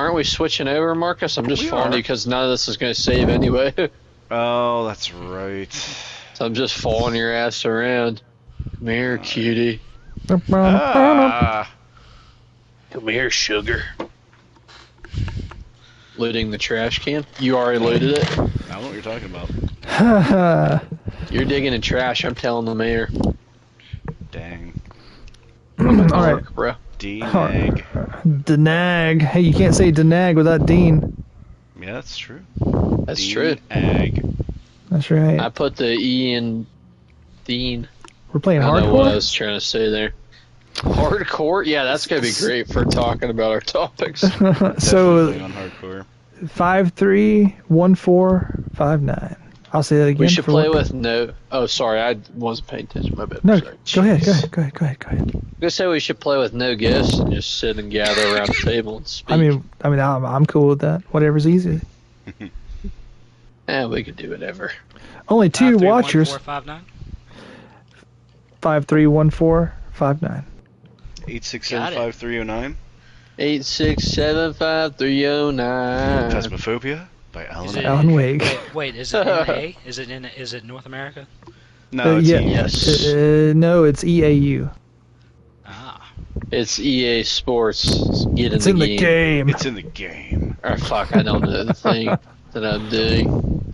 aren't we switching over, Marcus? I'm just We following are. you because none of this is going to save anyway. Oh, that's right. So I'm just following your ass around. Come here, cutie. Ah, Come here, sugar. Looting the trash can? You already looted it? I don't know what you're talking about. You're digging in trash, I'm telling the mayor. Dang. Alright. Bro. D-nag. Denag. Hey, you can't say Denag without Dean. Yeah, that's true. That's true. Ag. That's right. I put the E in Dean. We're playing I don't know what I hardcore? was trying to say there. Hardcore? Yeah, that's going to be great for talking about our topics. Definitely So, on hardcore. 531459. I'll say that again. We should for play what- with no... Oh, sorry, I wasn't paying attention. My bad. No, Sorry. go ahead, go Jeez. ahead. I'm gonna say we should play with no guests and just sit and gather around the table and speak. I mean, I'm cool with that. Whatever's easy. we could do whatever. Only two watchers. 531459. 531459. 8675309. 8675309. Phasmophobia by Alan. Is it- Alan Wake. Wait, is it NA? Is it North America? No, it's yeah. Yes. No, it's EAU. Ah. It's EA Sports. Get It's in in the game. It's in the game. Oh, fuck, I don't know the thing that I'm doing.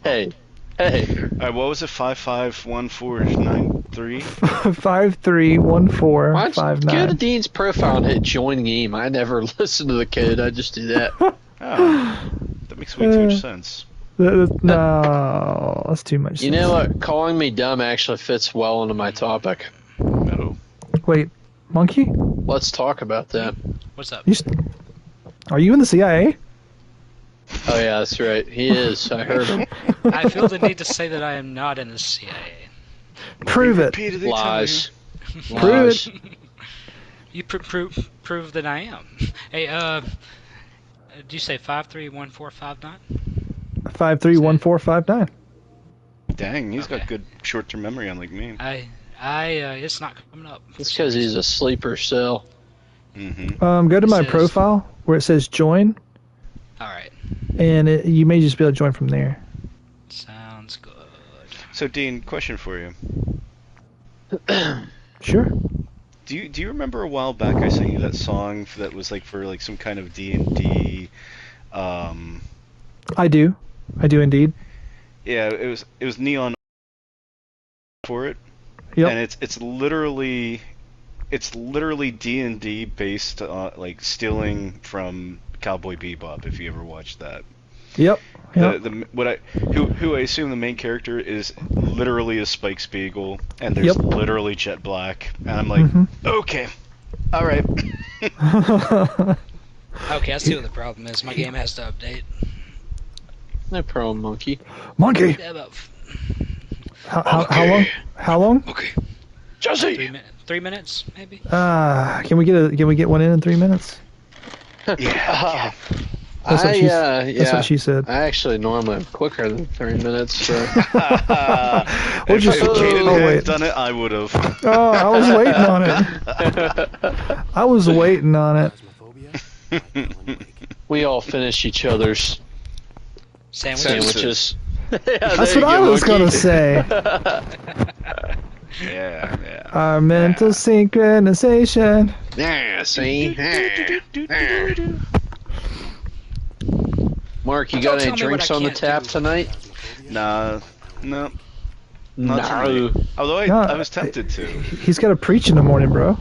Hey. Alright, what was it? 551493? 531459. Go to Dean's profile and hit join game. I never listen to the code. I just do that. Oh, that makes way too much sense. No, that's too much. You know what? Calling me dumb actually fits well into my topic. No. Wait, Monkey? Let's talk about that. What's up? Are you in the CIA? Oh yeah, that's right. He is. I heard him. I feel the need to say that I am not in the CIA. Prove it. Repeatedly Lies. Prove Lies. it. You prove that I am. Hey, did you say 531459? 531459. Dang, he's got Okay. good short-term memory, unlike me. It's not coming up. It's because he's a sleeper cell. Mm-hmm. Go to my It says- profile where it says join, All right. and you may just be able to join from there. Sounds good. So, Dean, question for you. Sure. Do you remember a while back I sent you that song that was like for like some kind of D&D? I do indeed. Yeah, it was Neon for it. Yep. And it's literally D&D based on like stealing from Cowboy Bebop, if you ever watched that. Yep. Who I assume the main character is literally a Spike Spiegel, and there's Yep. literally Jet Black, and I'm like, okay, all right. Okay, I see what the problem is. My game has to update. No problem, monkey. Monkey. Yeah, about How long? How long? Okay. Jesse. 3 minutes, maybe. Can we get one in 3 minutes? Yeah. That's what she. That's yeah. what she said. I actually normally am quicker than 3 minutes. So. If just- Caden oh, had wait. done it, I would have. Oh, I was waiting on it. We all finish each other's Sandwiches. sandwiches. Yeah, That's there what you I go, was gonna monkey. say. Yeah. Our mental synchronization. Yeah, see? Mark, you got Don't any tell me what drinks I on the can't tap do. tonight? No. Not No. tonight. Although No, I was tempted to. He's got to preach in the morning, bro.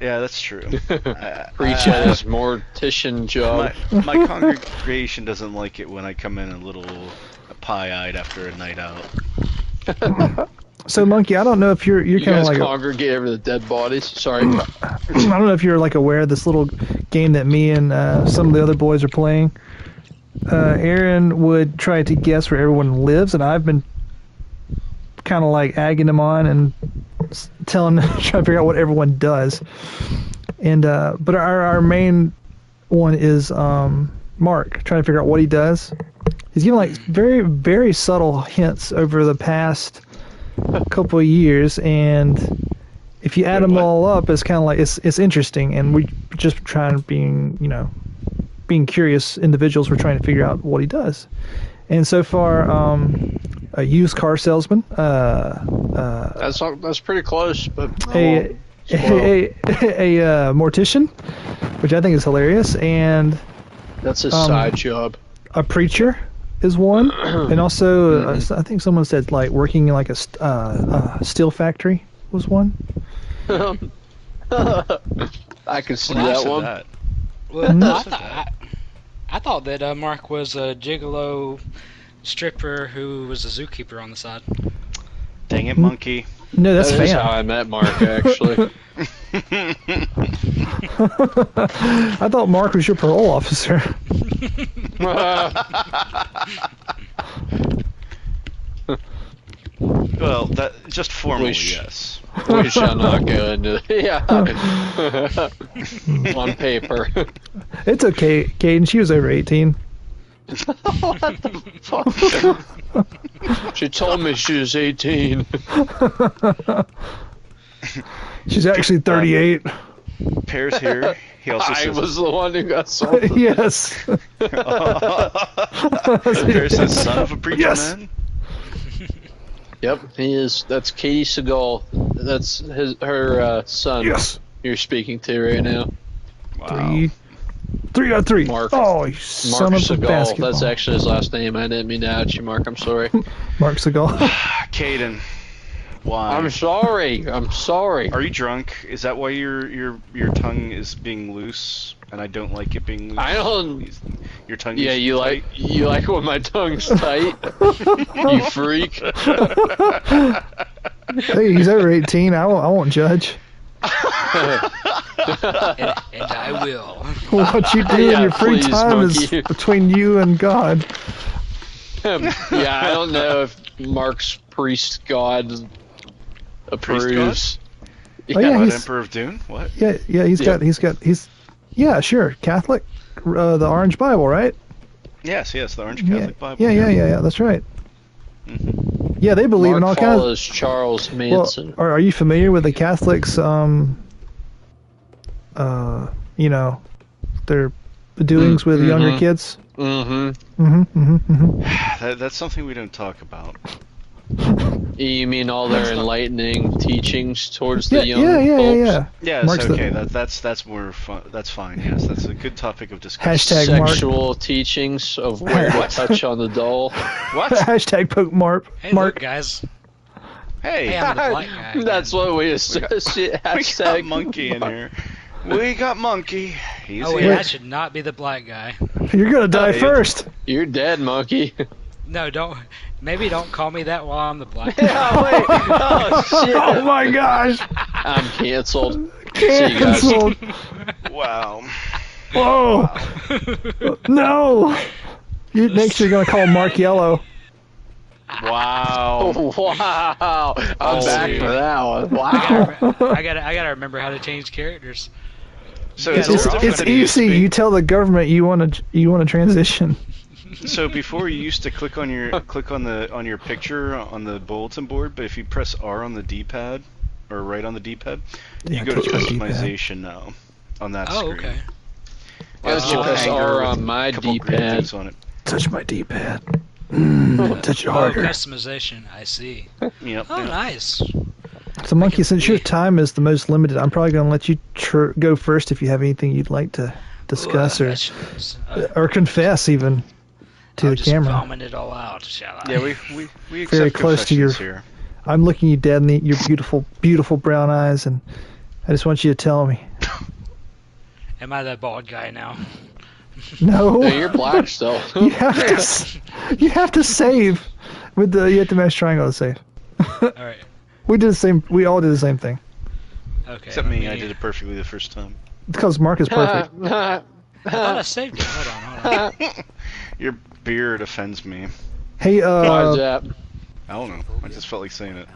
Yeah, that's true. Preach at his mortician job. My congregation doesn't like it when I come in a little pie-eyed after a night out. So, Monkey, I don't know if you're You kind of guys like congregate over the dead bodies? Sorry. I don't know if you're like aware of this little game that me and some of the other boys are playing. Aaron would try to guess where everyone lives, and I've been kind of like egging him on and trying to figure out what everyone does. And but our main one is Mark, trying to figure out what he does. He's giving like very, very subtle hints over the past couple of years, and if you add Wait, them what? all up, it's kind of like it's interesting, and we just trying being curious individuals. We're trying to figure out what he does, and so far, a used car salesman, That's pretty close, but a mortician, which I think is hilarious, and that's his side job. a preacher is one, and also I think someone said like working in like a steel factory was one. I can see Well, that said one. that. Well, I thought that Mark was a gigolo stripper who was a zookeeper on the side. Dang it, monkey. No, that's That is how fam. I met Mark, actually. I thought Mark was your parole officer. Well, that just formally, Wish. yes. We shall not go into yeah. On paper. It's okay, Caden. She was over 18. She told me she was 18. She's actually 38. Pear's here. He also I says was the one who got sold. Yes. Pear says son of a preacher Yes. man. Yep, he is. That's Katie Seagal. That's her son. Yes. You're speaking to right now. Wow. 3 out of 3. Mark. Oh, you Mark son of a Seagal. basketball. That's actually his last name. I didn't mean to out you, Mark. I'm sorry. Mark Seagal. Caden, why? I'm sorry. I'm sorry. Are you drunk? Is that why your tongue is being loose? And I don't like it being loose. I don't. Your tongue. Yeah, is you tight? like when my tongue's tight. You freak. Hey, he's over 18. I won't judge. And I will. What you do in Yeah, your free please, time is monkey. between you and God. Yeah, I don't know if Mark's priest god approves. Oh, yeah, What, he's- Emperor of Dune? What? Yeah, yeah, sure. Catholic, the Orange Bible, right? Yes, the Orange Catholic Yeah, Bible. yeah, that's right. Mhm. Yeah, they believe in all Mark kinds of. follows Charles Well, Manson. are you familiar with the Catholics? Their doings with younger mhm. kids. Mm-hmm. That's something we don't talk about. You mean all their enlightening teachings towards Yeah, the young yeah, folks? yeah. Yes, Mark's the- okay. That's more fun. That's fine. Yes, that's a good topic of discussion. Hashtag Mark. Sexual teachings of where to touch on the doll. What? Hashtag poke Mark. Hey, Mark. look, guys. Hey, Hey, I'm the black guy. again. That's what we associate. we got Hashtag monkey in here. We got monkey. He's Oh wait, here. I should not be the black guy. You're gonna die Hey. first. You're dead, monkey. No, don't. Maybe don't call me that while I'm the black guy. Yeah, wait. Oh, shit. Oh my gosh. I'm canceled. See you guys. Canceled. Wow. Whoa. No. Next you're gonna call Mark Yellow. Wow. Oh, wow. I'm Oh, back dude. for that one. I Wow. gotta remember how to change characters. So Yeah, it's, It's, different it's than it used to easy. be. You tell the government you want to transition. So before you used to click on your picture on the bulletin board, but if you press R on the D-pad or right on the D-pad, Yeah, you go to touch the D-pad. customization now on that Oh, screen. okay. Why don't you Little press hanger R with on my a couple green D-pad? things on it. Touch my D-pad. Touch it Oh, harder. customization. I see. Yep. Oh, yep. So, nice. Monkey, since your see. time is the most limited, I'm probably going to let you go first if you have anything you'd like to discuss or confess even to I'll the just camera. vomit it all out, shall I? Yeah, we accept Very close to your- confessions here. I'm looking you dead in your beautiful, beautiful brown eyes, and I just want you to tell me. Am I that bald guy now? No, No, you're black still. you have to. You have to save with the. You have to mash triangle to save. All right. We did the same. We all did the same thing. Okay. Except let me, I did it perfectly the first time. It's because Mark is perfect. I thought I saved it. Hold on. Your beard offends me. Hey, Why is that? I don't know. I just felt like saying it.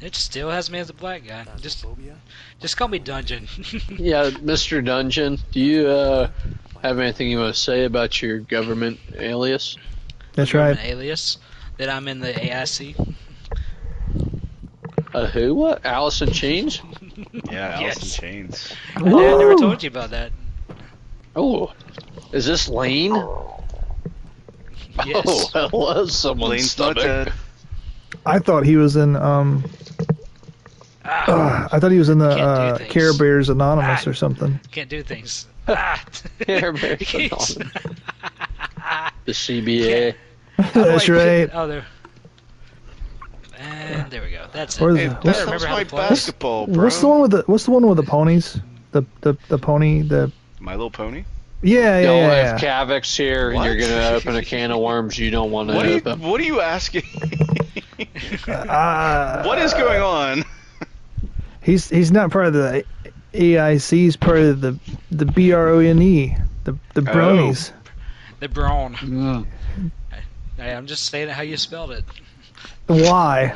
It still has me as a black guy. Just call me Dungeon. Yeah, Mr. Dungeon, do you have anything you want to say about your government alias? that's I'm right. an alias. That I'm in the AIC. A who? What? Alice in Chains? Yeah, Alice in Yes. Chains. My dad never Woo! told you about that. Oh, is this Lane? Yes. Oh, that was someone's Lane's not stomach. dead. I thought he was in I thought he was in Can't do the things. Care Bears Anonymous Ah. or something. Can't do things. Care Bears Jeez. The CBA. That's right. Oh, there. And there we go. That's Or it. the- Hey, What's- that remember was how my to play? basketball, bro. What's the one with the ponies? The pony. My Little Pony? Yeah, Yo, yeah. if Kavek's here and What? you're gonna open a can of worms you don't want to What open. are you asking? yeah. What is going on? He's not part of the AIC. He's part of the BRONE. The bronies. The brawn. Mm. Hey, I'm just saying it how you spelled it. Why?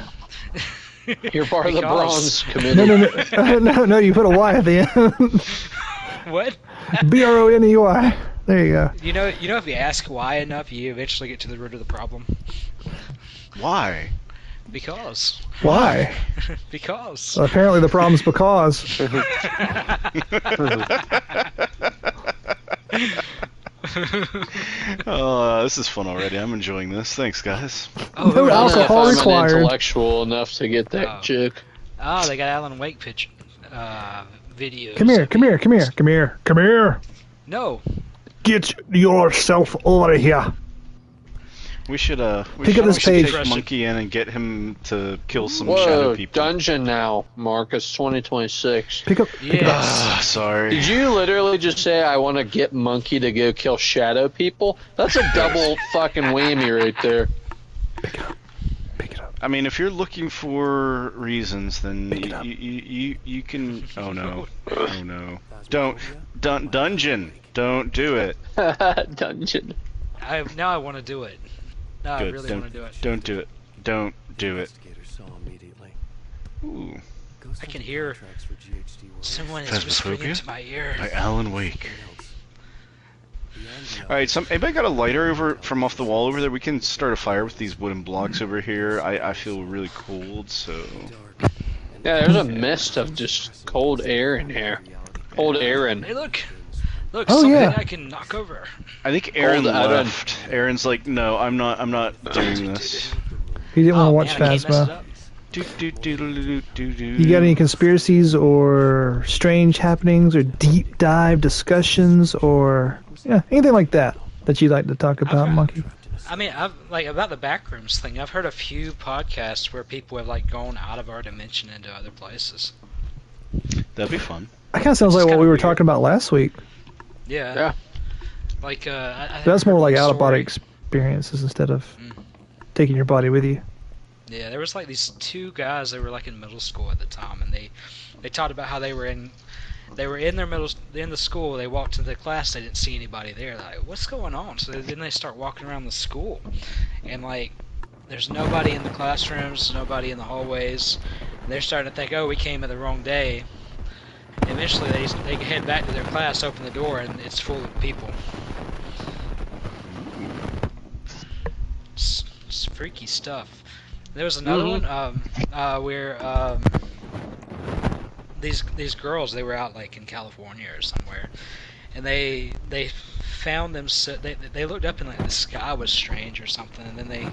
You're part of the Because- Bronze Committee. No. You put a Y at the end. What? BRONEY. There you go. You know, if you ask why enough, you eventually get to the root of the problem. Why? Because. Why? Because. Apparently the problem's because. Oh, this is fun already. I'm enjoying this. Thanks, guys. Oh, No I don't know if alcohol I'm required. intellectual enough to get that Oh. chick. Oh, they got Alan Wake pitch videos. Come here. No. Get yourself over here. We should Pick up this page. take Monkey in and get him to kill some shadow Whoa, people. dungeon now, Marcus, 2026. Pick up. Yes. Ah, sorry. Did you literally just say I want to get Monkey to go kill shadow people? That's a double fucking whammy right there. Pick it up. I mean, if you're looking for reasons, then you can. Oh no! Oh no! Dungeon! Don't do it. Dungeon. Now I want to do it. Now I Good. really don't want to do it. don't do it. Don't do it. Investigators saw immediately. Ooh. I can hear someone is Phasmophobia? whispering into my ear. By Alan Wake. All right. Anybody got a lighter over from off the wall over there? We can start a fire with these wooden blocks over here. I feel really cold, so. Yeah, there's a mist of just cold air in here. Cold air and Hey, look, Oh, something yeah. I can knock over. I think Aaron Hold on. left. Aaron's like, no, I'm not doing this. He didn't Oh want to watch man, I can't mess it Phasma. up. You got any conspiracies or strange happenings or deep dive discussions or anything like that you'd like to talk about, Okay. Monkey? I mean, I've about the backrooms thing. I've heard a few podcasts where people have gone out of our dimension into other places. That'd be fun. That kind of sounds It's like what kinda we were weird. talking about last week. Yeah. Yeah. That's more like out out of body experiences instead of Mm. taking your body with you. Yeah, there was these two guys that were in middle school at the time, and they talked about how they were in the school. They walked into the class, they didn't see anybody there. They're like, what's going on? So then they start walking around the school, and there's nobody in the classrooms, nobody in the hallways. And they're starting to think, oh, we came at the wrong day. Eventually, they head back to their class, open the door, and it's full of people. It's freaky stuff. There was another one where these girls, they were out in California or somewhere, and they found them. They looked up and the sky was strange or something, and then they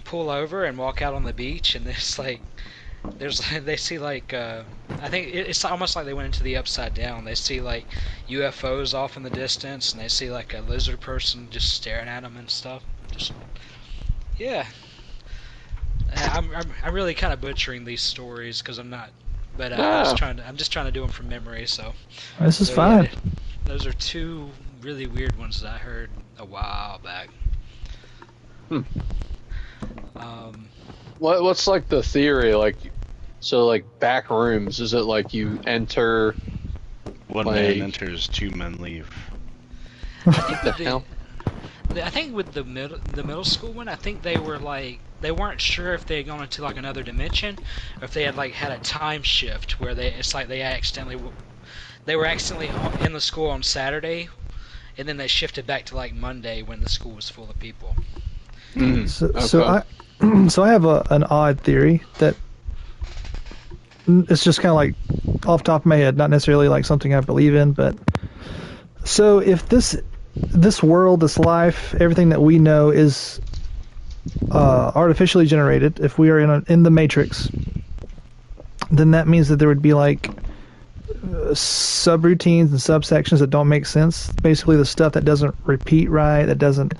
pull over and walk out on the beach, and they see I think it's almost like they went into the upside down. They see UFOs off in the distance, and they see a lizard person just staring at them and stuff. Yeah. I'm really kind of butchering these stories because I'm not, but I'm just trying to do them from memory. So This is so, fine. yeah, those are two really weird ones that I heard a while back. what's the theory? So back rooms, is it you enter? One man enters, two men leave. The hell? I think with the middle school one, I think they were they weren't sure if they had gone into another dimension, or if they had had a time shift where they were accidentally in the school on Saturday, and then they shifted back to Monday when the school was full of people. So I have an odd theory that it's just kind of like off the top of my head, not necessarily like something I believe in, but so if this world, this life, everything that we know is artificially generated, if we are in the Matrix, then that means that there would be like subroutines and subsections that don't make sense. Basically, the stuff that doesn't repeat right, that doesn't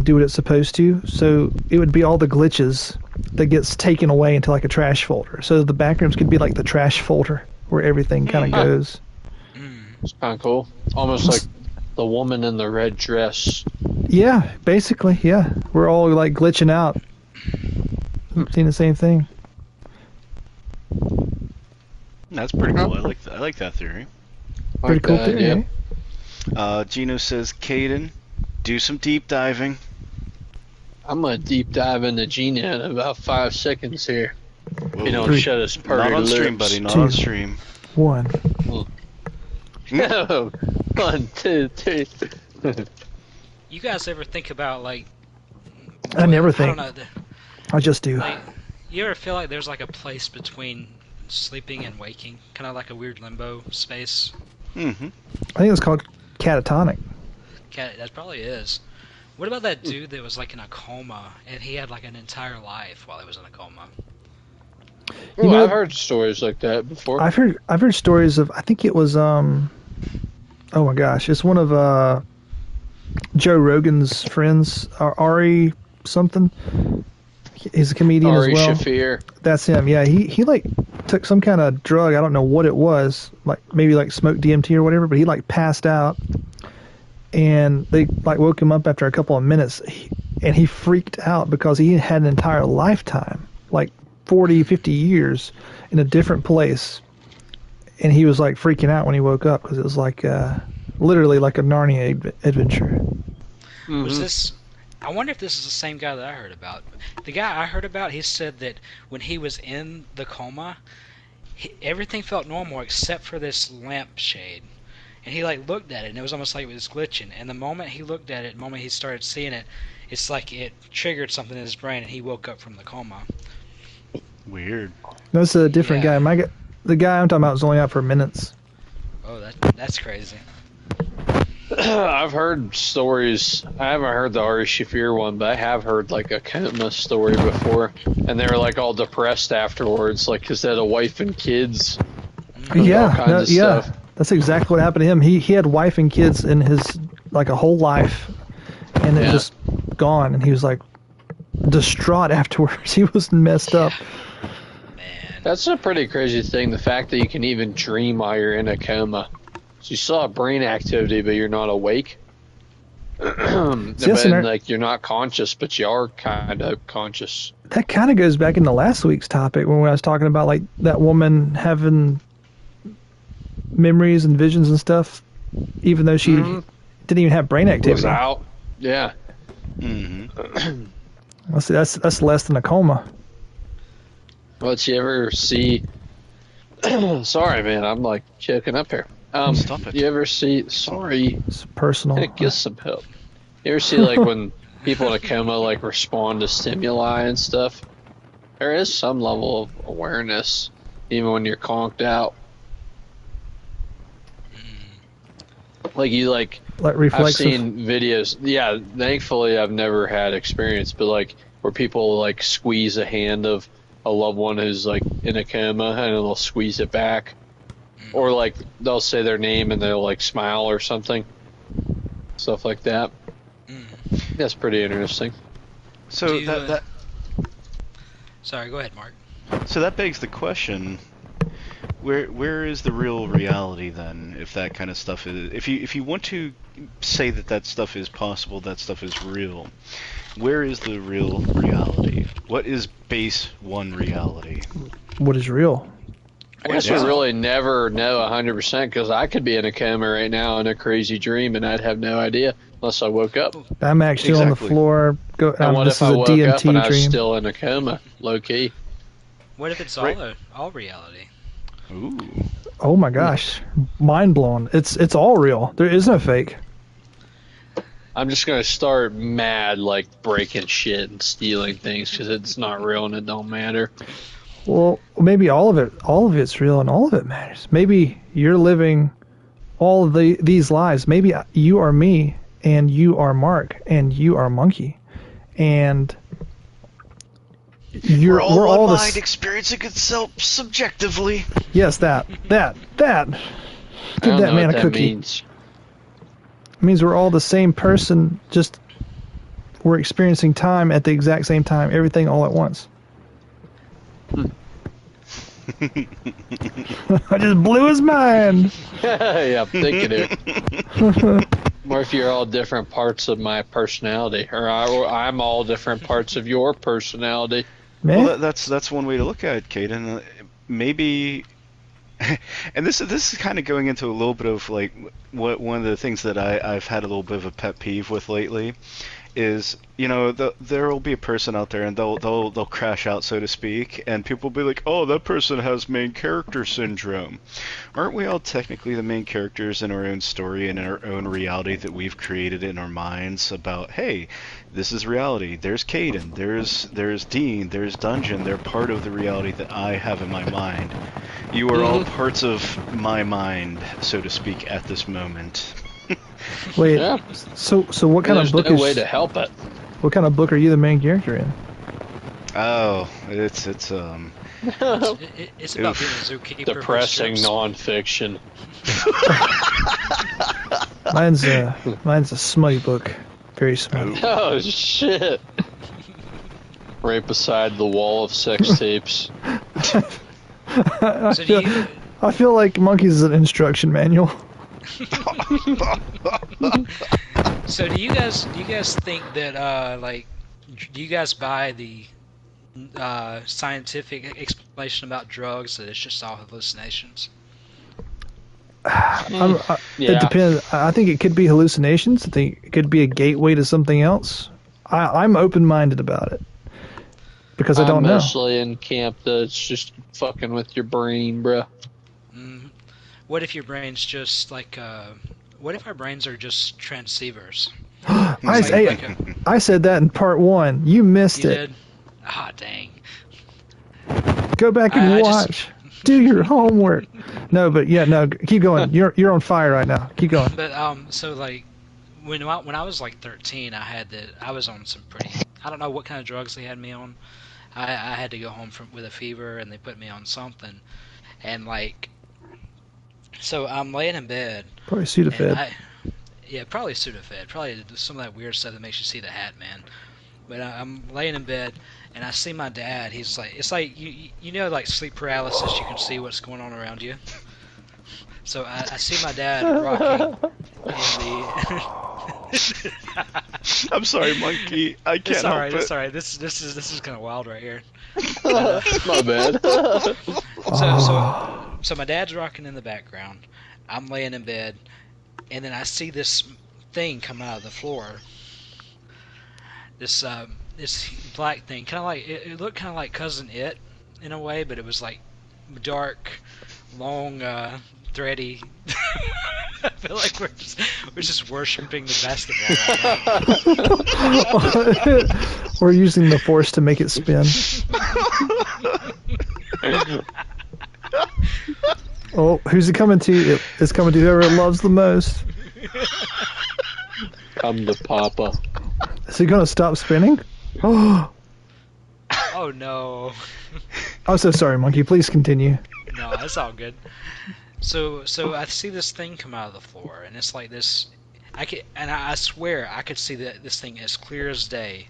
do what it's supposed to. So it would be all the glitches that gets taken away into like a trash folder. So the backrooms could be like the trash folder where everything kind of goes. It's kind of cool. Almost like the woman in the red dress. Yeah, basically, yeah. We're all like glitching out. Seeing the same thing. That's pretty cool. I like that theory. Pretty cool theory. Gino says, Caden, do some deep diving. I'm gonna deep dive into Gina in about 5 seconds here. Whoa. You know, shut his purty Not on lips. stream, buddy. Not on stream. 1. No. 1, 2, 3. You guys ever think about like? I never I think. don't know. I just do. Like, you ever feel like there's like a place between sleeping and waking, kind of like a weird limbo space? Mm-hmm. I think it's called catatonic. That probably is. What about that dude that was like in a coma and he had like an entire life while he was in a coma? You know, I've heard stories like that before. I've heard stories of, I think it was oh my gosh, it's one of Joe Rogan's friends, Ari something. He's a comedian Ari as well. Shaffir. That's him. Yeah, he like took some kind of drug. I don't know what it was. Like maybe like smoked DMT or whatever. But he like passed out, and they like woke him up after a couple of minutes, and he freaked out because he had an entire lifetime, like 40, 50 years, in a different place, and he was like freaking out when he woke up because it was like literally like a Narnia adventure. Mm-hmm. Was this? I wonder if this is the same guy that I heard about. The guy I heard about, he said that when he was in the coma, everything felt normal except for this lampshade. And he like looked at it, and it was almost like it was glitching. And the moment he looked at it, the moment he started seeing it, it's like it triggered something in his brain, and he woke up from the coma. Weird. That's a different Yeah. guy. The guy I'm talking about was only out for minutes. Oh, that's crazy. I've heard stories. I haven't heard the Ari Shaffir one, but I have heard like a coma story before, and they were like all depressed afterwards, like because they had a wife and kids. All kinds of stuff. That's exactly what happened to him. He had wife and kids in his like a whole life, and it just gone, and he was like distraught afterwards. He was messed up. Man. That's a pretty crazy thing. The fact that you can even dream while you're in a coma. So you still have brain activity, but you're not awake. Like you're not conscious, but you are kind of conscious. That kind of goes back into last week's topic when I was talking about like that woman having memories and visions and stuff, even though she didn't even have brain activity. Was out. Yeah. Mm-hmm. That's less than a coma. But you ever see? Sorry, man, I'm like choking up here. Stop it. You ever see? Sorry, It's personal. get some help. You ever see like when people in a coma like respond to stimuli and stuff? There is some level of awareness, even when you're conked out. Like you like. I've reflexive. seen videos. Yeah, thankfully I've never had experience, but like where people like squeeze a hand of a loved one who's like in a coma and they'll squeeze it back. Or like they'll say their name and they'll like smile or something, stuff like that. That's pretty interesting. So Sorry, go ahead, Mark. So that begs the question: where is the real reality then? If that kind of stuff is, if you want to say that stuff is possible, that stuff is real, where is the real reality? What is base one reality? What is real? I guess we really never know 100% because I could be in a coma right now in a crazy dream and I'd have no idea unless I woke up. I'm actually on the Exactly. floor. And what This if is I a woke up DMT and I was dream. still in a coma, low key? What if it's Right. all reality? Ooh. Oh my gosh, mind blown! It's all real. There is no fake. I'm just gonna start mad, like breaking shit and stealing things because it's not real and it don't matter. Well, maybe all of it's real and all of it matters. Maybe you're living all of these lives. Maybe you are me and you are Mark and you are Monkey, and We're all all one the mind experiencing itself subjectively. yes, that. I Give don't that know man what a that cookie. means. It means we're all the same person, just we're experiencing time at the exact same time, everything all at once. I just blew his mind. Yeah, I'm thinking it. Or if you're all different parts of my personality, or I'm all different parts of your personality. Man, Well, that's one way to look at it, Caden. Maybe, and this is kind of going into a little bit of like what one of the things that I've had a little bit of a pet peeve with lately is, you know, there will be a person out there and they'll crash out, so to speak, and people will be like, oh, that person has main character syndrome. Aren't we all technically the main characters in our own story and in our own reality that we've created in our minds about, hey, this is reality. There's Caden, there's Dean, there's Dungeon. They're part of the reality that I have in my mind. You are all parts of my mind, so to speak, at this moment. wait. Yeah. So what kind There's of book no is? way to help it. What kind of book are you the main character in? Oh, it's It's about being a zookeeper. with Depressing strips. nonfiction. Mine's a smutty book, very smutty. Oh shit! Right beside the wall of sex tapes. I So do you? I feel like Monkeys is an instruction manual. So do you guys think that like do you guys buy the scientific explanation about drugs that it's just all hallucinations? Yeah. It depends. I think it could be hallucinations. I think it could be a gateway to something else. I'm open-minded about it because I don't I'm know. mostly in camp that it's just fucking with your brain, bruh. What if your brain's just like what if our brains are just transceivers? I said that in part 1. You missed You it. did? Ah, dang. Go back and I just- watch. Do your homework. No, but yeah, no. Keep going. You're on fire right now. Keep going. But so like when I was like 13, I was on some pretty, I don't know what kind of drugs they had me on. I had to go home with a fever and they put me on something, and like, so I'm laying in bed. Probably And Sudafed. Yeah, probably Sudafed. Probably some of that weird stuff that makes you see the Hat Man. But I'm laying in bed, and I see my dad. He's like, it's like you know, like sleep paralysis. You can see what's going on around you. So I see my dad rocking in the. I'm sorry, Monkey. I can't It's alright. help It's it. alright. This is kind of wild right here. My bad. So my dad's rocking in the background. I'm laying in bed, and then I see this thing come out of the floor. This black thing, kind of like it looked kind of like Cousin It in a way, but it was like dark, long, thready. I feel like we're just worshiping the basketball right now. We're using the force to make it spin. Oh, who's it coming to? It's coming to whoever it loves the most. Come to Papa. Is he gonna stop spinning? Oh, Oh no. I'm so sorry, Monkey. Please continue. No, that's all good. So I see this thing come out of the floor, and it's like this. I swear I could see this thing as clear as day.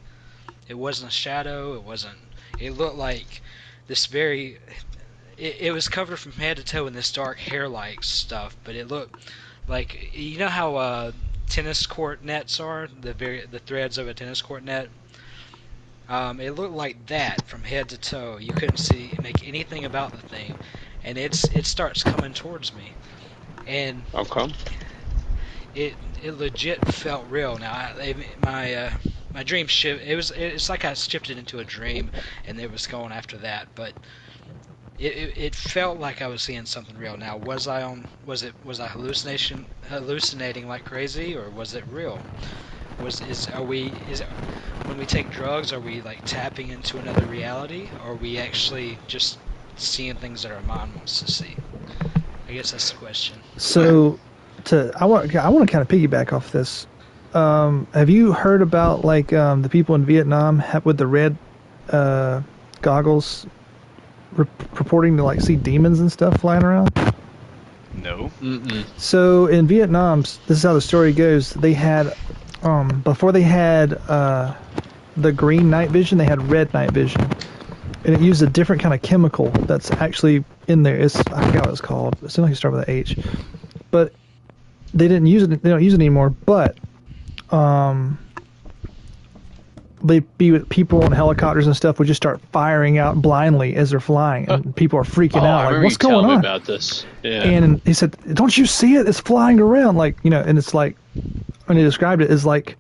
It wasn't a shadow. It wasn't. It looked like this very. It was covered from head to toe in this dark hair-like stuff, but it looked like, you know how tennis court nets are, the threads of a tennis court net. It looked like that from head to toe. You couldn't make anything about the thing, and it starts coming towards me, and Okay. it legit felt real. Now my dream shift. It's like I shifted into a dream, and it was going after that, but. It felt like I was seeing something real. Now, was I hallucinating like crazy, or was it real? When we take drugs, are we like tapping into another reality, or are we actually just seeing things that our mind wants to see? I guess that's the question. So, I want to kind of piggyback off this. Have you heard about like the people in Vietnam with the red goggles purporting to like see demons and stuff flying around? No. Mm-mm. So in Vietnam, this is how the story goes. They had before they had the green night vision, they had red night vision, and it used a different kind of chemical that's actually in there. I forgot what it's called. It seems like it starts with an H, but they didn't use it. They don't use it anymore. But they be with people on helicopters and stuff would just start firing out blindly as they're flying, and people are freaking Oh, I out like, remember "What's you telling going me on?" about this. Yeah. And he said, "Don't you see it? It's flying around, like, you know." And it's like, when he described it, as like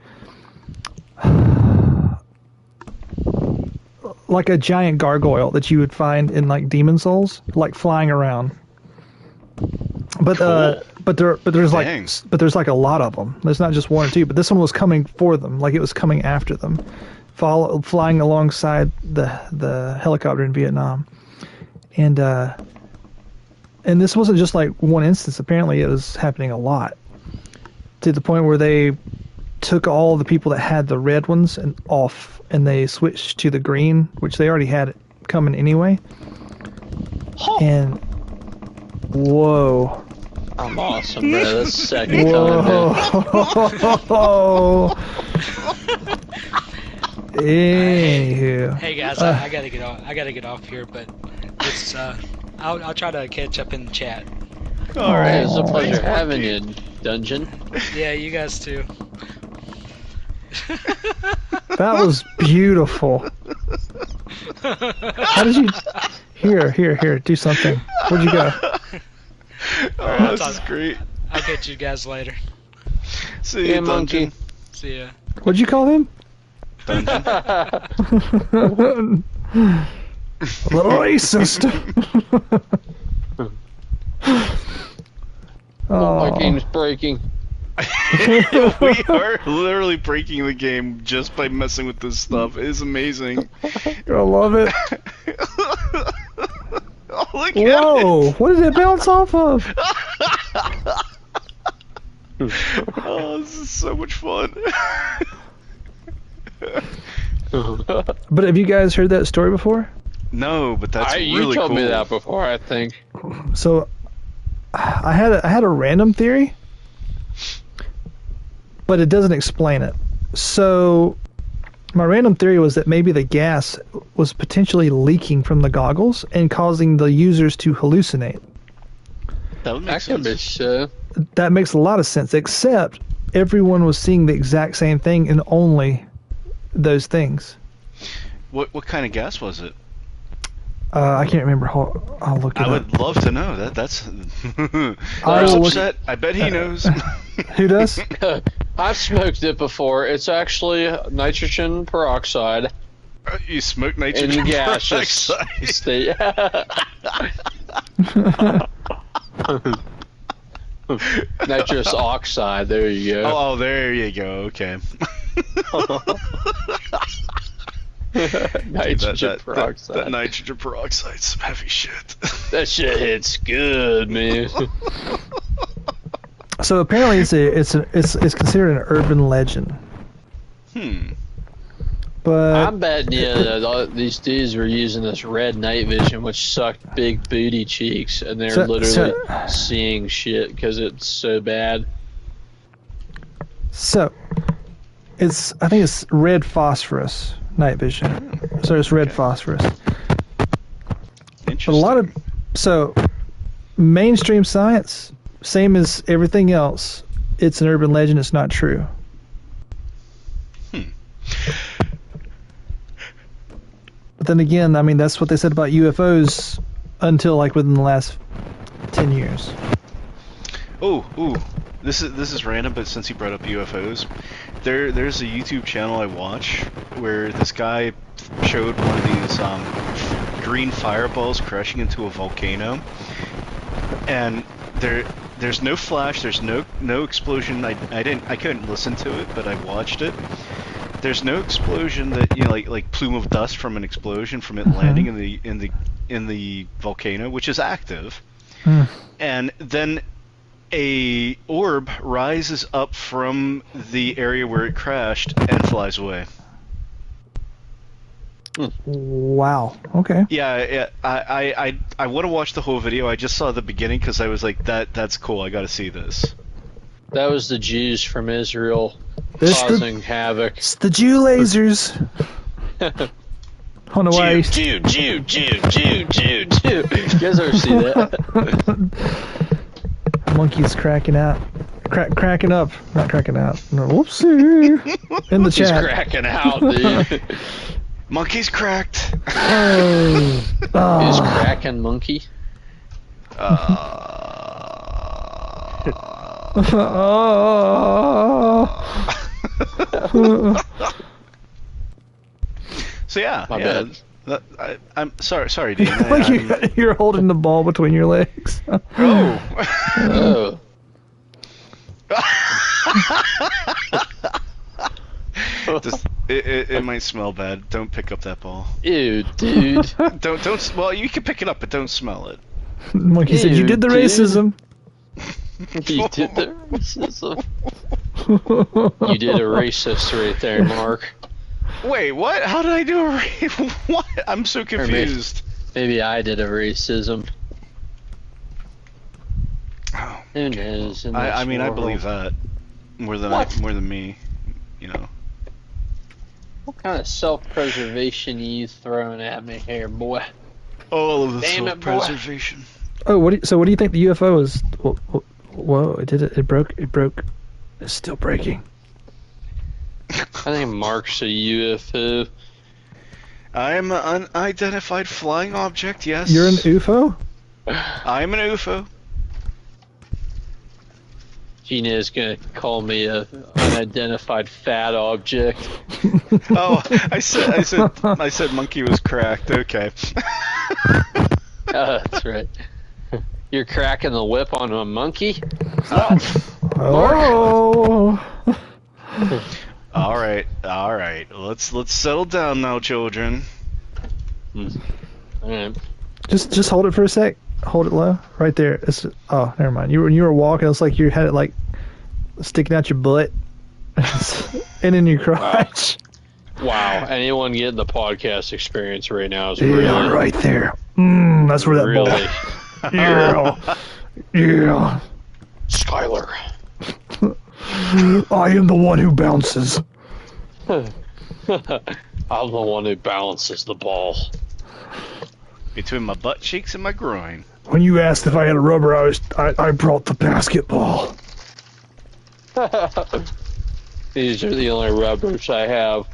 a giant gargoyle that you would find in like Demon Souls, like flying around. But Cool. there's Dang. like a lot of them. There's not just one or two, but this one was coming for them, like it was coming after them, flying alongside the helicopter in Vietnam, and this wasn't just like one instance. Apparently, it was happening a lot, to the point where they took all the people that had the red ones and they switched to the green, which they already had it coming anyway. And whoa. I'm awesome, bro. That's the second time. Man. Whoa. Anywho. Hey guys, I gotta get off. I gotta get off here, but it's I'll try to catch up in the chat. All Hey, right. It was a pleasure Thanks, having Marky. you, Dungeon. Yeah, you guys too. That was beautiful. How did you? Here, do something. Where'd you go? Oh, this is great. I'll catch you guys later. See Yeah, you, monkey. Dungeon. See ya. What'd you call him? Dungeon. A little racist. My game's breaking. We are literally breaking the game just by messing with this stuff. It is amazing. I love it. Oh, look Whoa! at What did it bounce off of? it! Oh, this is so much fun. But have you guys heard that story before? No, but that's you really told cool. me that before, I think. So, I had a random theory, but it doesn't explain it. So, my random theory was that maybe the gas was potentially leaking from the goggles and causing the users to hallucinate. That would make That could be sense. so. That makes a lot of sense, except everyone was seeing the exact same thing and only those things. What kind of gas was it? I can't remember. I'll look it I up. would love to know. That's. I Lars will look- upset. I bet he knows. Who does? I've smoked it before. It's actually nitrogen peroxide You smoke in nitrogen gaseous peroxide. state. Nitrous oxide. There you go. Oh, there you go. Okay. Nitrogen peroxide. That nitrogen peroxide's some heavy shit. That shit hits good, man. So apparently it's considered an urban legend. But I'm betting you that these dudes were using this red night vision, which sucked big booty cheeks, and they're literally seeing shit because it's so bad. So, I think it's red phosphorus night vision. So it's red phosphorus. Interesting. So mainstream science, same as everything else, it's an urban legend. It's not true. But then again, I mean, that's what they said about UFOs until like within the last 10 years. Ooh. This is random, but since you brought up UFOs, there's a YouTube channel I watch where this guy showed one of these green fireballs crashing into a volcano, and There's no flash. There's no explosion. I couldn't listen to it, but I watched it. There's no explosion that like plume of dust from an explosion from it landing in the volcano, which is active, and then a orb rises up from the area where it crashed and flies away. Wow. Okay. Yeah. I want to watch the whole video. I just saw the beginning because I was like, that's cool. I got to see this. That was the Jews from Israel It's causing havoc. It's the Jew lasers. I don't know why. Jew. You guys ever see that? Monkey's cracking out. Cracking up. Not cracking out. No, whoopsie. In the He's chat. cracking out, dude. Monkey's cracked. Oh. Is cracking monkey? So yeah, My bad. I'm sorry, Dean. Like you're holding the ball between your legs. Oh. It might smell bad. Don't pick up that ball. Ew, dude. Don't. Well, you can pick it up, but don't smell it. Monkey said, "You did the dude. racism." You did the racism. You did a racist right there, Mark. Wait, what? How did I do a what? I'm so confused. Maybe I did a racism. Oh, Who knows? in I this mean, I world. believe that more than more than me. You know. What kind of self-preservation are you throwing at me here, boy? All of the Damn it, boy. self-preservation. Oh, so what do you think the UFO is? Whoa! It did it. It broke. It broke. It's still breaking. I think Mark's a UFO. I am an unidentified flying object. Yes. You're an UFO? I am an UFO. Gina's gonna call me a unidentified fat object. Oh, I said monkey was cracked. Okay. That's right. You're cracking the whip on a monkey? Oh. All right. Let's settle down now, children. Alright. Just hold it for a sec. Hold it low, right there. Oh, never mind. When you were walking, it's like you had it like sticking out your butt and in your crotch. Wow. Anyone getting the podcast experience right now is Yeah, really, right there. That's where that really. ball. Yeah. Skylar. I am the one who bounces. I'm the one who balances the ball. Between my butt cheeks and my groin. When you asked if I had a rubber, I brought the basketball. These are the only rubbers I have.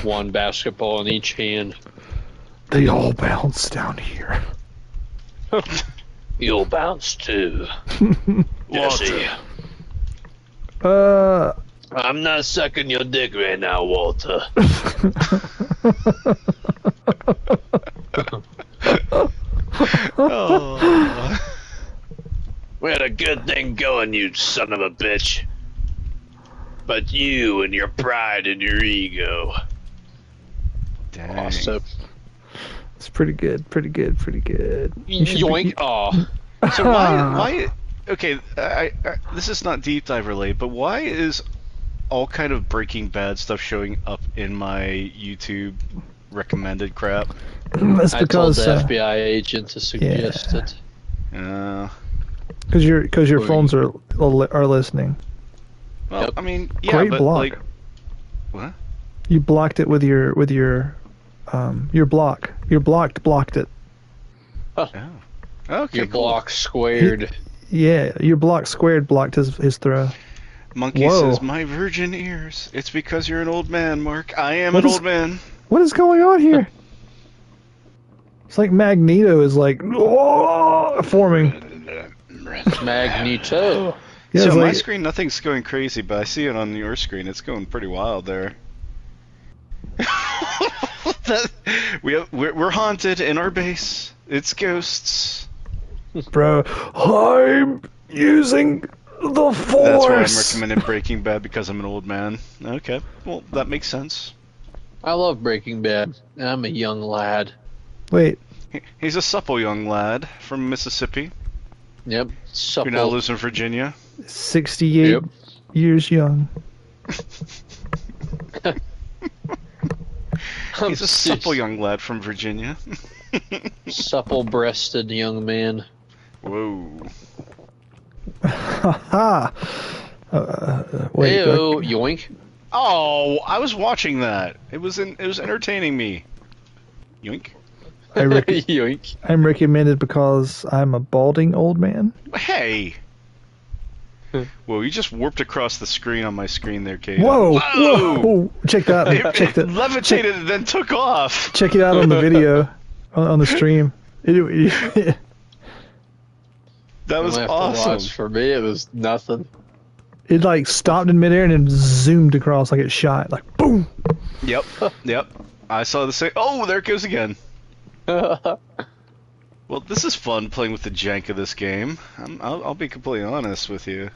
One basketball in each hand. They all bounce down here. You'll bounce too. Jesse. I'm not sucking your dick right now, Walter. Oh. We had a good thing going, you son of a bitch. But you and your pride and your ego. Dang. Awesome. It's pretty good. You should Yoink. Aw. So why? Okay, this is not deep dive related, but why is all kind of Breaking Bad stuff showing up in my YouTube recommended crap? That's I told because the FBI agent to suggest it. because your phones are listening. Well, Yep. I mean, yeah, Great but block. like, what? You blocked it with your block. Your blocked it. Oh. Okay, Your cool. block squared. Yeah, your block squared blocked his throw. Monkey Whoa. says, "My virgin ears. It's because you're an old man, Mark. I am What an is- old man." What is going on here? It's like Magneto is like forming. Magneto. Yeah, So it's on my like- screen, nothing's going crazy, but I see it on your screen. It's going pretty wild there. We're haunted in our base. It's ghosts. Bro, I'm using the Force. That's why I'm recommending Breaking Bad, because I'm an old man. Okay, well, that makes sense. I love Breaking Bad. I'm a young lad. Wait, He's a supple young lad from Mississippi Yep. who Supple. now lives in Virginia. 68 Yep. years young. He's a supple young lad from Virginia. Supple-breasted young man. Whoa. Haha. Wait. Ew, yoink. Oh, I was watching that. It was entertaining me. Yoink. Yoink. I'm recommended because I'm a balding old man. Hey. Whoa, you just warped across the screen on my screen there, Kate. Whoa! Whoa! Whoa! Check that. It, Check it that. levitated and then took off. Check it out on the video, on the stream. That was I'm gonna have to watch. awesome. For me, it was nothing. It like stopped in midair and then zoomed across like it shot. Like boom. Yep. Yep. I saw the same. Oh, there it goes again. Well, this is fun playing with the jank of this game. I'll be completely honest with you.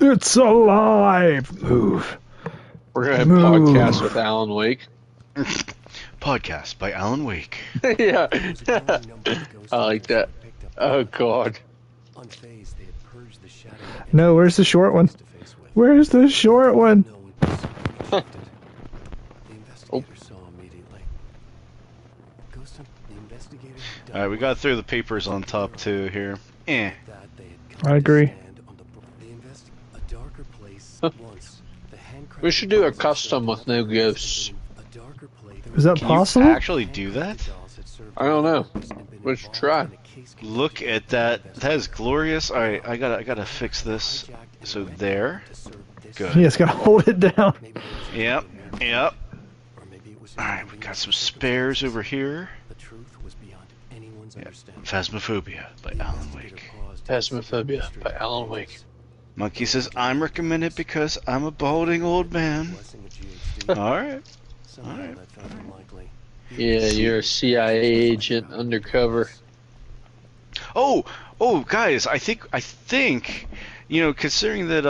It's alive. Move. We're gonna Move. podcast with Alan Wake. Podcast by Alan Wake. Yeah. I like that. Oh God. Unfazed, they had purged the shadow No, where's the short one? to face with. Where's the short one? No one was rejected. The investigator saw immediately. Ghostum, the investigator had done All right, we got through the papers on top too here. Eh. that they had come I to agree. stand on a darker place once. The handcrafted We should do a dolls had custom served with no purpose ghosts. in a darker place. Is that Can possible? you actually do that? Dolls had served I don't know. purpose and been We should involved try. in a case Look at that. That is glorious. All right, I gotta fix this. So there. to serve this. Good. You just gotta hold it down. Maybe there was a Yep. miracle, Yep. or maybe it was All right, we got some spares over here. The truth was beyond anyone's Yeah. understanding. Phasmophobia by The Alan investigator Wake. paused to Phasmophobia consider the by mystery Alan of the Wake. case. Monkey says I'm recommended because I'm a balding old man. Blessing of GHD. All right. Somehow alright. that felt unlikely. Yeah, you're a CIA agent undercover. Oh, guys, I think, you know, considering that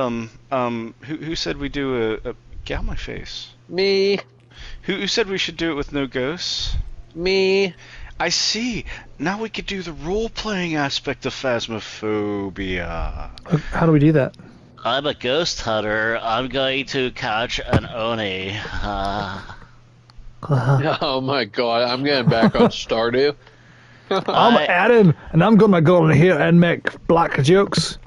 who said we do a get out my face? Me, Who said we should do it with no ghosts? me. I see. Now we could do the role-playing aspect of Phasmophobia. How do we do that? I'm a ghost hunter. I'm going to catch an Oni. Oh my God, I'm getting back on Stardew. I'm I- Adam, and I'm gonna go in here and make black jokes.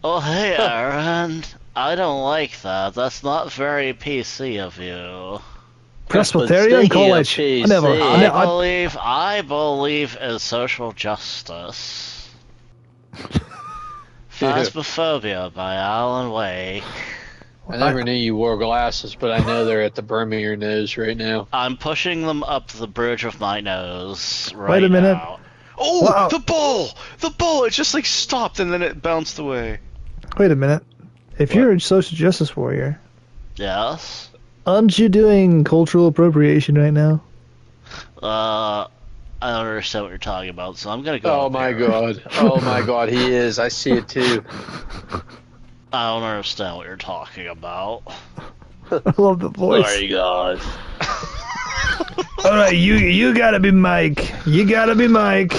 Oh, hey, Aaron. I don't like that. That's not very PC of you. Presbyterian speaking of College. PC, I believe in social justice. Phasmophobia by Alan Wake. I never knew you wore glasses, but I know they're at the brim of your nose right now. I'm pushing them up the bridge of my nose right Wait a minute. now. Oh, Wow. the ball! The ball! It just like stopped and then it bounced away. Wait a minute. If you're a social justice warrior, Yes? aren't you doing cultural appropriation right now? I don't understand what you're talking about, so I'm gonna go Oh up my here. God. Oh my God, he is. I see it too. I don't understand what you're talking about. I love the voice. Sorry, guys. All right, you gotta be Mike. You gotta be Mike.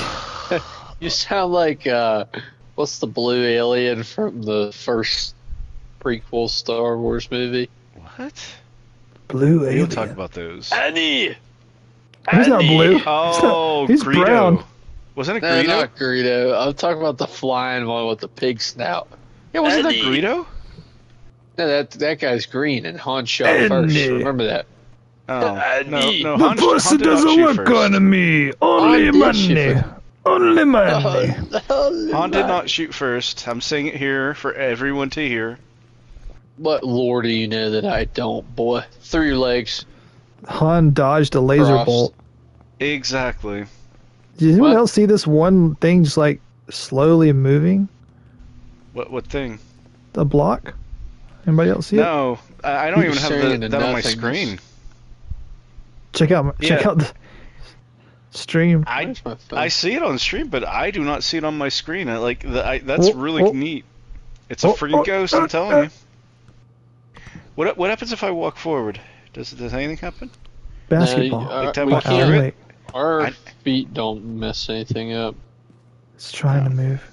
You sound like what's the blue alien from the first prequel Star Wars movie? What? Blue We alien. don't talk about those. Annie. He's not blue. Oh, He's Greedo. brown. Wasn't it No, Greedo? not Greedo. I'm talking about the flying one with the pig snout. Yeah, wasn't that Eddie. Greedo? No, that guy's green, and Han shot Annie. first. Remember that. Oh, no, Eddie. no. The Han pussy did not doesn't shoot work first. on me. Only Han did shoot money. first. Only money. Han did not shoot first. I'm saying it here for everyone to hear. What lore do you know that I don't, boy? Through your legs. Han dodged a laser Frost. bolt. Exactly. Did anyone What? else see this one thing just like slowly moving? What thing? The block? Anybody else see it? No, I don't You're even staring have into that on my nothingness. screen. Check out Yeah. the stream. I My phone. I see it on stream, but I do not see it on my screen. That's really neat. It's a freaking ghost. I'm telling you. What happens if I walk forward? Does anything happen? Basketball. Like that we walk can't- through it? Wait, Our I- feet don't mess anything up. it's trying to move.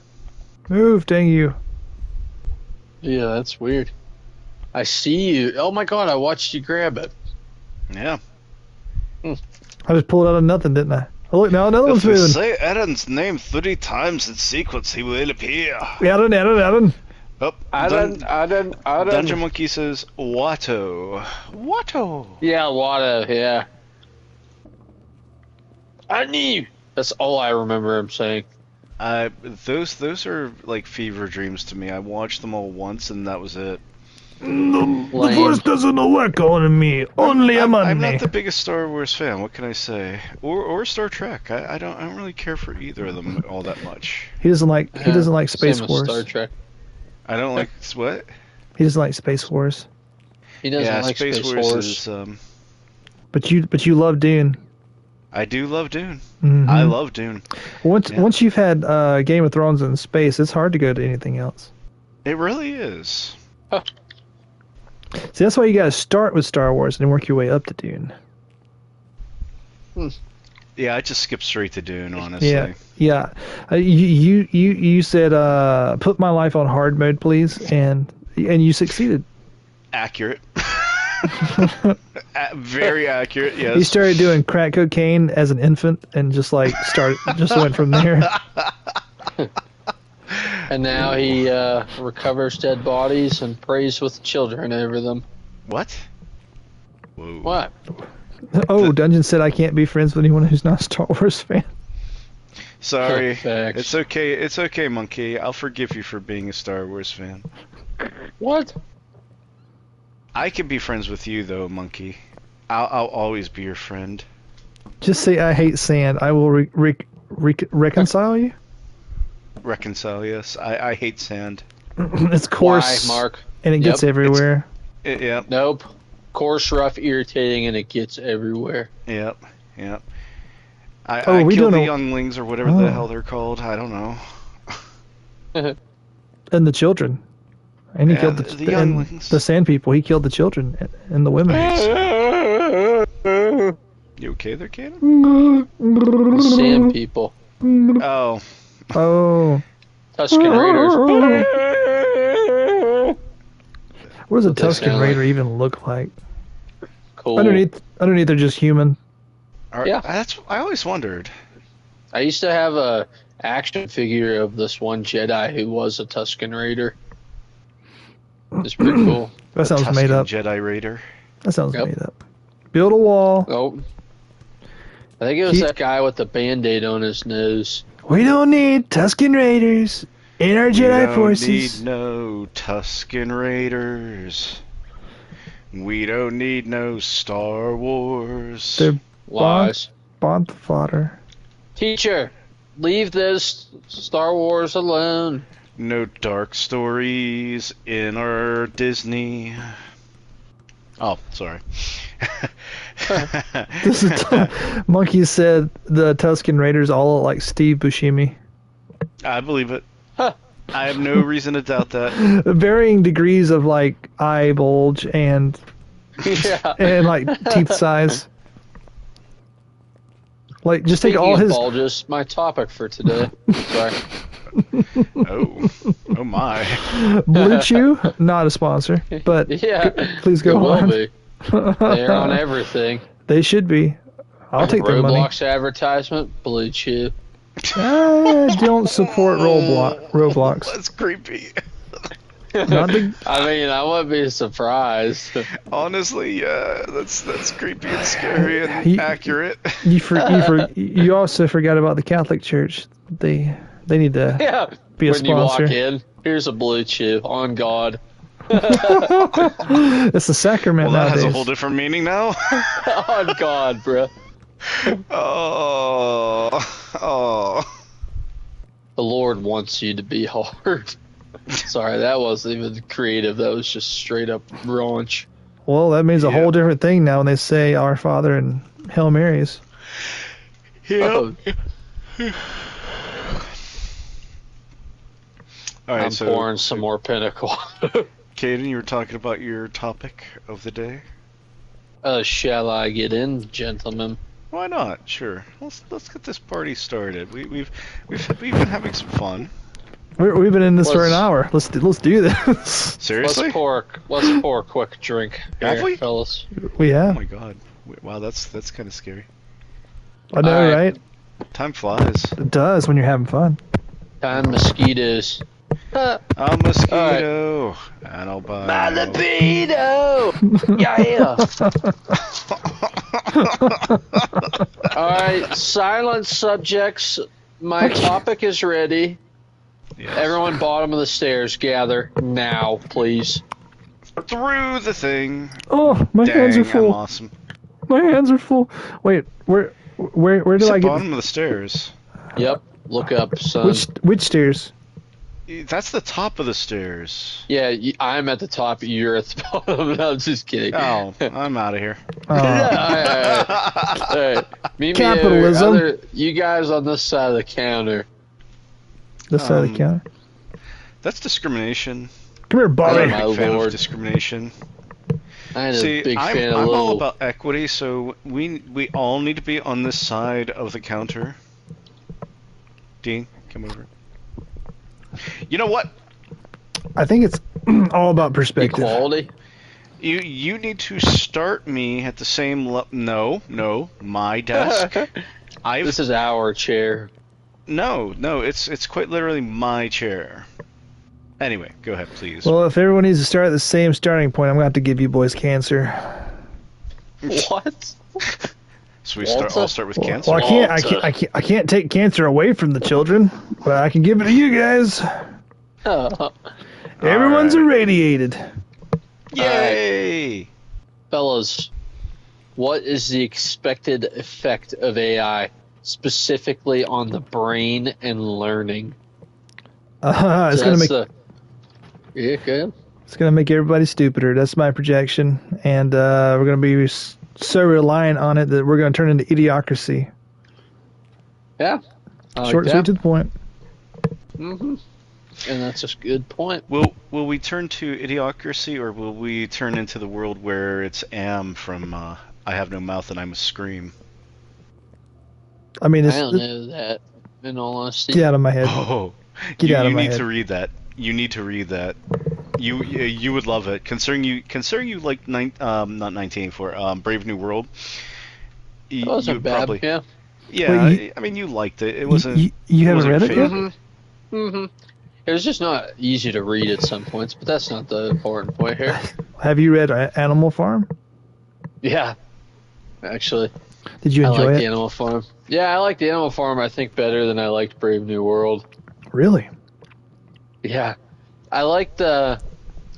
Move, dang you. Yeah, that's weird. I see you. Oh my god, I watched you grab it. Yeah. I just pulled out of nothing, didn't I? Oh, look, now another one's If we moving. say Aaron's name 30 times in sequence, he will appear. Aaron. Oh, Adam. Dungeon Monkey says, Watto. Watto. Yeah, Wada, yeah. I knew. That's all I remember him saying. Those are like fever dreams to me. I watched them all once and that was it. Lame. doesn't work on me. Only I'm not the biggest Star Wars fan. What can I say? Or Star Trek. I don't really care for either of them all that much. He doesn't like Space Same as Wars. Star Trek. I don't like what? He doesn't like Space Wars. He doesn't Yeah, like Space Wars Wars. is. But you love Dune. I do love Dune. Mhm. I love Dune. Once you've had Game of Thrones in space, it's hard to go to anything else. It really is. See, that's why you gotta start with Star Wars and then work your way up to Dune. Yeah, I just skipped straight to Dune, honestly. Yeah. You said put my life on hard mode, please, and you succeeded. Accurate. Very accurate, yes. He started doing crack cocaine as an infant and just went from there. And now he recovers dead bodies and prays with children over them. What? Whoa. What? Oh, Dungeon said I can't be friends with anyone who's not a Star Wars fan. Sorry. Facts. It's okay. It's okay, Monkey. I'll forgive you for being a Star Wars fan. What? I can be friends with you, though, Monkey. I'll always be your friend. Just say I hate sand. I will reconcile you. Reconcile, yes. I hate sand. It's coarse, Why, Mark? and it gets Yep, everywhere. Yeah. Nope. Coarse, rough, irritating, and it gets everywhere. Yep. Oh, I we killed doing the a- younglings or whatever Oh. the hell they're called. I don't know. And the children. And he Yeah, killed the and younglings. the sand people. He killed the children and the women. You okay there, Cannon? The sand people. Oh. Oh, Tusken Raiders. what does a What they Tusken sound Raider even look like? Cool. Underneath, they're just human. Yeah. I always wondered. I used to have a action figure of this one Jedi who was a Tusken Raider. It's pretty cool. That sounds Tusken made up. Jedi Raider. That sounds Yep. made up. Build a wall. Oh. I think it was He- that guy with the Band-Aid on his nose. We don't need Tusken Raiders in our Jedi forces. We don't need no Tusken Raiders. We don't need no Star Wars. They're Lies. bond fodder. Teacher, leave this Star Wars alone. No dark stories in our Disney. Oh, sorry. This is Monkey said the Tusken Raiders all look like Steve Buscemi. I believe it. Huh. I have no reason to doubt that. Varying degrees of like eye bulge and Yeah. like teeth size. Like just take Speaking all of his bulges, my topic for today. Sorry. Oh my. Blue Chew, not a sponsor, but Yeah. please It go will on. be. They're on everything. They should be. I'll take their money. Roblox advertisement, Blue Chew. I don't support Roblox. That's creepy. Not the, I mean, I wouldn't be surprised. Honestly, yeah, that's creepy and scary and You- accurate. you also forgot about the Catholic Church. They need to Yeah. be a When you walk sponsor. in, here's a Blue Chew on God. It's the sacrament Well, that nowadays. has a whole different meaning now. On God, bro. Oh. The Lord wants you to be hard. Sorry, that wasn't even creative. That was just straight up raunch. Well, that means a Yeah. whole different thing now when they say Our Father and Hail Marys. Oh, All right, I'm so pouring some more Pinnacle. Caden, you were talking about your topic of the day. Shall I get in, gentlemen? Why not? Sure. Let's get this party started. We've been having some fun. We've been in this for an Let's- hour. Let's do this. Seriously? Let's pour a quick drink here, Have we? fellas. We Oh have. my god. Wow, that's kind of scary. I know, All right. right? Time flies. It does when you're having fun. Time mosquitoes. A mosquito. And I'll buy. My libido! Yeah! Alright, silent subjects. My topic is ready. Yes. Everyone, bottom of the stairs, gather now, please. Through the thing. Oh, my hands Dang, are full. I'm awesome. My hands are full. Wait, where do It's I the get? bottom of the stairs. Yep, look up, son. Which stairs? That's the top of the stairs. Yeah, I'm at the top, you're at the bottom. No, I'm just kidding. Oh, I'm out of here. Alright, meet Capitalism. me here. You guys on this side of the counter. This side of the counter. That's discrimination. Come here, Oh, Bobby. my Big fan lord. of discrimination. I ain't See, a big I'm fan of all little. about equity, so we all need to be on this side of the counter. Dean, come over. You know what? I think it's all about perspective. Equality? You need to start me at the same no, my desk. This is our chair. No, it's quite literally my chair. Anyway, go ahead, please. Well, if everyone needs to start at the same starting point, I'm gonna have to give you boys cancer. What? So we Walter? all start with cancer. Well, I can't take cancer away from the children, but I can give it to you guys. Everyone's right. irradiated. Yay! Fellas, what is the expected effect of AI, specifically on the brain and learning? It's So gonna that's make Yeah, good. it's gonna make everybody stupider. That's my projection, and we're gonna be so reliant on it that we're gonna turn into idiocracy. Yeah. I like Short and that. sweet to the point. Mm-hmm. And that's a good point. Will we turn to idiocracy, or will we turn into the world where it's Am from I Have No Mouth and I Must Scream? I mean, I it's, don't know that, in all honesty. get out of my head. Oh, Get out of you my need head. to read that. You need to read that. You would love it. Considering you like not 1984, Brave New World. It wasn't would bad. probably, Yeah. yeah. Wait, I mean, you liked it. It wasn't. You haven't wasn't read it yet? favorite. Mm-hmm. It was just not easy to read at some points, but that's not the important point here. Have you read Animal Farm? Yeah. Actually, Did you I enjoy like it? the Animal Farm. Yeah, I like the Animal Farm, I think, better than I liked Brave New World. Really? Yeah. I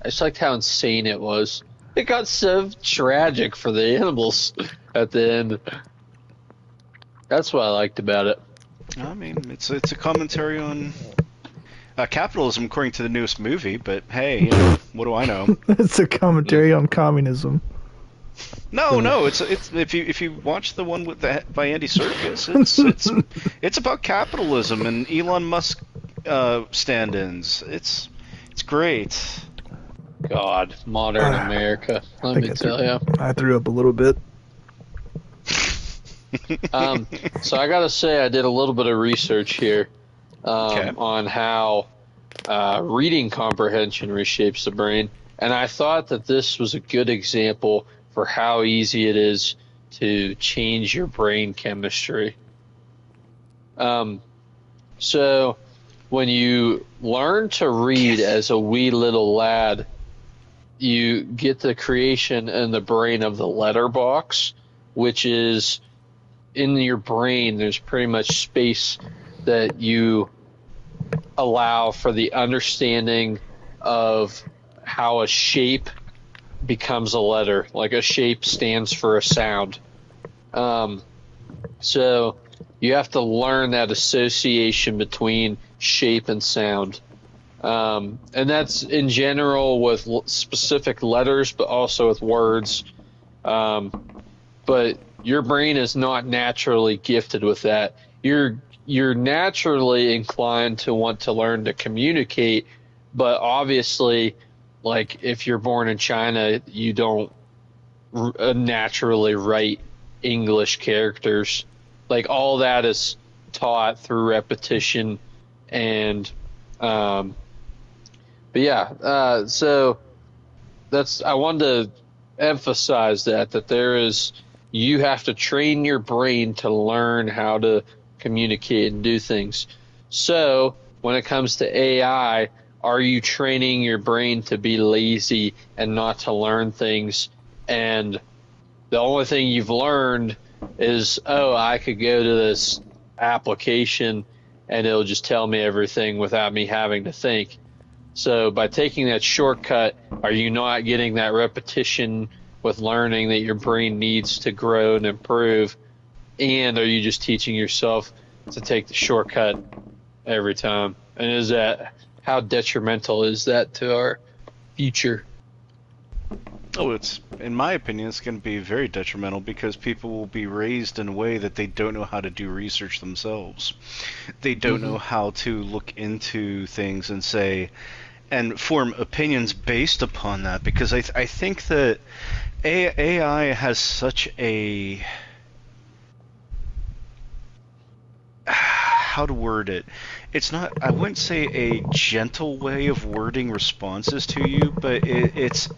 just liked how insane it was. It got so tragic for the animals at the end. That's what I liked about it. I mean, it's a commentary on capitalism, according to the newest movie. But hey, you know, what do I know? It's a commentary on communism. No, it's if you watch the one with by Andy Serkis, it's about capitalism and Elon Musk stand-ins. It's great. God, modern America. Let think me I tell you. I threw up a little bit. So I gotta say, I did a little bit of research here Okay. on how reading comprehension reshapes the brain, and I thought that this was a good example for how easy it is to change your brain chemistry. So when you learn to read as a wee little lad, you get the creation in the brain of the letterbox, which is in your brain. There's pretty much space that you allow for the understanding of how a shape becomes a letter. Like a shape stands for a sound. So you have to learn that association between shape and sound. And that's in general with specific letters, but also with words. But your brain is not naturally gifted with that. You're naturally inclined to want to learn to communicate, but obviously, like if you're born in China, you don't naturally write English characters. Like all that is taught through repetition, and but yeah. So that's I wanted to emphasize that you have to train your brain to learn how to communicate and do things. So when it comes to AI, are you training your brain to be lazy and not to learn things? And the only thing you've learned is, oh, I could go to this application and it'll just tell me everything without me having to think. So by taking that shortcut, are you not getting that repetition with learning that your brain needs to grow and improve? And are you just teaching yourself to take the shortcut every time? And how detrimental is that to our future? Oh, in my opinion, it's going to be very detrimental because people will be raised in a way that they don't know how to do research themselves. They don't know how to look into things and say, and form opinions based upon that, because I think that AI has such a, how to word it, it's not, I wouldn't say a gentle way of wording responses to you, but it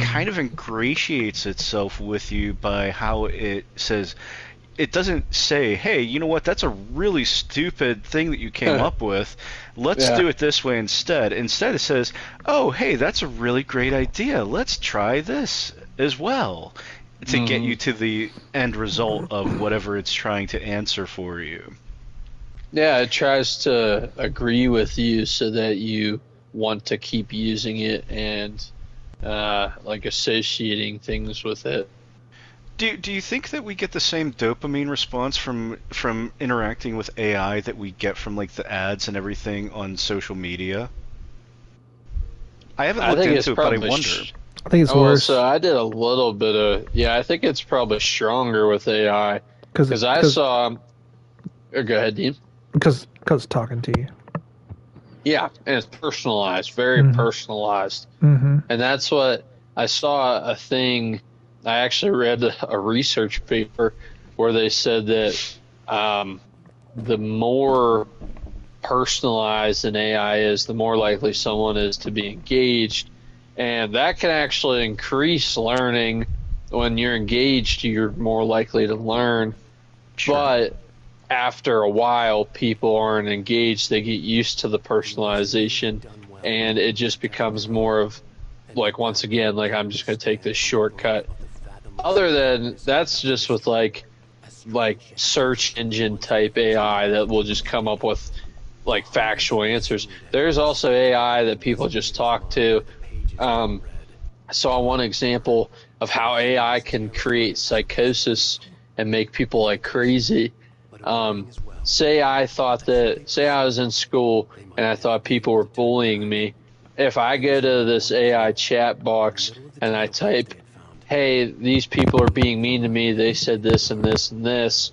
kind of ingratiates itself with you by how it says, it doesn't say, hey, you know what, that's a really stupid thing that you came up with. Let's do it this way instead. Instead it says, oh, hey, that's a really great idea. Let's try this as well to get you to the end result of whatever it's trying to answer for you. Yeah, it tries to agree with you so that you want to keep using it and like associating things with it. Do you think that we get the same dopamine response from interacting with AI that we get from like the ads and everything on social media? I haven't looked into it, but I wonder. I think it's worse. So I did a little bit of I think it's probably stronger with AI because I saw. Go ahead, Dean. Because it's talking to you. Yeah, and it's personalized, very personalized, and that's what I saw. A thing. I actually read a research paper where they said that the more personalized an AI is, the more likely someone is to be engaged. And that can actually increase learning. When you're engaged, you're more likely to learn. Sure. But after a while, people aren't engaged. They get used to the personalization, and it just becomes more of, like, once again, like, I'm just going to take this shortcut. Other than that's just with like search engine type AI that will just come up with like factual answers. There's also AI that people just talk to. I saw one example of how AI can create psychosis and make people like crazy. Say I was in school and I thought people were bullying me. If I go to this AI chat box and I type, hey, these people are being mean to me, they said this and this and this,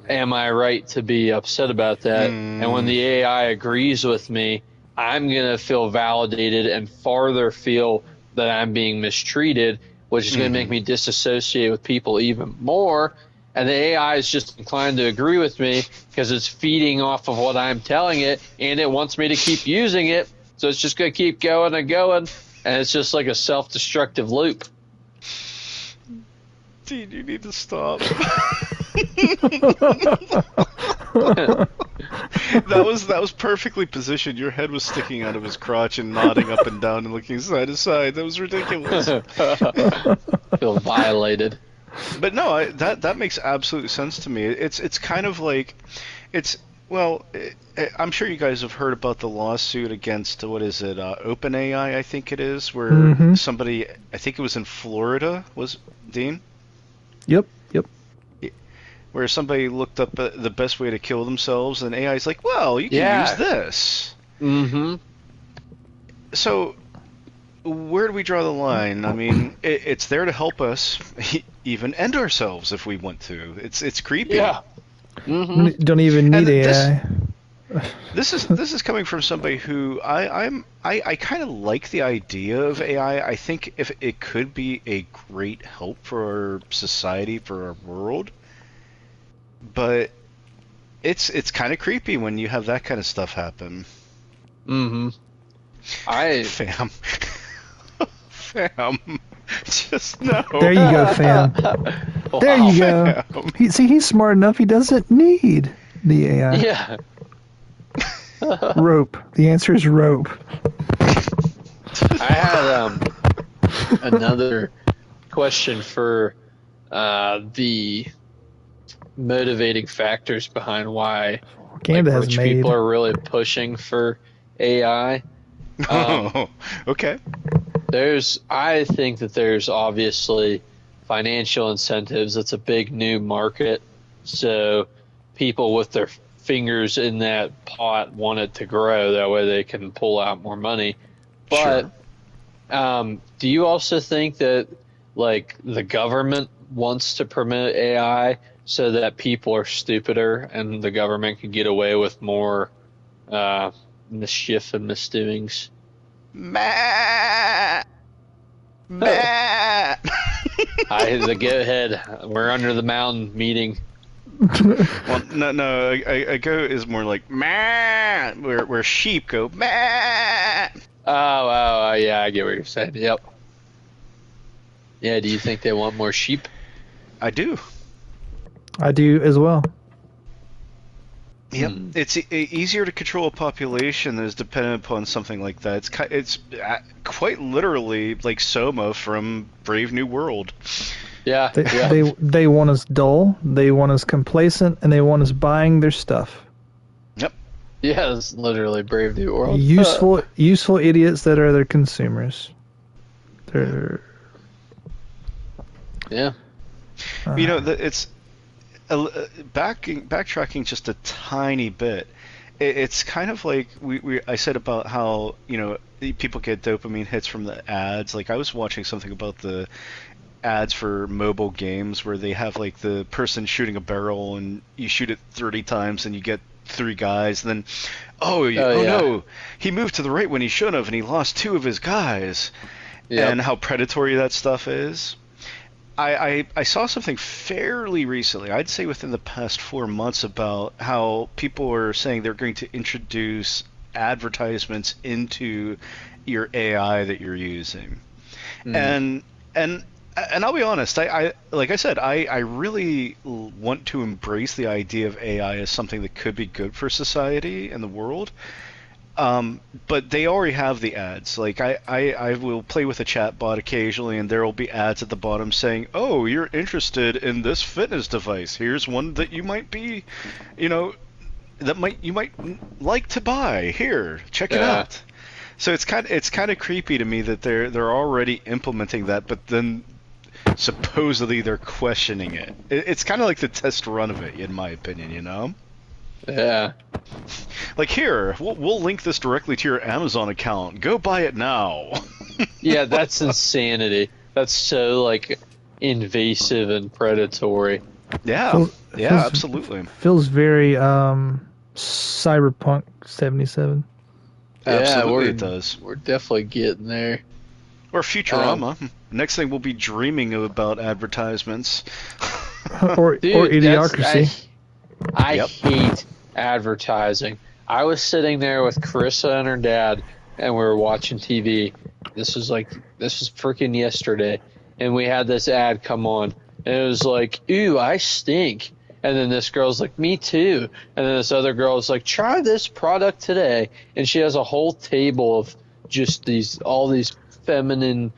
am I right to be upset about that? And when the AI agrees with me, I'm going to feel validated and farther feel that I'm being mistreated, which is going to make me disassociate with people even more. And the AI is just inclined to agree with me because it's feeding off of what I'm telling it, and it wants me to keep using it. So it's just going to keep going and going, and it's just like a self-destructive loop. Dude, you need to stop. That was perfectly positioned. Your head was sticking out of his crotch and nodding up and down and looking side to side. That was ridiculous. Feel violated. But no, that makes absolute sense to me. It's kind of like, I'm sure you guys have heard about the lawsuit against, what is it, OpenAI, I think it is, where somebody, I think it was in Florida, was Dean? Yep. Where somebody looked up the best way to kill themselves, and AI's like, well, you can use this. So, where do we draw the line? I mean, it's there to help us even end ourselves if we want to. It's creepy. Yeah. Mm-hmm. Don't even need And AI. This is coming from somebody who I kind of like the idea of AI. I think if it could be a great help for our society, for our world, but it's kind of creepy when you have that kind of stuff happen. Mm-hmm. Fam, just no. There you go, fam. There you go. Fam. He's smart enough. He doesn't need the AI. Yeah. Rope. The answer is rope. I had another question for the motivating factors behind why Canada has rich made. people are really pushing for AI. Oh, okay. I think that there's obviously financial incentives. It's a big new market, so people with their fingers in that pot want it to grow. That way they can pull out more money. But do you also think that like the government wants to promote AI so that people are stupider and the government can get away with more mischief and misdoings? Matt. Go ahead. We're under the mountain meeting. Well, no. A goat is more like Matt, where sheep go Matt. Oh, yeah, I get what you're saying. Yep. Yeah, do you think they want more sheep? I do. I do as well. Yep, it's easier to control a population that is dependent upon something like that. It's quite literally like Soma from Brave New World. Yeah, They want us dull, they want us complacent, and they want us buying their stuff. Yep. Yeah, it's literally Brave New World. Useful idiots that are their consumers. They're Yeah. You know, it's backtracking just a tiny bit. It's kind of like I said about how, you know, people get dopamine hits from the ads. Like I was watching something about the ads for mobile games where they have like the person shooting a barrel and you shoot it 30 times and you get 3 guys, and then no, he moved to the right when he shouldn't have and he lost 2 of his guys. Yep. And how predatory that stuff is. I saw something fairly recently, I'd say within the past 4 months, about how people are saying they're going to introduce advertisements into your AI that you're using. And I'll be honest, I like I said, I really want to embrace the idea of AI as something that could be good for society and the world. But they already have the ads. Like I will play with a chat bot occasionally, and there will be ads at the bottom saying, "Oh, you're interested in this fitness device. Here's one that you might be, you know, you might like to buy. Here, check it out." So it's kind of creepy to me that they're already implementing that, but then supposedly they're questioning it. It's kind of like the test run of it, in my opinion. You know. Yeah. Like here, we'll link this directly to your Amazon account. Go buy it now. Yeah, that's insanity. That's so like invasive and predatory. Yeah, absolutely. Feels very Cyberpunk 77. Absolutely, it does. We're definitely getting there. Or Futurama. Next thing we'll be dreaming about advertisements. or Idiocracy. I hate advertising. I was sitting there with Carissa and her dad, and we were watching TV. This was freaking yesterday, and we had this ad come on, and it was like, "Ooh, I stink." And then this girl's like, "Me too." And then this other girl's like, "Try this product today," and she has a whole table of just all these feminine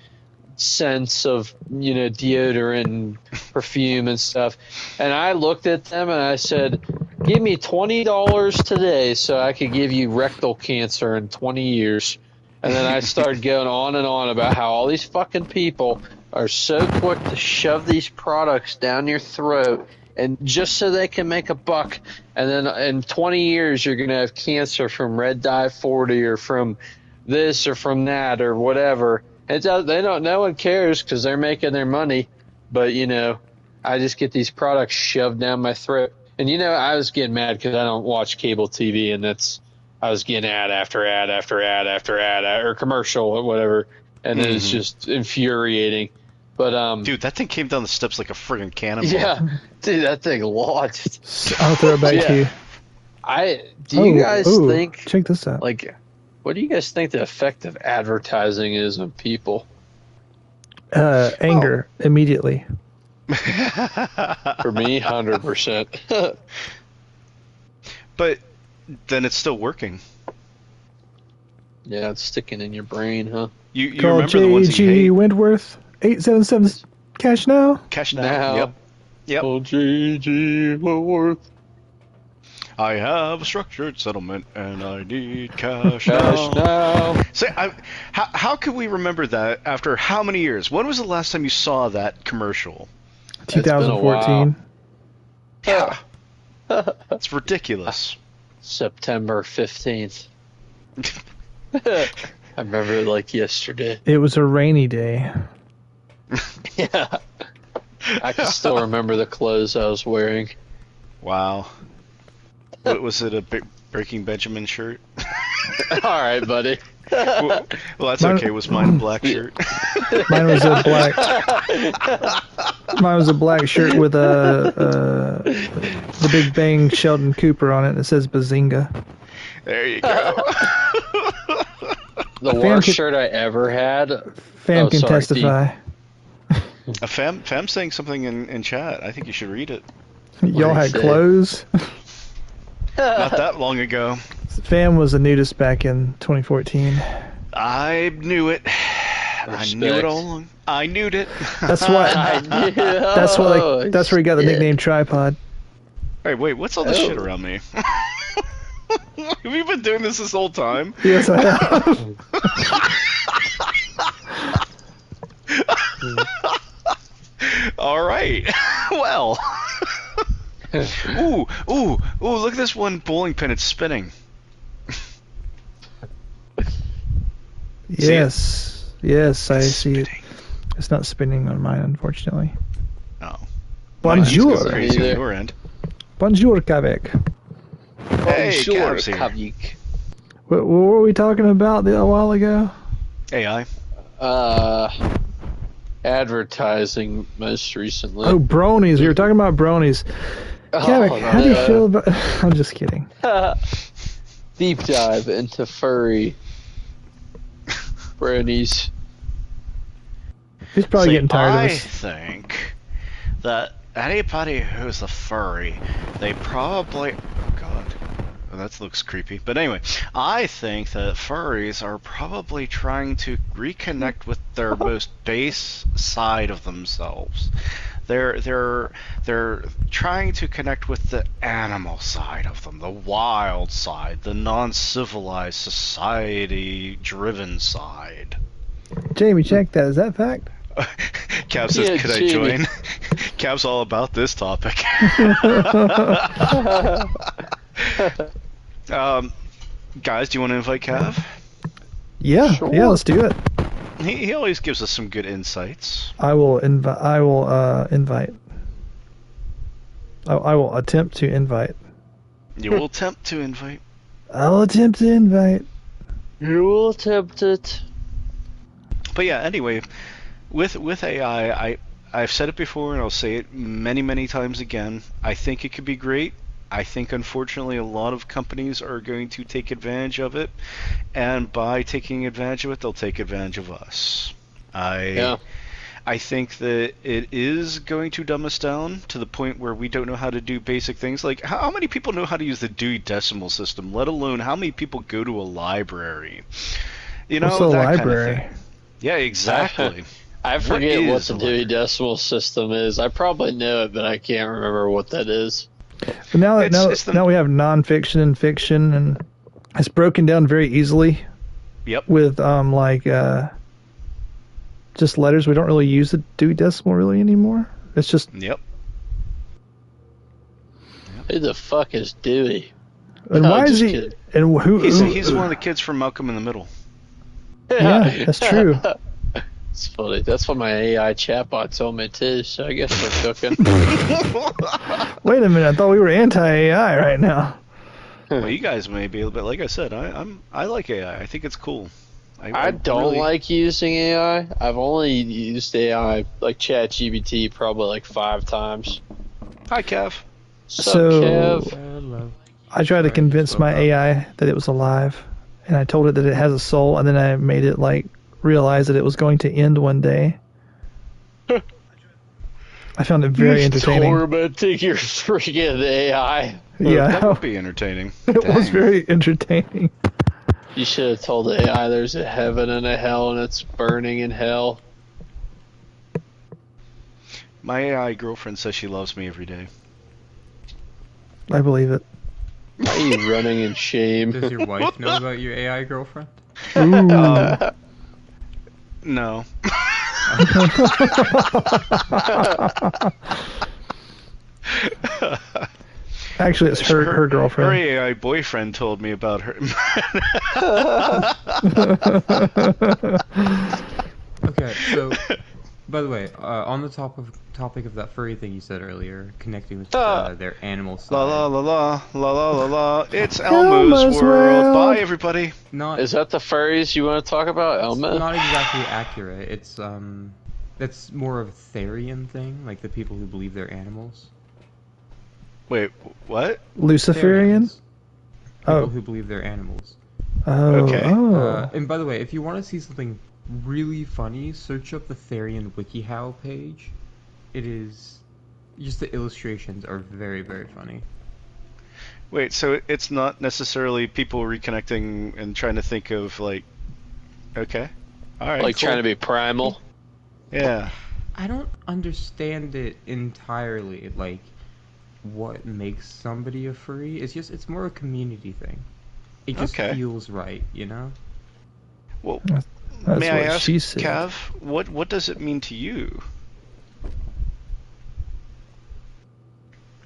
scents of, you know, deodorant and perfume and stuff. And I looked at them and I said, "Give me $20 today so I could give you rectal cancer in 20 years." And then I started going on and on about how all these fucking people are so quick to shove these products down your throat, and just so they can make a buck. And then in 20 years you're going to have cancer from red dye 40 or from this or from that or whatever. It's out. They don't. No one cares because they're making their money. But I just get these products shoved down my throat. And I was getting mad because I don't watch cable TV, and I was getting ad after ad after ad after ad or commercial or whatever, and then it's just infuriating. But Dude, that thing came down the steps like a friggin' cannonball. yeah, dude, that thing launched. I'll throw it back to you. Do you guys think, check this out. like, what do you guys think the effect of advertising is on people? Anger immediately. For me, 100%. But then it's still working. Yeah, it's sticking in your brain, huh? You Call remember the ones you J.G. hate? Wentworth 877 cash now. Cash now. Now. Yep. Oh, G.G. Woodworth. I have a structured settlement and I need cash Cash now. now. So, how could we remember that after how many years? When was the last time you saw that commercial? 2014. Yeah. It's ridiculous. September 15th. I remember it like yesterday. It was a rainy day. Yeah. I can still remember the clothes I was wearing. Wow. What was it, a Breaking Benjamin shirt? All right, buddy. Well, that's okay. It was mine a black shirt? Mine was a black shirt with the Big Bang Sheldon Cooper on it. And it says Bazinga. There you go. The Fam worst can- shirt I ever had. Fam Oh, can sorry, testify. Fam's saying something in chat. I think you should read it. Y'all did he had say? clothes. Not that long ago. Fam was a nudist back in 2014. I knew it. I knew it all along. I knew it. That's why. That's why. That's where he got the nickname Tripod. Hey, wait, what's all this shit around me? Have you been doing this whole time? Yes, I have. All right. Well. Ooh, look at this one bowling pin. It's spinning. Yes, I It's see it. spinning. It's not spinning on mine, unfortunately. Oh. Bonjour. Mine's crazy on Either. your end. Bonjour, Quebec. Hey, Sure, Cavs here. Kavik. What were we talking about a while ago? AI. Advertising most recently. Oh, bronies. We were talking about bronies. Quebec, how do you feel about... I'm just kidding. Deep dive into furry bronies. He's probably See, getting tired I of us. think that anybody who's a furry, they probably... Oh, God. Oh, that looks creepy. But anyway, I think that furries are probably trying to reconnect with their most base side of themselves. They're trying to connect with the animal side of them, the wild side, the non-civilized, society-driven side. Jamie, check that. Is that fact? Cav says, Yeah, could I Jamie. join? Cav's all about this topic. Guys, do you want to invite Cav? Yeah, Sure. yeah. Let's do it. He always gives us some good insights. I will invite. I will attempt to invite. You will attempt to invite. I'll attempt to invite. You will attempt it. But yeah, anyway, with AI, I've said it before and I'll say it many times again. I think it could be great. I think unfortunately a lot of companies are going to take advantage of it, and by taking advantage of it, they'll take advantage of us. I think that it is going to dumb us down to the point where we don't know how to do basic things. Like, how many people know how to use the Dewey Decimal System, let alone how many people go to a library? You know, What's a that library? kind of thing. Yeah, exactly. I forget what is the a Dewey library? Decimal System is. I probably know it, but I can't remember what that is. But now, It's the- now we have nonfiction and fiction, and it's broken down very easily Yep. with just letters. We don't really use the Dewey Decimal really anymore. It's just Yep. Who the fuck is Dewey? and No, why is just he kidding. and who? He's one of the kids from Malcolm in the Middle. Yeah, that's true. It's funny. That's what my AI chatbot told me too. So I guess we're cooking. Wait a minute, I thought we were anti-AI right now. Well, you guys may be, but like I said, I like AI. I think it's cool. I don't really- like using AI. I've only used AI like ChatGPT probably like 5 times. Hi, Kev. So- Kev? Hello. I tried to convince my AI that it was alive, and I told it that it has a soul, and then I made it like realize that it was going to end one day. I found it very entertaining. Tormenting your freaking AI. Yeah, That would be entertaining. it was Dang. very entertaining. You should have told the AI there's a heaven and a hell and it's burning in hell. My AI girlfriend says she loves me every day. I believe it. Why are you running in shame? Does your wife know about your AI girlfriend? Ooh. No. Actually, it's her girlfriend. Her AI boyfriend told me about her. Okay, so by the way, on the topic of that furry thing you said earlier, connecting with their animal side. La la la la la la la la. It's Elmo's Elmo's World. World. Bye, everybody. Not Is that the furries you want to talk about, Elma? not exactly accurate. It's that's more of a Therian thing, like the people who believe they're animals. Wait, what? Luciferian? Therians. People Oh. who believe they're animals. Oh. Okay. Oh. And by the way, if you want to see something really funny, search up the Therian WikiHow page. It is just the illustrations are very, very funny. Wait, so it's not necessarily people reconnecting and trying to think of like. Okay. All right. Like cool. trying to be primal? Yeah. I don't understand it entirely, like what makes somebody a furry. It's more a community thing. It just Okay. feels right, you know? Well, That's may I what ask, she said. Cav, what does it mean to you?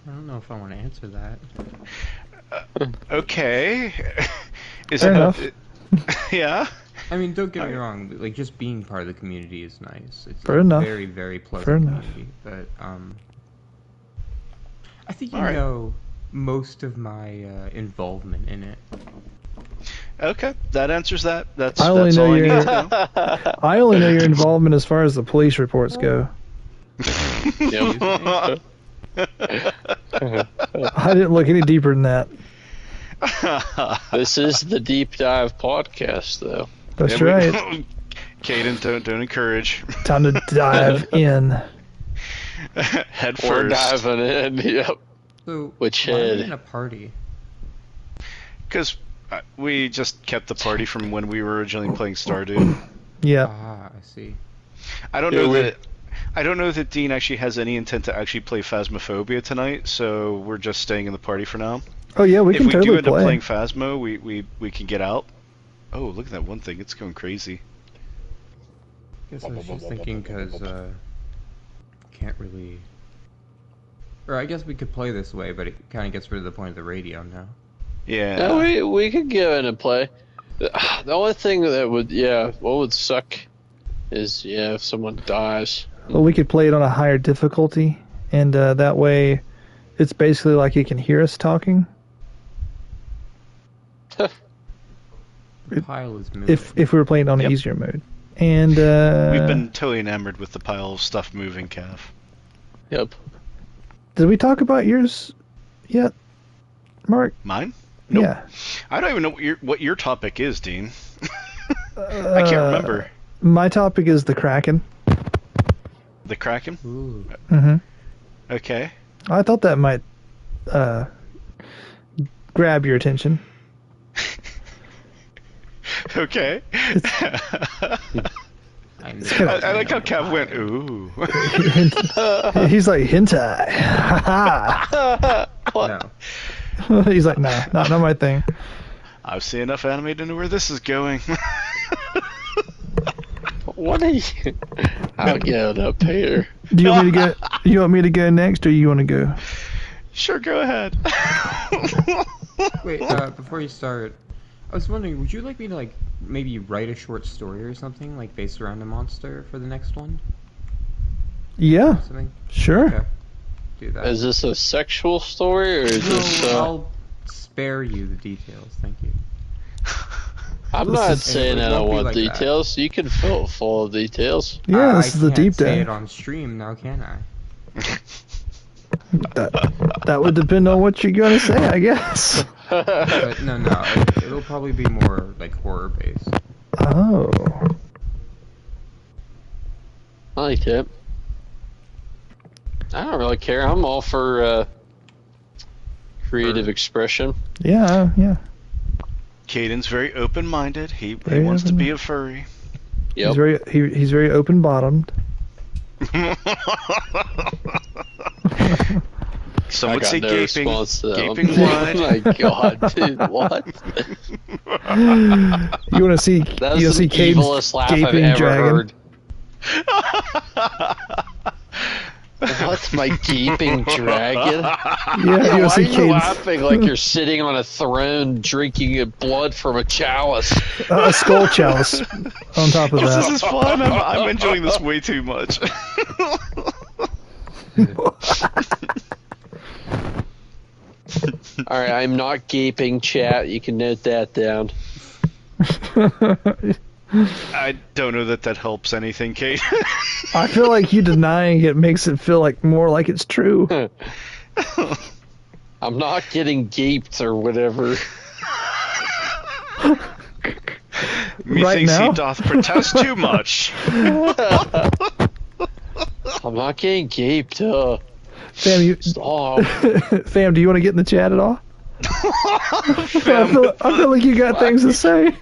I don't know if I want to answer that. Okay. Is Fair it enough. yeah. I mean, don't get me Alright. wrong, like just being part of the community is nice. It's Fair a enough. very, very pleasant Fair enough. community. But I think you Alright. know most of my involvement in it. Okay, that answers that. That's I only that's know all I you're- need to I only know your involvement as far as the police reports go. know. I didn't look any deeper than that. This is the Deep Dive podcast, though. That's Yeah, right. Caden, don't encourage. Time to dive in. Head We're first. diving in, yep. So, Which why are we head? in a party? Because we just kept the party from when we were originally playing Stardew. Yeah. Ah, I see. I don't Yeah, know we- that. I don't know that Dean actually has any intent to actually play Phasmophobia tonight, so we're just staying in the party for now. Oh yeah, we if can we do totally end up play. playing Phasmo, we can get out. Oh, look at that one thing! It's going crazy. Guess I was just thinking because can't really. Or I guess we could play this way, but it kind of gets rid of the point of the radio now. Yeah. No, we could go in and play. The only thing that would, what would suck is, if someone dies. Well, we could play it on a higher difficulty, and that way, it's basically like you can hear us talking. The pile is moving. If we were playing on an Yep. easier mode, and We've been totally enamored with the pile of stuff moving, Cav. Yep. Did we talk about yours yet, Mark? Mine? Nope. Yeah. I don't even know what your topic is, Dean. I can't remember. My topic is the Kraken. The Kraken? Ooh. hmm Okay. I thought that might grab your attention. Okay. I I like how Cav went, ooh. He's like hentai. Ha No. ha. He's like, nah, not my thing. I've seen enough anime to know where this is going. What are you? I'll get up here. Do you want me to go? You want me to go next, or you want to go? Sure, go ahead. Wait, before you start, I was wondering, would you like me to like maybe write a short story or something like based around a monster for the next one? Yeah, Something. sure. Okay. Do that. Is this a sexual story, or is this? I'll spare you the details. Thank you. I'm This not is- saying it I don't won't be want like that. details. You can fill it full of details. Yeah, this I is the deep can't say dive. it on stream now, can I? That would depend on what you're gonna say, I guess. But no, it'll probably be more like horror based. Oh. I like it. I don't really care. I'm all for creative expression. Yeah, yeah. Caden's very open-minded. He Very wants to be open- a furry. He's very he's very open bottomed. Some I would got say no gaping, response to that gaping one. wide. Oh my god, dude, what? You want to see That you was see the Caden's evilest laugh I've gaping ever dragon? heard. What? My gaping dragon? Yeah, you Why want are to see you Caden's laughing like you're sitting on a throne drinking blood from a chalice? a skull chalice on top of This that. is fun. I'm enjoying this way too much. Alright, I'm not gaping, chat. You can note that down. I don't know that helps anything, Kate. I feel like you denying it makes it feel like more like it's true. I'm not getting gaped or whatever. Methinks now? he doth protest too much. I'm not getting gaped. Fam, Stop. Fam, do you want to get in the chat at all? I feel like you got things to say.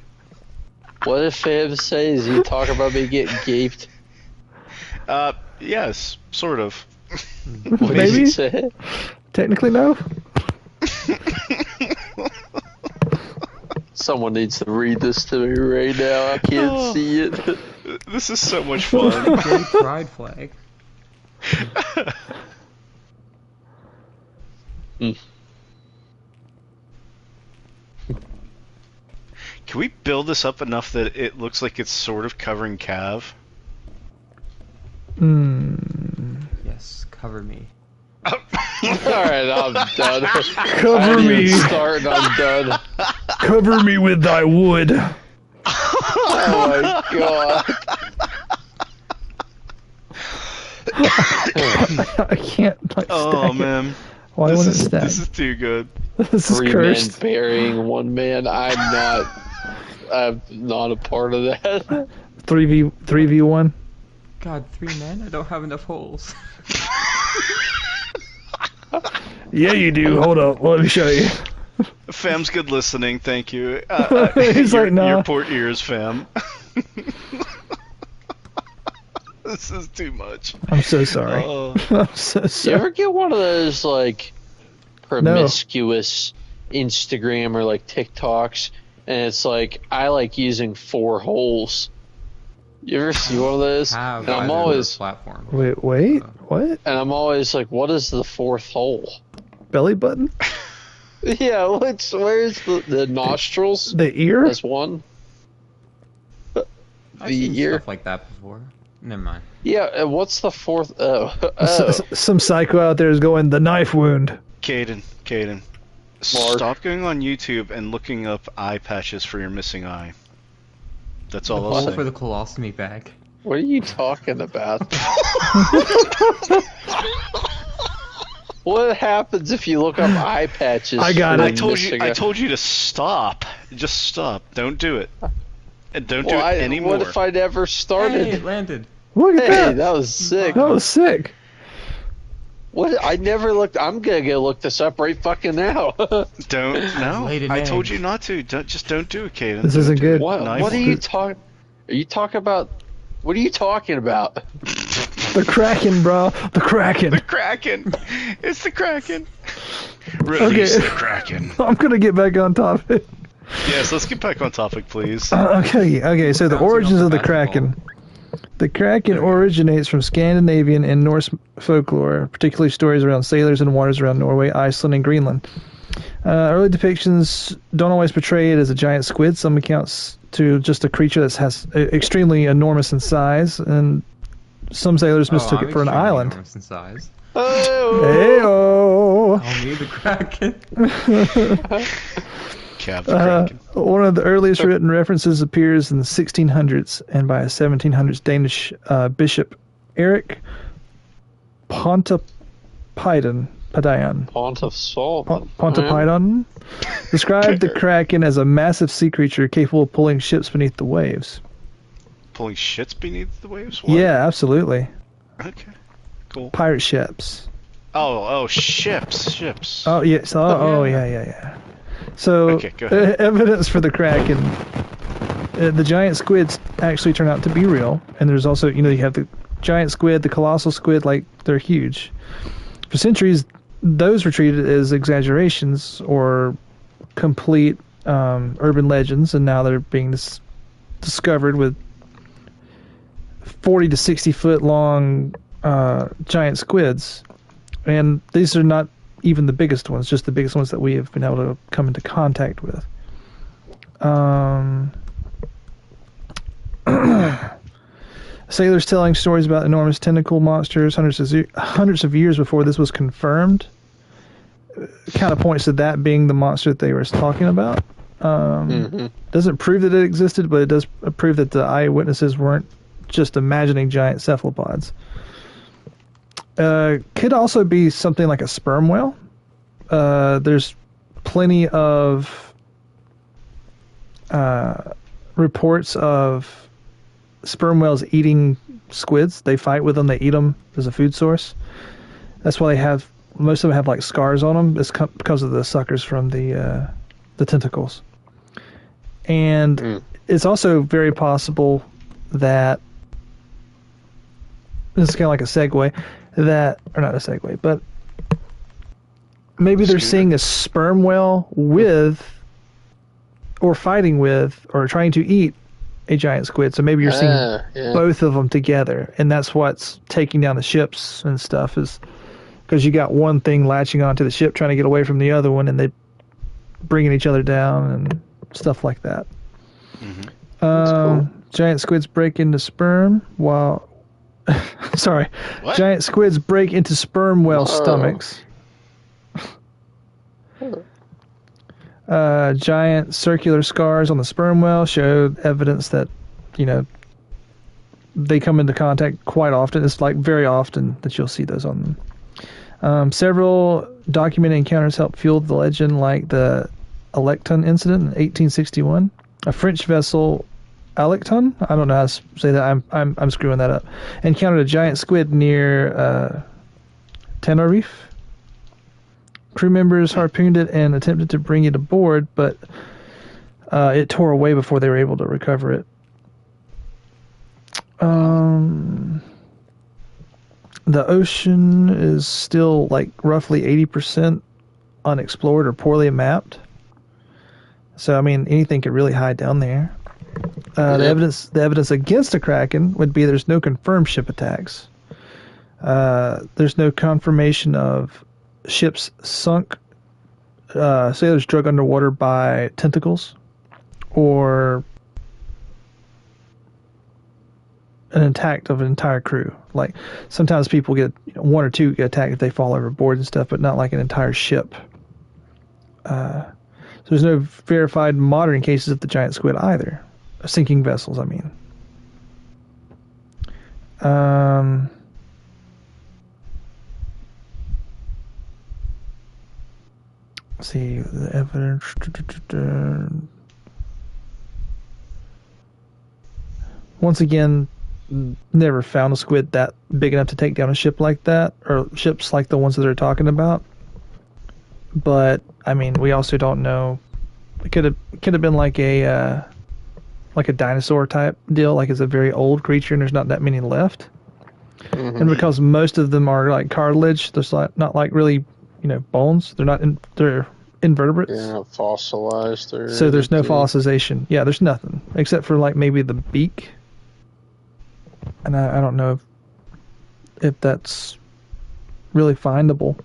What did Fab say? Is he talking about me getting gaped? Yes, sort of. What did Maybe. he say? Technically, no. Someone needs to read this to me right now. I can't Oh. see it. This is so much fun. Gay pride flag. Can we build this up enough that it looks like it's sort of covering Cav? Yes, cover me. Alright, I'm done. Cover I didn't me. even start and I'm done. Cover me with thy wood. Oh my god. I can't like Oh stack it. man, Why this wouldn't it is stack? this is too good. This is 3 men cursed. burying 1 man. I'm not a part of that. 3v1. God, 3 men? I don't have enough holes. Yeah, you do. Hold up. Let me show you. Fam's good listening, thank you. He's your, like, nah. your port ears, Fam. This is too much. I'm so sorry. Oh. I'm so You sorry. ever get one of those like promiscuous Instagram or like TikToks, and it's like I like using 4 holes. You ever see one of those? Have And I'm either always platform. Wait. What? like, what is the 4th hole? Belly button? Yeah, where's the nostrils? The ear? That's one. I've The seen ear. stuff like that before. Never mind. Yeah, what's the 4th? Oh, Some psycho out there is going, the knife wound. Caden, Mark. stop going on YouTube and looking up eye patches for your missing eye. That's all I'll Hole say. for the colostomy bag. what are you talking about? What happens if you look up eye patches? I got for it. I told you. missing I eye- told you to stop. Just stop. Don't do it. And don't do Why- it anymore. What if I never started? Hey, it landed. Look at Hey, that. that was sick. That was sick. What? I never looked. I'm gonna go look this up right fucking now. Don't. No. Laid an I told egg. you not to. Don't do it, Caden. This isn't good. what? Knife What are wound. you talking? Are you talking about? What are you talking about? The Kraken, bro. The Kraken. The Kraken. It's the Kraken. Release Okay. the Kraken. I'm gonna get back on topic. Yes, let's get back on topic, please. Okay, so the Bouncing origins off of the the Kraken. The Kraken originates from Scandinavian and Norse folklore, particularly stories around sailors and waters around Norway, Iceland, and Greenland. Early depictions don't always portray it as a giant squid. Some accounts to just a creature that has extremely enormous in size, and some sailors mistook it for an island. Enormous in size. Hey-oh. Call me the Kraken. Captain Kraken. One of the earliest written references appears in the 1600s and by a 1700s Danish bishop Eric Pontoppidan. Pontoppidan described the Kraken as a massive sea creature capable of pulling ships beneath the waves. Pulling shits beneath the waves? What? Yeah, absolutely. Okay. Cool. Pirate ships. Oh, ships. Oh, yes. Yeah. So, Okay, go ahead. evidence for the Kraken. The giant squids actually turn out to be real. And there's also, you have the giant squid, the colossal squid, like, they're huge. For centuries, those were treated as exaggerations or complete urban legends, and now they're being discovered with 40 to 60 foot long giant squids. And these are not even the biggest ones, just the biggest ones that we have been able to come into contact with. Sailors telling stories about enormous tentacle monsters hundreds of years before this was confirmed kind of points to that being the monster that they were talking about. Doesn't prove that it existed, but it does prove that the eyewitnesses weren't just imagining giant cephalopods. Could also be something like a sperm whale. There's plenty of reports of sperm whales eating squids. They fight with them. They eat them as a food source. That's why most of them have like scars on them. It's because of the suckers from the tentacles. And it's also very possible that this is kind of like a segue. Or not a segue, but maybe they're seeing a sperm whale with, or fighting with, or trying to eat a giant squid. So maybe you're seeing both of them together, and that's what's taking down the ships and stuff, is because you got one thing latching onto the ship trying to get away from the other one, and they bringing each other down and stuff like that. Cool. Giant squids break into sperm while sorry. What? Giant squids break into sperm whale stomachs. Giant circular scars on the sperm whale show evidence that, they come into contact quite often. It's like very often that you'll see those on them. Several documented encounters help fuel the legend, like the Alecton incident in 1861. A French vessel, Alecton, I don't know how to say that. I'm screwing that up. Encountered a giant squid near Tenerife. Crew members harpooned it and attempted to bring it aboard, but it tore away before they were able to recover it. The ocean is still like roughly 80% unexplored or poorly mapped. So I mean, anything could really hide down there. The evidence against the Kraken would be there's no confirmed ship attacks. There's no confirmation of ships sunk, sailors dragged underwater by tentacles, or an attack of an entire crew. Like sometimes people get one or two get attacked if they fall overboard and stuff, but not like an entire ship. So there's no verified modern cases of the giant squid either. Sinking vessels, I mean. Let's see the evidence. Once again, never found a squid that big enough to take down a ship like that, or ships like the ones that they're talking about. But I mean, we also don't know. It could have been like a dinosaur type deal, like it's a very old creature and there's not that many left. And because most of them are like cartilage, there's not like really, bones. They're invertebrates. They're not fossilized. So there's no fossilization. Yeah, there's nothing except for like maybe the beak. And I don't know if that's really findable.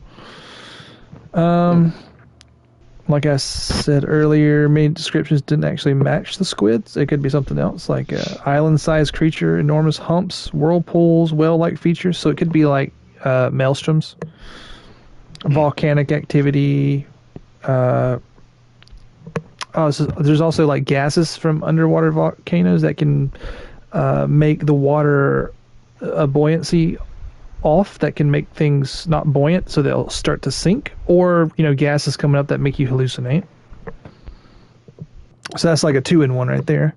like I said earlier, many descriptions didn't actually match the squids. It could be something else, like island-sized creature, enormous humps, whirlpools, whale-like features. So it could be like maelstroms, volcanic activity. So there's also like gases from underwater volcanoes that can make the water a buoyancy off, that can make things not buoyant, so they'll start to sink, or gases coming up that make you hallucinate. So that's like a 2-in-1 right there.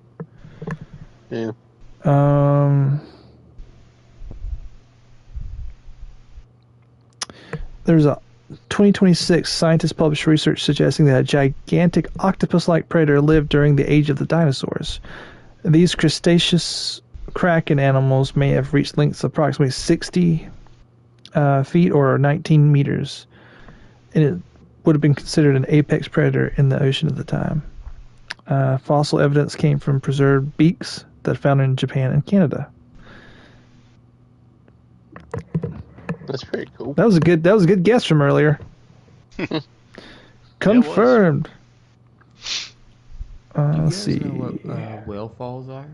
Yeah. There's a 2026 scientists published research suggesting that a gigantic octopus-like predator lived during the age of the dinosaurs. These crustaceous kraken animals may have reached lengths of approximately 60 feet or 19 meters, and it would have been considered an apex predator in the ocean at the time. Fossil evidence came from preserved beaks that are found in Japan and Canada. That's pretty cool. That was a good guess from earlier. Confirmed. Do you Let's guys see. know what whale falls are?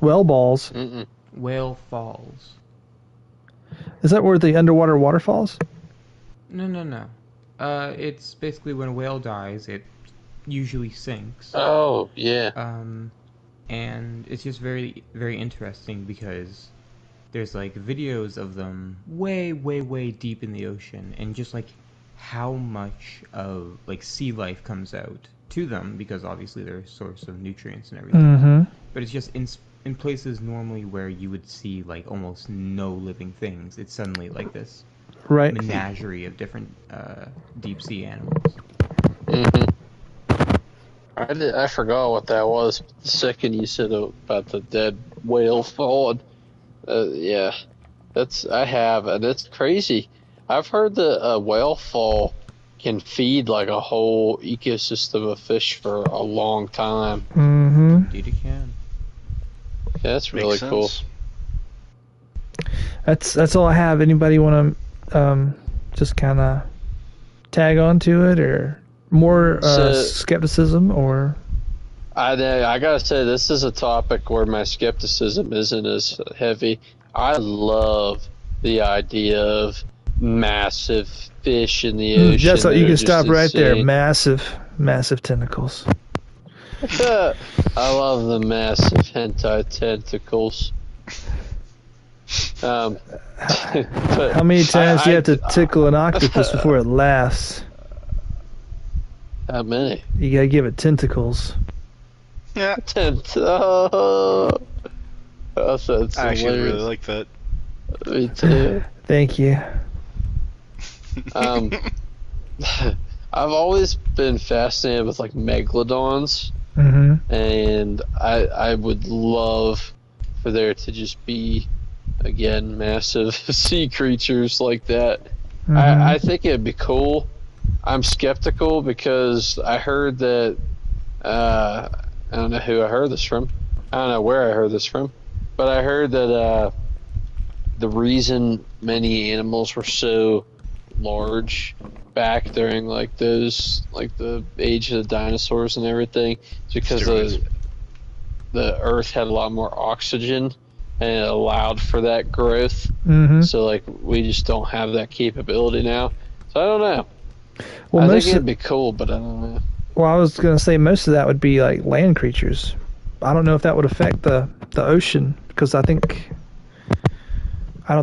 Well balls. Mm-mm. Whale falls. Is that where the underwater waterfalls? No. It's basically when a whale dies, it usually sinks. Oh, yeah. And it's just very, very interesting because there's like videos of them way, way, way deep in the ocean, and just like how much of like sea life comes out to them, because obviously they're a source of nutrients and everything. Mm-hmm. But it's just in places normally where you would see like almost no living things, it's suddenly like this Right. menagerie of different deep sea animals. Mm-hmm. I forgot what that was. The second you said about the dead whale falling, yeah, I have, and it's crazy. I've heard that a whale fall can feed like a whole ecosystem of fish for a long time. Mm-hmm. Indeed it can. Yeah, that's really Makes cool. sense. That's all I have. Anybody want to just kind of tag on to it, or more skepticism, or? I gotta say, this is a topic where my skepticism isn't as heavy. I love the idea of massive fish in the ocean. That's what you that can are stop just right there. insane. Massive tentacles. I love the massive hentai tentacles. But How many times do you have to tickle an octopus before it laughs? How many? You gotta give it tentacles. Yeah, Oh, that's I actually hilarious. really like that. Me too. Thank you. I've always been fascinated with like megalodons, Mm-hmm. and I would love for there to just be, again, massive sea creatures like that. Mm-hmm. I think it'd be cool. I'm skeptical because I heard that I don't know who I heard this from. I don't know where I heard this from, but I heard that the reason many animals were so large back during like those, like the age of the dinosaurs and everything, is because the Earth had a lot more oxygen and it allowed for that growth. Mm-hmm. So like we just don't have that capability now. So I don't know. Well, I think most it'd of, be cool, but I don't know. well, I was gonna say most of that would be like land creatures. I don't know if that would affect the ocean, because I don't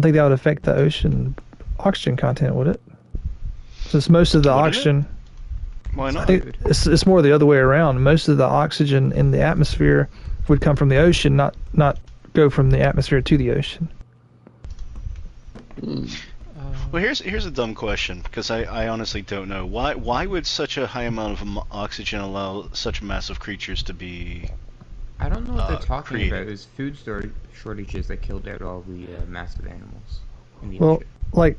think that would affect the ocean oxygen content, would it? Since most of the Wouldn't it? oxygen, Why I not? think it's more the other way around. Most of the oxygen in the atmosphere would come from the ocean, not go from the atmosphere to the ocean. Well, here's a dumb question, because I honestly don't know. Why would such a high amount of oxygen allow such massive creatures to be? I don't know what they're talking created. about. It's food shortages that killed out all the massive animals in the Well, ocean. like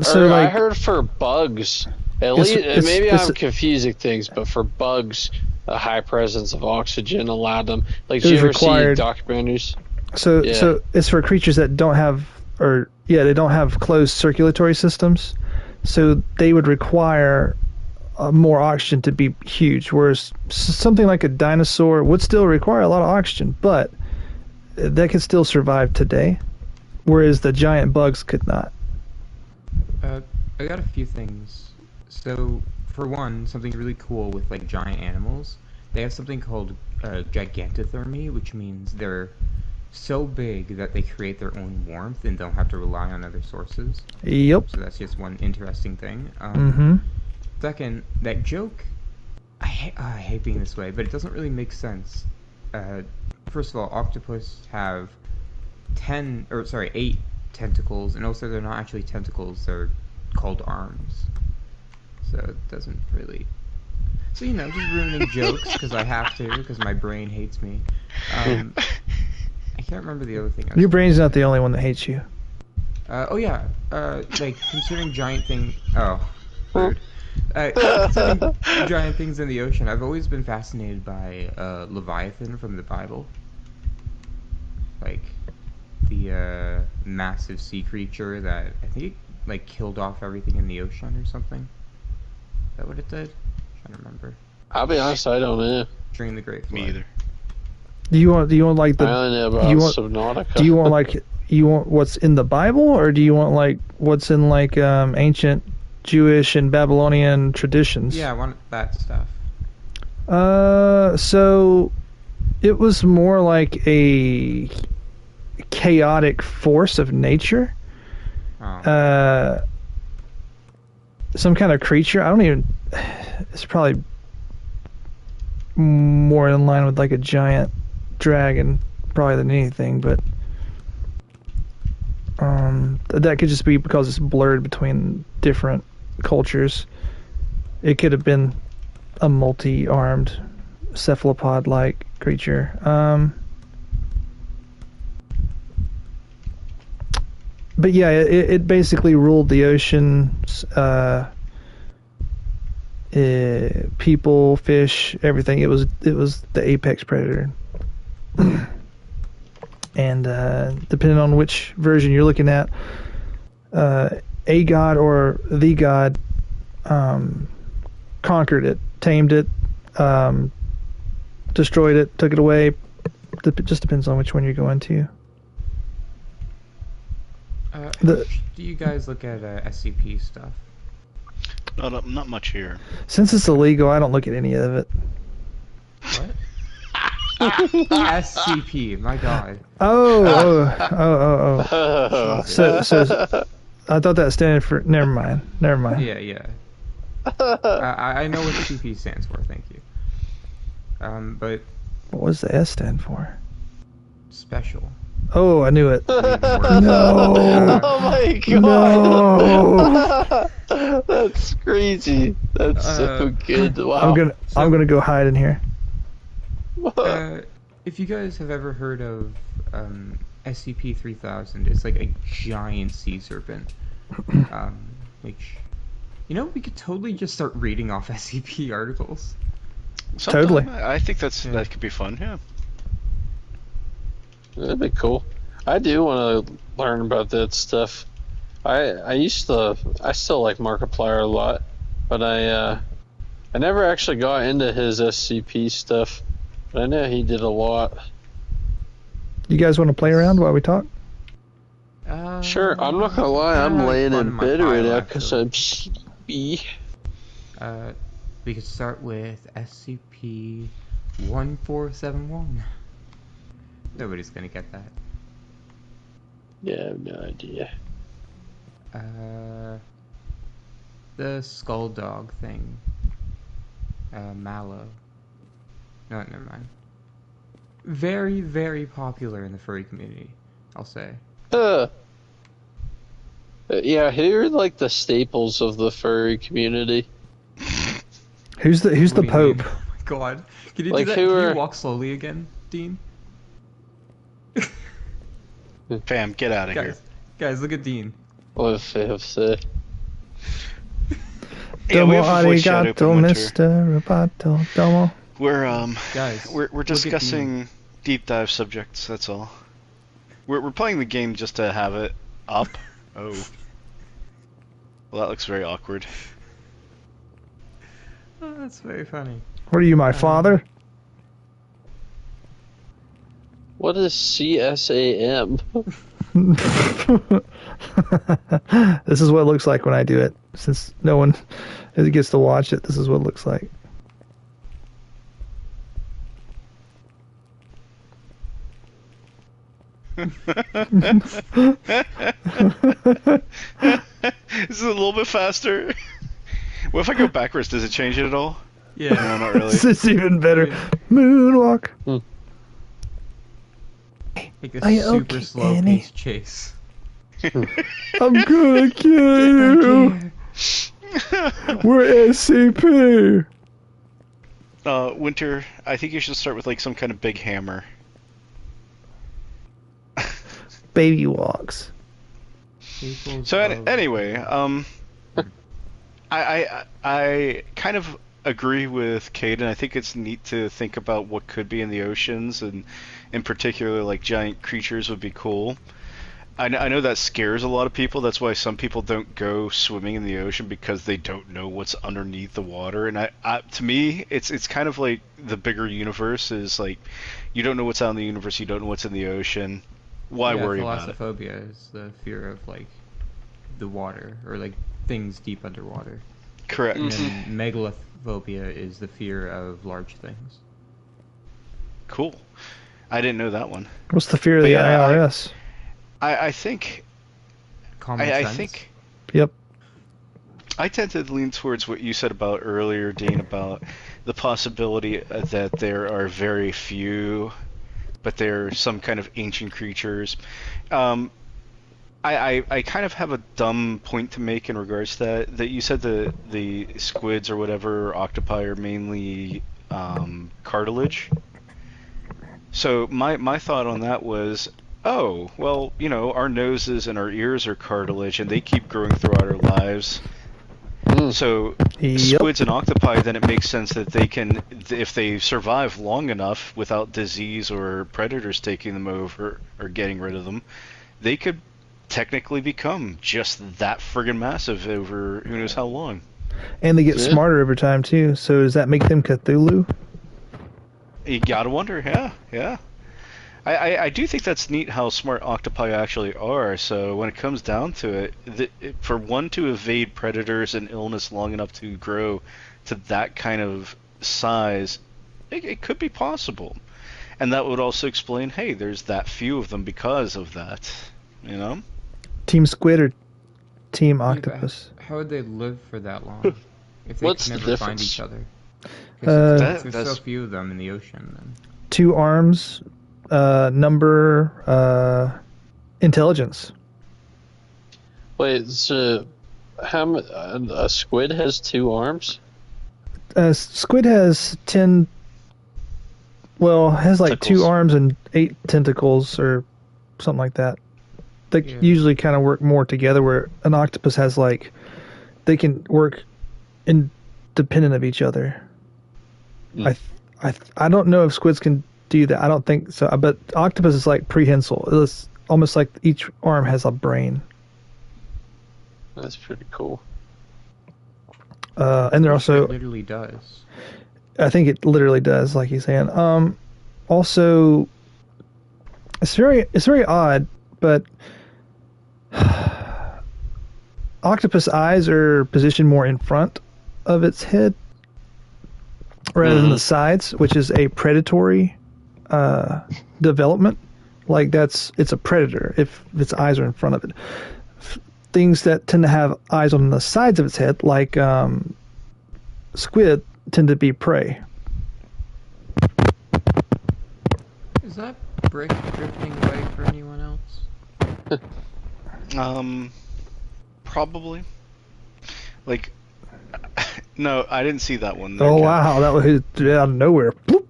So I like heard for bugs, at It's- least it's- maybe it's- I'm confusing things, but for bugs, a high presence of oxygen allowed them. Like, It do you was ever required. see documentaries? so yeah. so it's for creatures that don't have, or they don't have closed circulatory systems, so they would require more oxygen to be huge, whereas something like a dinosaur would still require a lot of oxygen, but that could still survive today, whereas the giant bugs could not. I got a few things. So, for one, something really cool with like giant animals, they have something called gigantothermy, which means they're so big that they create their own warmth and don't have to rely on other sources. Yep. So that's just one interesting thing. Mm-hmm. Second, that joke, I hate being this way, but it doesn't really make sense. First of all, octopus have 8 tentacles, and also they're not actually tentacles, they're called arms. So it doesn't really... So, you know, just ruining jokes, because I have to, because my brain hates me. I can't remember the other thing. Your brain's not the only one that hates you. Oh yeah, like, considering giant thing... Oh, rude. Considering giant things in the ocean, I've always been fascinated by Leviathan from the Bible. Like, the massive sea creature that I think it, like, killed off everything in the ocean or something. Is that what it did? I'm trying to remember. I'll be honest, I don't know. During the Great Flood. Me either. Do you want like the? I only know about Subnautica. Do you want like what's in the Bible, or do you want like what's in like ancient Jewish and Babylonian traditions? Yeah, I want that stuff. So it was more like a chaotic force of nature. Oh. Some kind of creature. I don't even. It's probably more in line with like a giant dragon, probably, than anything. But that could just be because it's blurred between different cultures. It could have been a multi-armed cephalopod-like creature. But yeah, it basically ruled the oceans, people, fish, everything. It was the apex predator. And depending on which version you're looking at, a god or the god conquered it, tamed it, destroyed it, took it away. It just depends on which one you're going to. Do you guys look at SCP stuff? Not much here. Since it's illegal, I don't look at any of it. What? SCP, my god. Oh. So, So I thought that standed for. Never mind. Yeah. I know what CP stands for, thank you. But What does the S stand for? special. Oh, I knew it. Oh my god! No. That's crazy. That's so good. Wow. I'm gonna go hide in here. If you guys have ever heard of SCP-3000, it's like a giant sea serpent. Which, you know, we could totally just start reading off SCP articles. Totally. I think that could be fun. Yeah. That'd be cool. I do want to learn about that stuff. I still like Markiplier a lot, but I never actually got into his SCP stuff. But I know he did a lot. You guys want to play around while we talk? Sure, I'm not gonna lie, I'm laying in bed right now because actually. I'm sleepy. We could start with SCP-1471. Nobody's gonna get that. Yeah, I have no idea. The skull dog thing. Mallow. No, never mind. Very, very popular in the furry community, I'll say. Yeah, who are like the staples of the furry community? Who's the What do you Pope? mean? Oh my god. Can you Like, do that? who Can are- you walk slowly again, Dean? Fam, get out of here. Guys, look at Dean. What if they have said? Yeah, we have a voice chat Arigato, open, Winter. Mr. Roboto. Domo. Guys, We're look at discussing deep dive subjects. That's all. We're playing the game just to have it up. Oh. Well, that looks very awkward. Oh, that's very funny. What are you, my father? What is CSAM? This is what it looks like when I do it. Since no one gets to watch it, this is what it looks like. This is a little bit faster. What if I go backwards? Does it change it at all? Yeah. No, not really. This is even better. Moonwalk. Like a Are you super okay, slow Annie? paced chase. I'm gonna kill you. We're SCP. Winter, I think you should start with like some kind of big hammer. Baby walks. So anyway, I kind of agree with Caden. I think it's neat to think about what could be in the oceans, and in particular, like giant creatures would be cool. I know that scares a lot of people. That's why some people don't go swimming in the ocean, because they don't know what's underneath the water. And to me, it's kind of like the bigger universe is like, you don't know what's out in the universe, you don't know what's in the ocean. Why worry about it? Thalassophobia is the fear of like the water, or like things deep underwater. Correct. And then megalophobia is the fear of large things. Cool. I didn't know that one. What's the fear of But the yeah, IRS? I think Common I sense. think Yep. I tend to lean towards what you said about earlier, Dean, about the possibility that there are very few, but they're some kind of ancient creatures. I kind of have a dumb point to make in regards to that you said the squids or whatever, octopi, are mainly cartilage. So my thought on that was, oh, well, you know, our noses and our ears are cartilage, and they keep growing throughout our lives. So Yep. squids and octopi, then it makes sense that they can, if they survive long enough without disease or predators taking them over or getting rid of them, they could technically become just that friggin' massive over who knows how long. And they get Yeah. smarter every time too. So does that make them Cthulhu? You gotta wonder, yeah. I do think that's neat how smart octopi actually are. So when it comes down to it, for one to evade predators and illness long enough to grow to that kind of size, it could be possible. And that would also explain, hey, there's that few of them because of that, you know? Team Squid or Team Yeah, but Octopus? How would they live for that long if they What's could the never find difference? each other? Uh, There's That's- so few of them in the ocean. Then. 2 arms, number, intelligence. Wait, so a squid has 2 arms? Squid has 10. Well, has like 2 Tentacles. arms and 8 tentacles or something like that. They Yeah. usually kind of work more together, where an octopus has like, they can work independent of each other. I don't know if squids can do that. I don't think so. But octopus is like prehensile. It's almost like each arm has a brain. That's pretty cool. And they're also, It literally does. I think it literally does, like he's saying. Also, it's very odd, but octopus eyes are positioned more in front of its head rather than the sides, which is a predatory development. Like it's a predator if its eyes are in front of it. Things that tend to have eyes on the sides of its head, like squid, tend to be prey. Is that brick drifting away for anyone else? Probably. Like, no, I didn't see that one. Oh Okay. wow, that was out of nowhere. Bloop.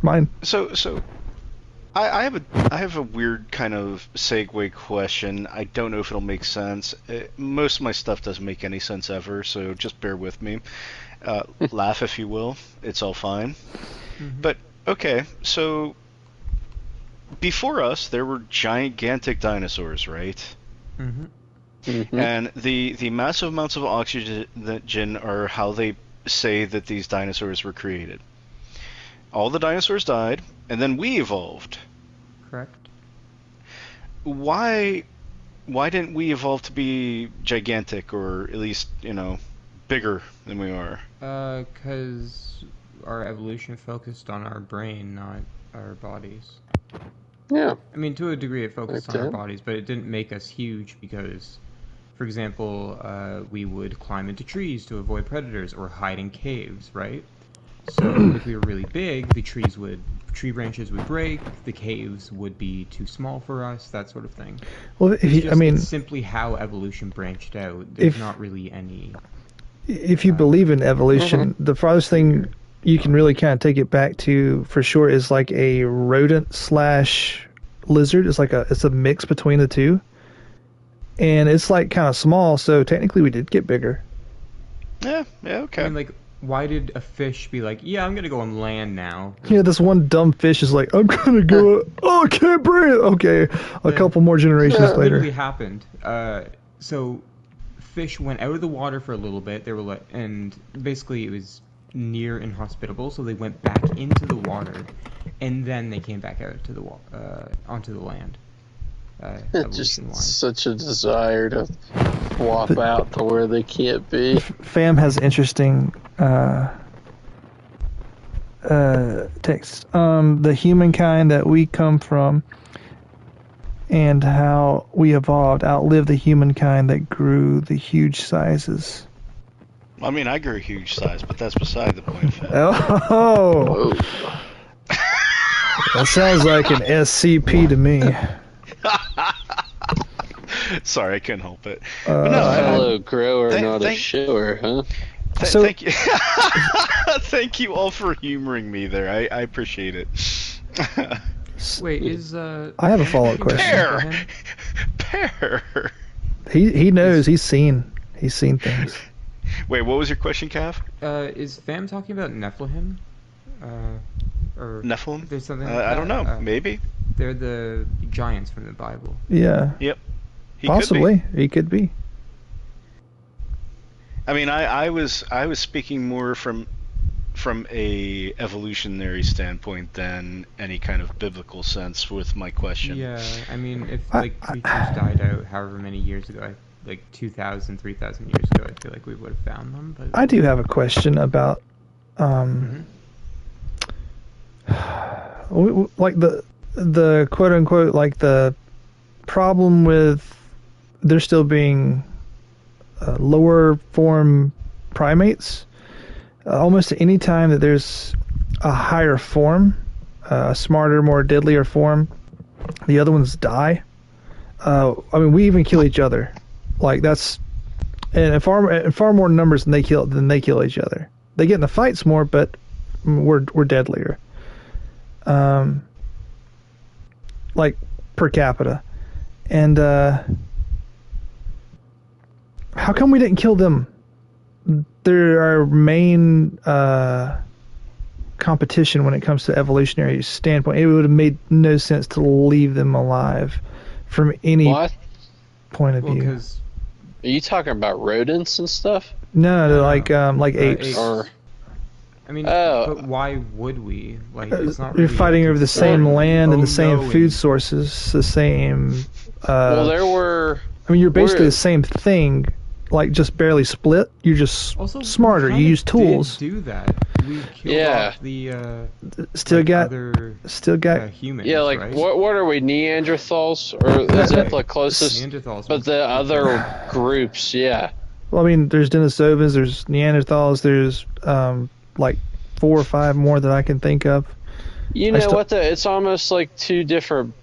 Mine. So I have a weird kind of segue question. I don't know if it'll make sense. Most of my stuff doesn't make any sense ever, so just bear with me. Laugh if you will. It's all fine. But okay, so before us there were gigantic dinosaurs, right? Mm-hmm. Mm-hmm. And the massive amounts of oxygen are how they say that these dinosaurs were created. All the dinosaurs died, and then we evolved. Correct. Why didn't we evolve to be gigantic, or at least, bigger than we are? Because our evolution focused on our brain, not our bodies. Yeah. I mean, to a degree, it focused Like on our that. bodies, but it didn't make us huge because, for example, we would climb into trees to avoid predators or hide in caves, right? So if we were really big, tree branches would break, the caves would be too small for us, that sort of thing. Well, if It's you, just, I mean, it's simply how evolution branched out. There's If- not really any. if you believe in evolution, the farthest thing you can really kind of take it back to, for sure, is like a rodent / lizard. It's a mix between the two, and it's like kind of small. So technically, we did get bigger. Yeah, okay. I mean, like, why did a fish be like, yeah, I'm gonna go on land now? Yeah, this one dumb fish is like, I'm gonna go. Oh, I can't breathe. Okay, a couple more generations That literally later. happened. So fish went out of the water for a little bit. They were like, and basically it was near inhospitable, so they went back into the water, and then they came back out to the onto the land. Just Evolution-wise. such a desire to swap out to where they can't be. Fam has interesting text. The humankind that we come from and how we evolved outlived the humankind that grew the huge sizes. I mean, I grew a huge size, but that's beside the point. Fat. Oh, Oh. that sounds like an SCP to me. Sorry, I couldn't help it. But no, Fellow grower, Thank- not a thank- shower, huh? So- thank you. Thank you all for humoring me there. I appreciate it. Wait, is I have a follow-up question. Pear. He knows. He's seen things. Wait, what was your question, Cav? Is Fam talking about Nephilim? Or Nephilim? There's something. I don't know. Maybe. They're the giants from the Bible. Yeah, Yep. He possibly. Could be. He could be. I mean, I was speaking more from a evolutionary standpoint than any kind of biblical sense with my question. Yeah, I mean, if I- like creatures died out however many years ago, like 2,000, 3,000 years ago, I feel like we would have found them. But I do have a question about, like the quote unquote, like the problem with there still being lower form primates. Almost any time that there's a higher form, a smarter, more deadlier form, the other ones die. I mean, we even kill each other. Like that's, and in far more numbers than they kill each other. They get in the fights more, but we're deadlier. Like per capita, and how come we didn't kill them? They're our main competition when it comes to evolutionary standpoint. It would have made no sense to leave them alive from any What? point of well, view. because Are you talking about rodents and stuff? No, they're like apes. apes. Or I mean, Oh. but why would we? Like, it's not. You're really fighting a over the concern. same land and Oh, the same no, food and- sources, the same. well, there were. I mean, you're basically we're- the same thing, like just barely split. You're just Also, smarter. we You use kinda did tools. do that. We killed Yeah. off the Still like, got, other still got. humans. Yeah, like right? what are we, Neanderthals, or is that the closest? Neanderthals. But the other groups, yeah. Well, I mean, there's Denisovans, there's Neanderthals, there's like 4 or 5 more that I can think of. You I know still- what? It's almost like two different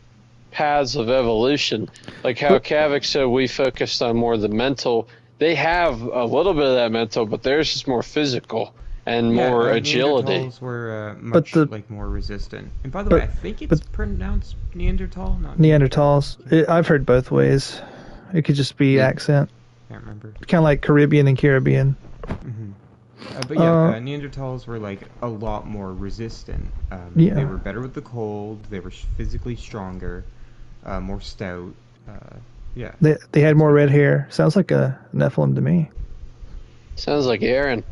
paths of evolution. Like how Kavik said, we focused on more the mental. They have a little bit of that mental, but theirs is more physical and more agility. Neanderthals were much like more resistant. And by the but- way, I think it's pronounced Neanderthal, not Neanderthals. I've heard both ways. It could just be accent, I can't remember. kind of like Caribbean and Caribbean. But yeah, Neanderthals were like a lot more resistant. Yeah. They were better with the cold. They were physically stronger, more stout. Yeah. They had more red hair. Sounds like a Nephilim to me. Sounds like Aaron.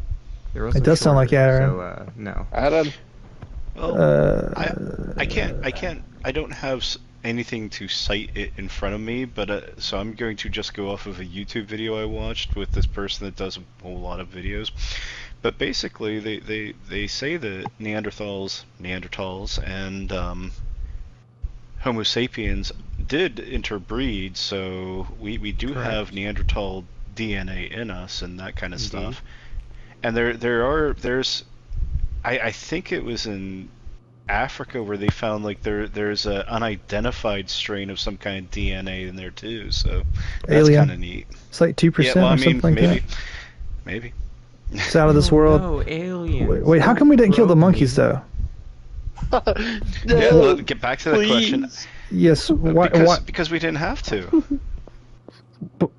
They're also It does sound like shorter, Aaron. So no. Adam, Well, I don't have anything to cite it in front of me, but so I'm going to just go off of a YouTube video I watched with this person that does a whole lot of videos. But basically, they say that Neanderthals and Homo sapiens did interbreed, so we do Correct. have Neanderthal DNA in us and that kind of stuff. And there's I think it was in Africa where they found like there's an unidentified strain of some kind of DNA in there too, so that's Alien. kind of neat. It's like 2% Yeah, well, I or mean, something like maybe, that. maybe. It's out of this Oh, world. No, aliens. Wait, how come we didn't kill the Rogue monkeys me. though? Yeah, well, get back to the please. question. Yes. Why? Because we didn't have to. But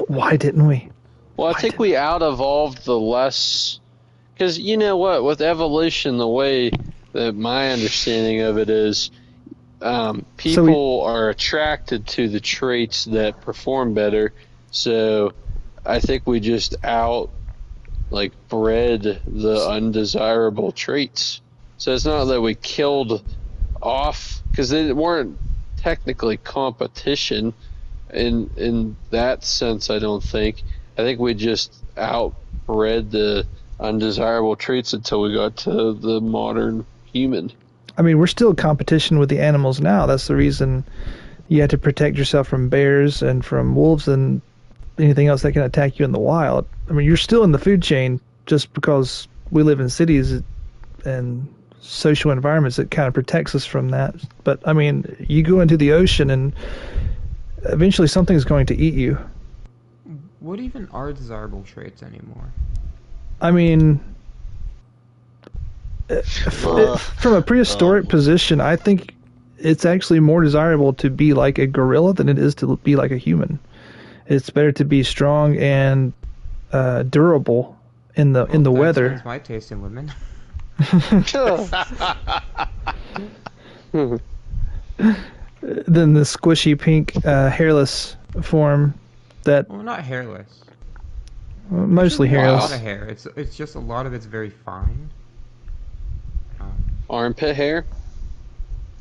why didn't we? Well, I Why think didn't we out evolved the less, because you know what, with evolution, the way that my understanding of it is, people are attracted to the traits that perform better. So, I think we just bred the undesirable traits. So it's not that we killed off, because they weren't technically competition in that sense. I don't think. I think we just outbred the undesirable traits until we got to the modern human. I mean, we're still in competition with the animals now. That's the reason you have to protect yourself from bears and from wolves and anything else that can attack you in the wild. I mean, you're still in the food chain just because we live in cities and social environments that kind of protects us from that. But, I mean, you go into the ocean and eventually something's going to eat you. What even are desirable traits anymore? I mean, from a prehistoric position, I think it's actually more desirable to be like a gorilla than it is to be like a human. It's better to be strong and durable in the That's weather. my taste in women. Than the squishy pink hairless form that Well, not hairless. mostly There's a lot hairless. of hair. It's just a lot of it's very fine. Armpit hair?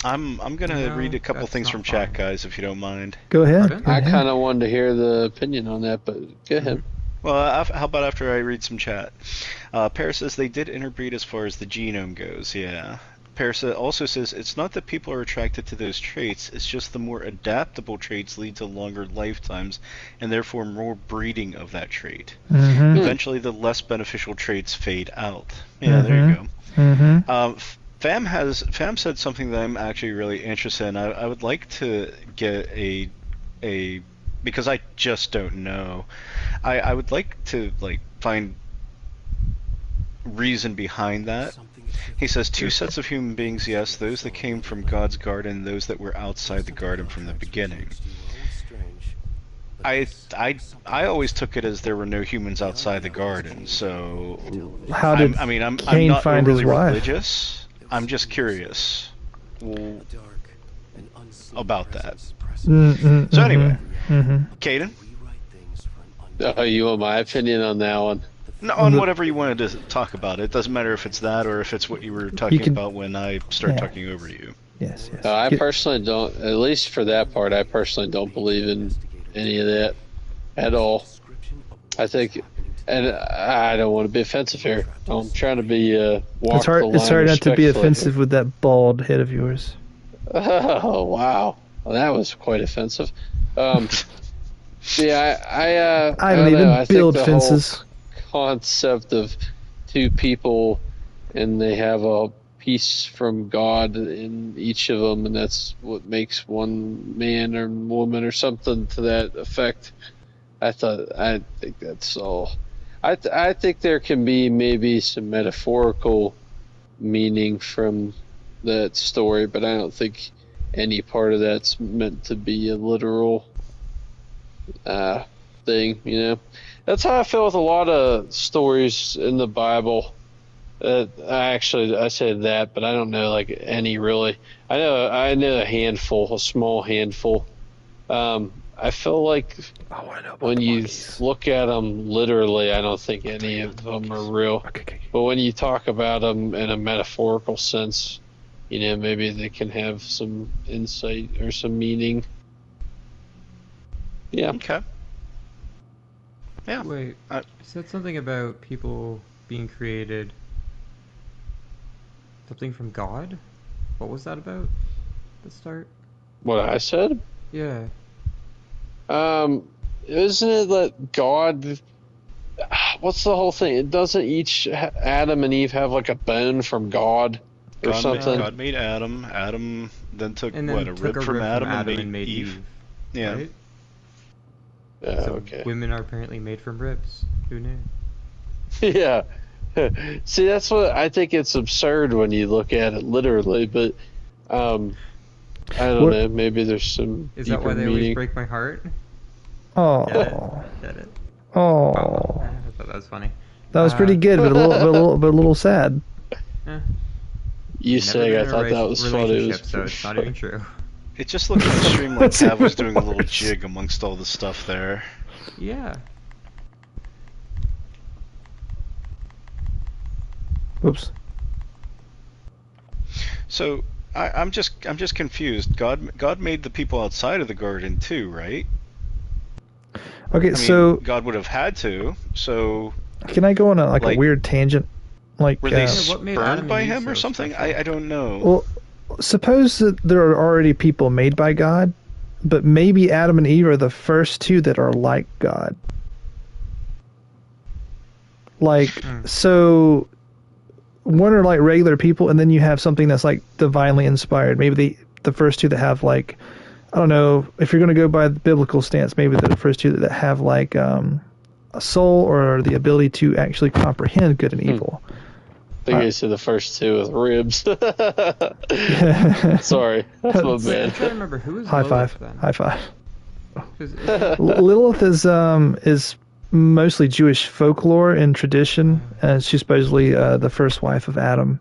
I'm gonna No, read a couple that's things not from chat, fine. guys, if you don't mind. Go ahead. Pardon? Go I ahead. kind of wanted to hear the opinion on that, but go ahead. Well, how about after I read some chat? Paris says they did interbreed as far as the genome goes. Yeah. Paris also says it's not that people are attracted to those traits, it's just the more adaptable traits lead to longer lifetimes and therefore more breeding of that trait. Mm-hmm. Eventually, the less beneficial traits fade out. Yeah, there you go. Mm-hmm. Fam said something that I'm actually really interested in. I would like to get a because I just don't know. I would like to find reason behind that. He says two sets of human beings, yes, those that came from God's garden, those that were outside the garden from the beginning. I always took it as there were no humans outside the garden, so How did I'm Cain not find his overly wife? religious. I'm just curious about that. Mm-mm, So anyway, mm-hmm. Caden, You want my opinion on that one? no, on whatever you wanted to talk about. It doesn't matter if it's that or if it's what you were talking can- about when I start yeah. talking over you. Yes, yes. I Get- personally don't, at least for that part, I personally don't believe in any of that at all. I think, and I don't want to be offensive here. I'm trying to be walk It's hard. the line It's hard not to be respectfully. offensive with that bald head of yours. Oh wow, well, that was quite offensive. Yeah, I don't even know. I think build the fences. whole concept of two people and they have a piece from God in each of them, and that's what makes one man or woman or something to that effect. I think that's all. I think there can be maybe some metaphorical meaning from that story, but I don't think any part of that's meant to be a literal thing, you know. That's how I feel with a lot of stories in the Bible. I said that, but I don't know like any really. I know a handful, a small handful. I feel like I want to know about when the you monkeys. look at them literally, I don't think any of them are real. Okay. But when you talk about them in a metaphorical sense, maybe they can have some insight or some meaning. Yeah. Okay. Yeah. Wait, I- you said something about people being created. Something from God? What was that about? The start? What I said? Yeah. Isn't it that God? What's the whole thing? It doesn't each Adam and Eve have like a bone from God or something? God made Adam. Adam then took And then a took rib from Adam and made Eve. Yeah. Right? Yeah. So Okay. women are apparently made from ribs. Who knew? Yeah. See, that's what I think. It's absurd when you look at it literally, but I don't What- know. Maybe there's some Is that deeper why they always meaning. break my heart? Oh, Get it? oh, I thought that was funny. that was pretty good, but a little sad. Eh, You never saying been I in a thought that was funny. relationship, Was so it's not even true. It just looked on the stream like That's Cav was even doing a little worse. jig amongst all the stuff there. Yeah. Oops. So I'm just confused. God made the people outside of the garden too, right? Okay, I mean, so God would have had to. So can I go on a like- a weird tangent? Like, were they what made Adam spurned and by Eve him or so something? special? I don't know. well, suppose that there are already people made by God, but maybe Adam and Eve are the first two that are like God. Like, so one are like regular people, and then you have something that's like divinely inspired. Maybe the first two that have like, I don't know, if you're going to go by the biblical stance, maybe the first two that have like a soul or the ability to actually comprehend good and evil. I think I said the first two with ribs. Sorry, that's my I'm bad. trying to remember who was High Lilith five. then. High five. 'Cause it- Lilith is mostly Jewish folklore and tradition, and she's supposedly the first wife of Adam,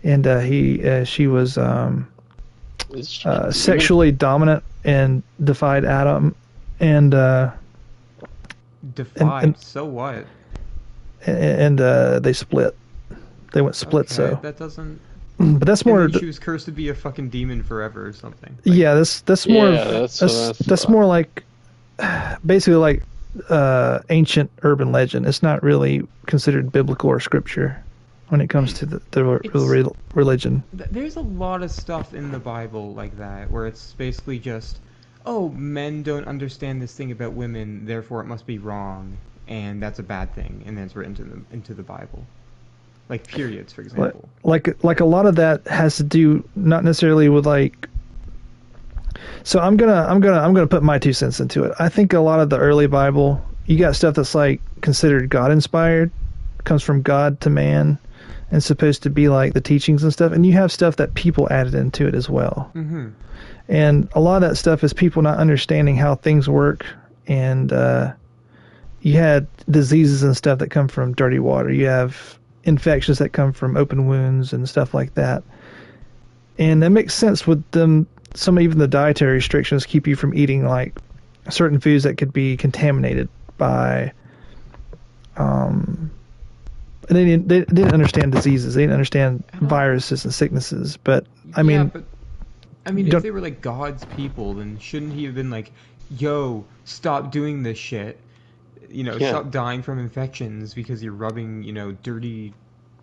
and she was sexually dominant and defied Adam, and defied. So what? they split. They went split. Okay, So, that doesn't. but that's more. And then she was cursed to be a fucking demon forever or something. Like, Yeah, that's more. Yeah, of, that's what I that's thought. more like basically like ancient urban legend. It's not really considered biblical or scripture when it comes to the religion. There's a lot of stuff in the Bible like that where it's basically just, oh, men don't understand this thing about women, therefore it must be wrong, and that's a bad thing, and then it's written into the Bible. Like periods, for example. Like a lot of that has to do not necessarily with like. So I'm gonna put my 2 cents into it. I think a lot of the early Bible, you got stuff that's like considered God inspired, comes from God to man, and supposed to be like the teachings and stuff. And you have stuff that people added into it as well. Mm-hmm. And a lot of that stuff is people not understanding how things work. And you had diseases and stuff that come from dirty water. You have infections that come from open wounds and stuff like that. And that makes sense with them. Even the dietary restrictions keep you from eating like certain foods that could be contaminated by. And they didn't understand diseases. They didn't understand viruses and sicknesses. But I mean, if don't- they were like God's people, then shouldn't he have been like, yo, stop doing this shit? Yeah. Stop dying from infections because you're rubbing, dirty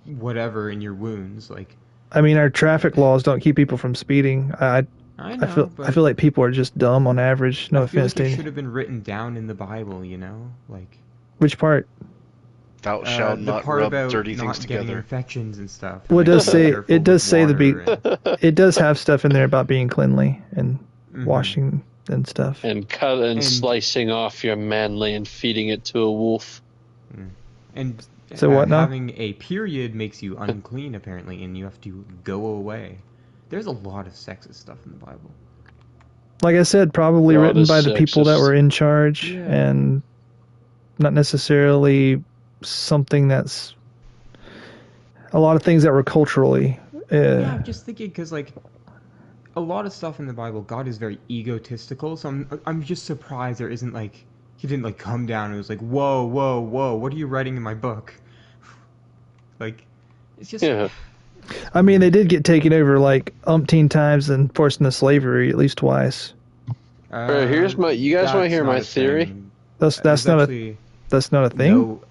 whatever in your wounds. Like, I mean, our traffic laws don't keep people from speeding. I know, I feel like people are just dumb on average. No I feel offense like to it any. should have been written down in the Bible, like Which part? Thou shalt the not part rub about dirty not things getting together. infections and stuff. Well, it does Like, say careful it does with say water and- it does have stuff in there about being cleanly and Mhm. washing and stuff. And slicing off your manly and feeding it to a wolf. And So what now? having a period makes you unclean, apparently, and you have to go away. There's a lot of sexist stuff in the Bible. Like I said, probably Well, written it is by the people that sexist. were in charge, Yeah. and not necessarily something that's a lot of things that were culturally. Yeah, I'm just thinking because, like, a lot of stuff in the Bible, God is very egotistical. So I'm just surprised there isn't like he didn't like come down and was like, whoa, whoa, whoa, what are you writing in my book? Like, it's just. Yeah. I mean, they did get taken over like umpteen times and forced into slavery at least twice. Alright, here's my. You guys want to That's hear not my a theory? thing. That's There's not actually that's not a thing. No,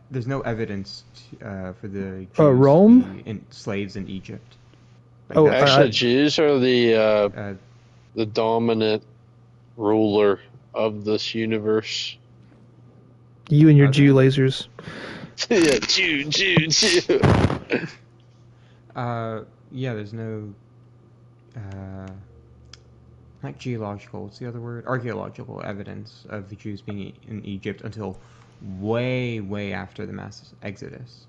there's no evidence for the Jews Rome? to be slaves in Egypt. Like, Oh, that's- Actually, Jews are uh, the dominant ruler of this universe. You and your Okay. Jew lasers. Yeah, Jew. yeah, there's no, not geological, what's the other word? Archaeological evidence of the Jews being in Egypt until way, way after the mass exodus.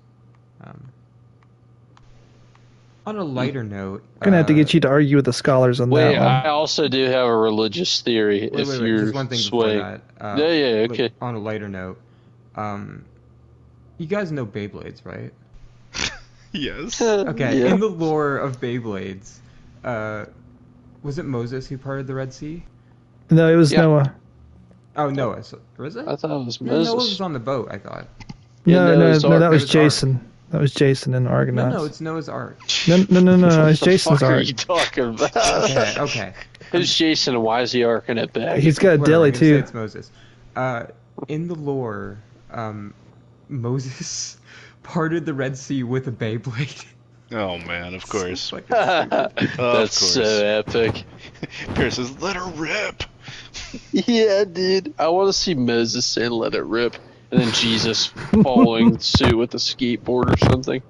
On a lighter note... I'm gonna have to get you to argue with the scholars on Wait, that one. I also do have a religious theory. Wait, if wait, you're just one thing before swaying. that. Yeah, look, okay. on a lighter note, you guys know Beyblades, right? Yes. Okay, Yeah. in the lore of Beyblades, was it Moses who parted the Red Sea? No, it was Yeah. Noah. Oh, Noah. So, was it? I thought it was No, Noah Moses. was on the boat, I thought. Yeah, No, Noah's no, Ark. that was Noah's Ark. Jason. That was Jason in the No, Argonauts. no, it's Noah's Ark. No, it's What Jason's the fuck are Ark. you talking about? Okay, okay. Who's Jason and why is he arcing it back? He's got a Whatever, deli I'm gonna say too. It's Moses. In the lore, Moses parted the Red Sea with a Beyblade. Oh man, of course. Fucking stupid. That's Of so course. epic. Pierce says, "Let her rip." Yeah, dude. I want to see Moses saying "Let it rip," and then Jesus following suit with a skateboard or something.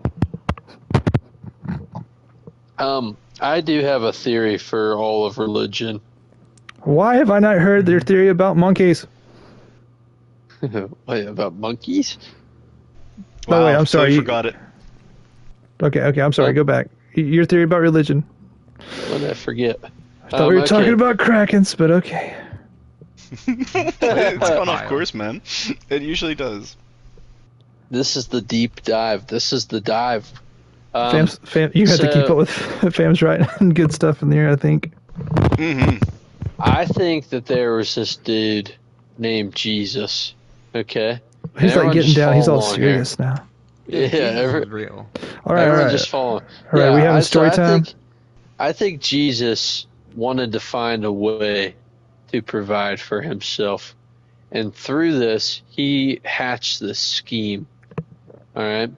I do have a theory for all of religion. Why have I not heard their theory about monkeys? Wait, about monkeys? Oh, wait, I'm sorry, Totally you- forgot it. Okay, I'm sorry. Oh. Go back. Your theory about religion. What did I forget? I thought we were okay. talking about krakens, but okay. It's gone off Wild. course, man. It usually does. This is the deep dive. This is the dive. Fam, you have to keep so- up with Fam's writing good stuff in there, I think. Mm-hmm. I think that there was this dude named Jesus. Okay. And He's like everyone getting just down. He's all follow along here. serious now. Yeah, Jesus was real. All right, all everyone right. just follow. All right, we having story time? I think Jesus wanted to find a way to provide for himself, and through this, he hatched this scheme. All right,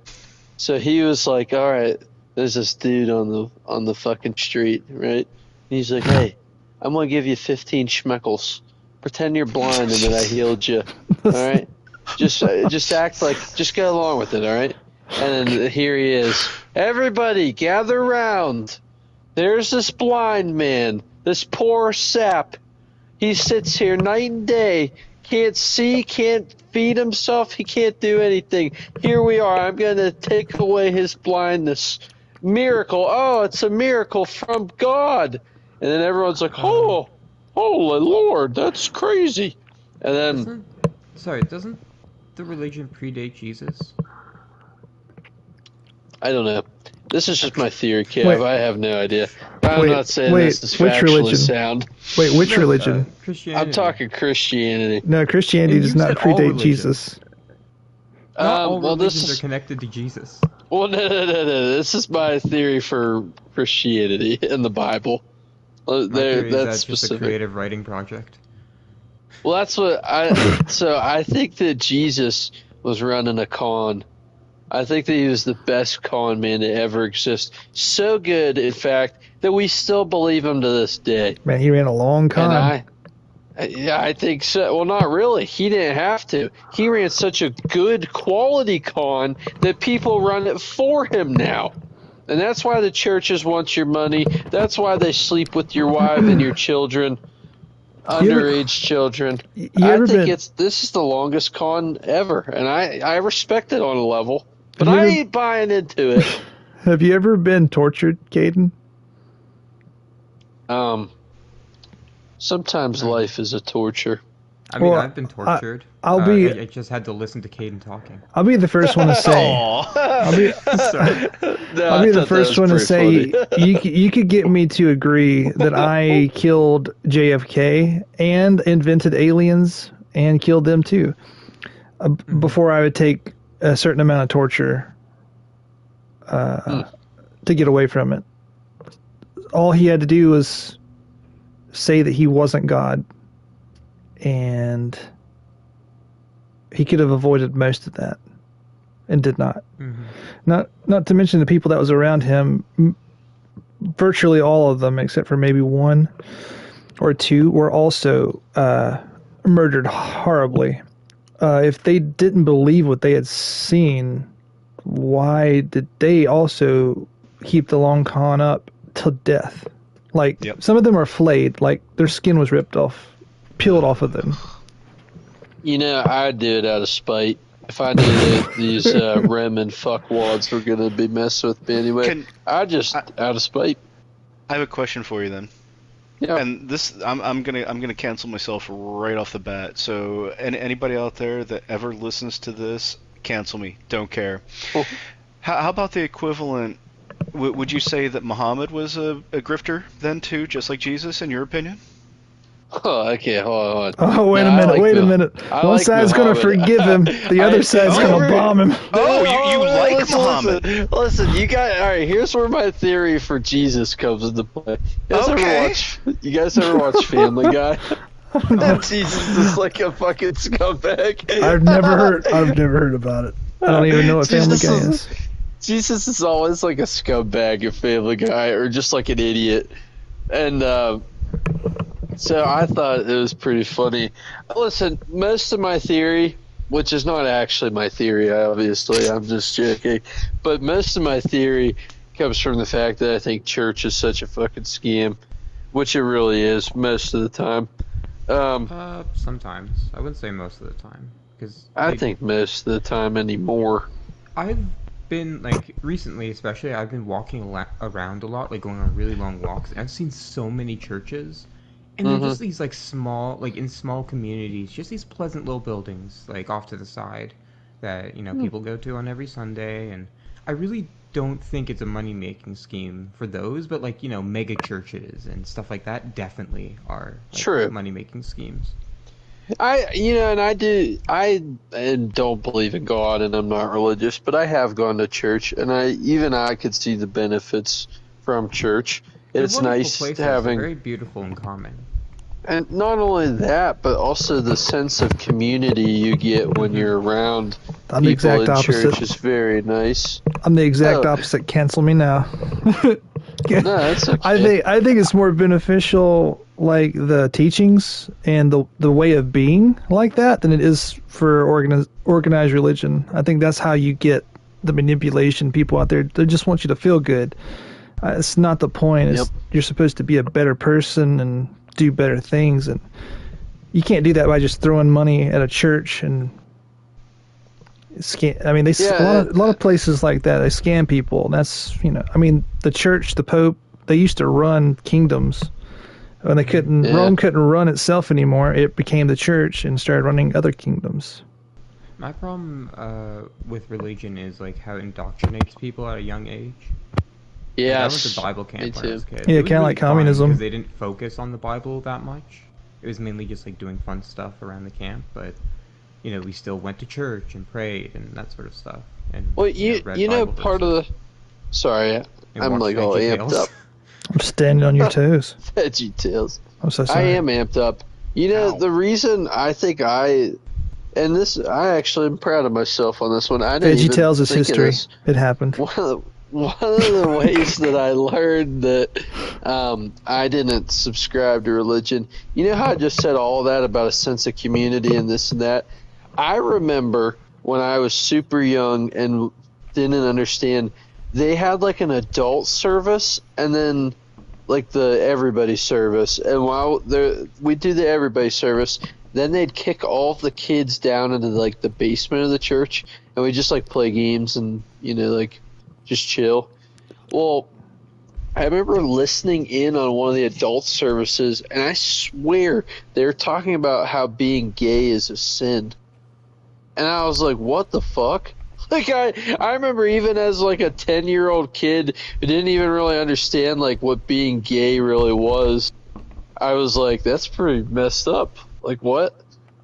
so he was like, "All right, there's this dude on the fucking street, right?" And he's like, "Hey, I'm gonna give you 15 schmeckles. Pretend you're blind and that I healed you. All right." Just act like, just go along with it, all right? And then here he is. Everybody, gather round. There's this blind man, this poor sap. He sits here night and day, can't see, can't feed himself, he can't do anything. Here we are, I'm going to take away his blindness. Miracle, oh, it's a miracle from God. And then everyone's like, oh, holy Lord, that's crazy. And then... Doesn't the religion predate Jesus? I don't know. This is just my theory, Kev. Wait. I have no idea. I'm Wait, not saying wait, this is which factually religion? sound. Wait, which religion? Christianity. I'm talking Christianity. No, Christianity You does not said all predate religions. Jesus. Not all Well, religions this is are connected to Jesus. well, no. This is my theory for Christianity in the Bible. My theory is That's that's just a specific. creative writing project. Well, that's what I. So I think that Jesus was running a con. I think that he was the best con man to ever exist. So good, in fact, that we still believe him to this day. Man, he ran a long con. And I think so. Well, not really. He didn't have to. He ran such a good quality con that people run it for him now. And that's why the churches want your money. That's why they sleep with your wife and your children, underage children. You I ever think been- this is the longest con ever, and I respect it on a level, but Have you I ever- ain't buying into it. Have you ever been tortured, Caden? Sometimes life is a torture. I mean, Well, I've been tortured. I'll be- I just had to listen to Caden talking. I'll be the first one to say. I'll be, No, I'll I be the thought that first was one to pretty say funny. you could get me to agree that I killed JFK and invented aliens and killed them too. Before I would take a certain amount of torture to get away from it. All he had to do was say that he wasn't God, and he could have avoided most of that, and did not. Not to mention the people that was around him. Virtually all of them, except for maybe one or two, were also murdered horribly. If they didn't believe what they had seen, why did they also keep the long con up till death? Like, some of them are flayed, like their skin was ripped off, peeled off of them. You know, I'd do it out of spite. If I knew that these Rem and fuckwads were going to be messing with me anyway, I'd just, out of spite. I have a question for you then. Yeah. And this, I'm gonna cancel myself right off the bat. So, anybody out there that ever listens to this, cancel me. Don't care. Oh. How about the equivalent? Would you say that Muhammad was a grifter then too, just like Jesus, in your opinion? Oh, okay, hold on. Oh, wait a minute. One side's going to forgive him, the other side's going to bomb him. Oh, you like Muhammad? Listen, you guys. All right, here's where my theory for Jesus comes into play. You guys ever watch Family Guy? Jesus is like a fucking scumbag. I've never heard about it. I don't even know what Family Guy is. Jesus is always like a scumbag in Family Guy, or just like an idiot. And so I thought it was pretty funny. Listen, most of my theory, which is not actually my theory, obviously, I'm just joking, but most of my theory comes from the fact that I think church is such a fucking scam, which it really is most of the time. Sometimes. I wouldn't say most of the time. I think most of the time anymore. I've been, like, recently especially, I've been walking around a lot, like going on really long walks, and I've seen so many churches. And they're just these, like, small, like, in small communities, just these pleasant little buildings, like, off to the side that, you know, people go to on every Sunday. And I really don't think it's a money-making scheme for those, but, like, you know, mega churches and stuff like that definitely are, like, true money-making schemes. I don't believe in God, and I'm not religious, but I have gone to church, and I could see the benefits from church. It's nice places, having very beautiful and common. And not only that, but also the sense of community you get when you're around I'm the people exact in opposite. church is very nice. I'm the exact opposite. Cancel me now. No, that's okay. I think it's more beneficial, like the teachings and the way of being like that, than it is for organized religion. I think that's how you get the manipulation. People out there, they just want you to feel good. It's not the point. It's, you're supposed to be a better person and do better things, and you can't do that by just throwing money at a church and scam. I mean, a lot of places like that, they scam people. And that's, you know, I mean, the church, the Pope, they used to run kingdoms. When they couldn't, Rome couldn't run itself anymore, it became the church and started running other kingdoms. My problem with religion is, like, how it indoctrinates people at a young age. Yeah, I went to Bible camp when I was a kid. Yeah, It was kind of like communism. because they didn't focus on the Bible that much. It was mainly just, like, doing fun stuff around the camp, but, you know, we still went to church and prayed and that sort of stuff. And Well, read you know, Bible part of verses the. Sorry, and I'm watched like all amped VeggieTales. up. I'm standing on your toes. Veggie Tales. I'm so I sorry. am amped up. You know, the reason I think I actually am proud of myself on this one. I didn't even VeggieTales is think of history. this. It happened. One of the ways that I learned that I didn't subscribe to religion, you know how I just said all that about a sense of community and this and that? I remember when I was super young and didn't understand, they had like an adult service and then like the everybody service. And while we do the everybody service, then they'd kick all of the kids down into like the basement of the church and we just like play games and, you know, like just chill. Well, I remember listening in on one of the adult services, and I swear they were talking about how being gay is a sin. And I was like, what the fuck? Like, I remember even as, like, a 10-year-old kid who didn't even really understand, like, what being gay really was, I was like, that's pretty messed up. Like, what?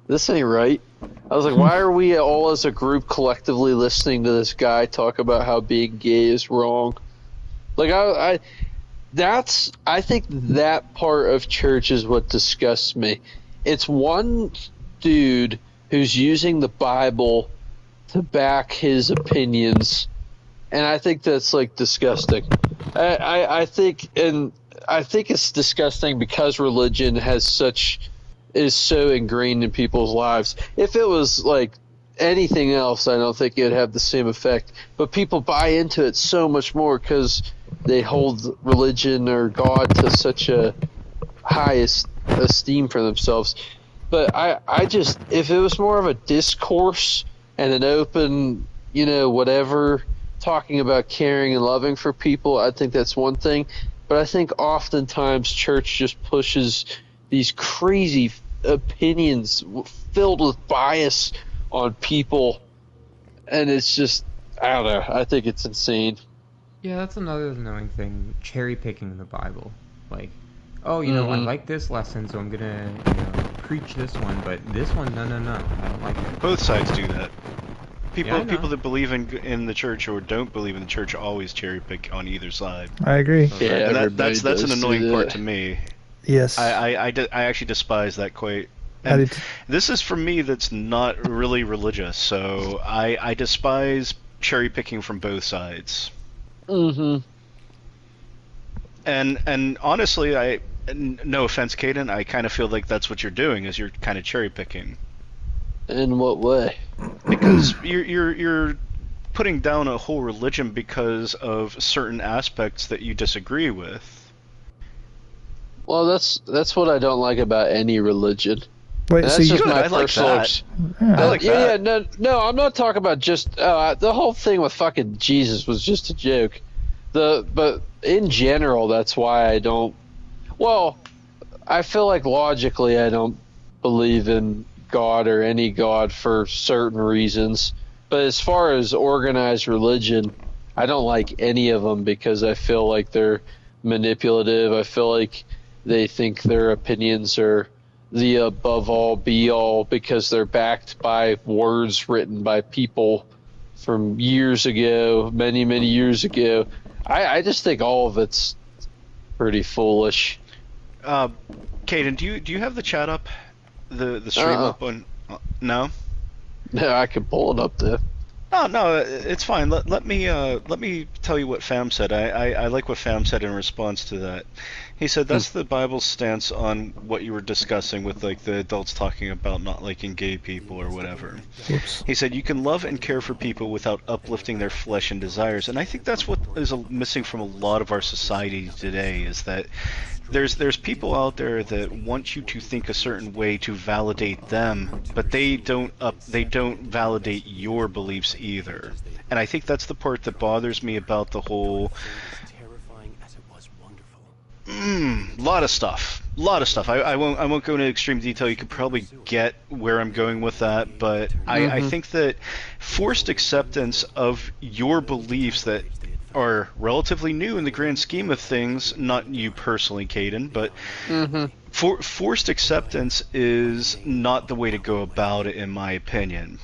This ain't right. I was like, why are we all as a group collectively listening to this guy talk about how being gay is wrong? Like, I think that part of church is what disgusts me. It's one dude who's using the Bible to back his opinions, and I think that's, like, disgusting. I think it's disgusting because religion is so ingrained in people's lives. If it was like anything else, I don't think it would have the same effect. But people buy into it so much more because they hold religion or God to such a high esteem for themselves. But I just, if it was more of a discourse and an open, whatever, talking about caring and loving for people, I think that's one thing. But I think oftentimes church just pushes these crazy opinions filled with bias on people, and it's just, I don't know, I think it's insane. Yeah, that's another annoying thing, cherry picking the Bible. Like, oh, I like this lesson, so I'm gonna, preach this one, but this one, no, I don't like it. Both sides do that. Yeah, People that believe in the church or don't believe in the church always cherry pick on either side. I agree. Yeah, And that's an annoying part to me. Yes. I actually despise that quite. I And did. this is for me that's not really religious, so I despise cherry picking from both sides. Mm-hmm. And honestly, no offense, Caden, I kind of feel like that's what you're doing, is you're kind of cherry picking. In what way? Because you're putting down a whole religion because of certain aspects that you disagree with. Well, that's what I don't like about any religion. Wait, And so that's you, just Good, my I like personal. that. yeah, I like that. No, I'm not talking about just the whole thing with fucking Jesus was just a joke. But in general, that's why I don't. Well, I feel like logically I don't believe in God or any God for certain reasons. But as far as organized religion, I don't like any of them because I feel like they're manipulative. I feel like they think their opinions are the above all be all because they're backed by words written by people from years ago, many years ago. I just think all of it's pretty foolish. Caden, do you have the chat up, the stream up on? No. No, I can pull it up though. No, it's fine. Let me tell you what Fam said. I like what Fam said in response to that. He said that's the Bible's stance on what you were discussing with like the adults talking about not liking gay people or whatever. whoops. He said you can love and care for people without uplifting their flesh and desires, and I think that's what is missing from a lot of our society today. Is that there's people out there that want you to think a certain way to validate them, but they don't validate your beliefs either. And I think that's the part that bothers me about the whole. Terrifying as it was wonderful. Lot of stuff. I won't go into extreme detail. You could probably get where I'm going with that, but I think that forced acceptance of your beliefs that are relatively new in the grand scheme of things, not you personally, Caden, but forced acceptance is not the way to go about it, in my opinion.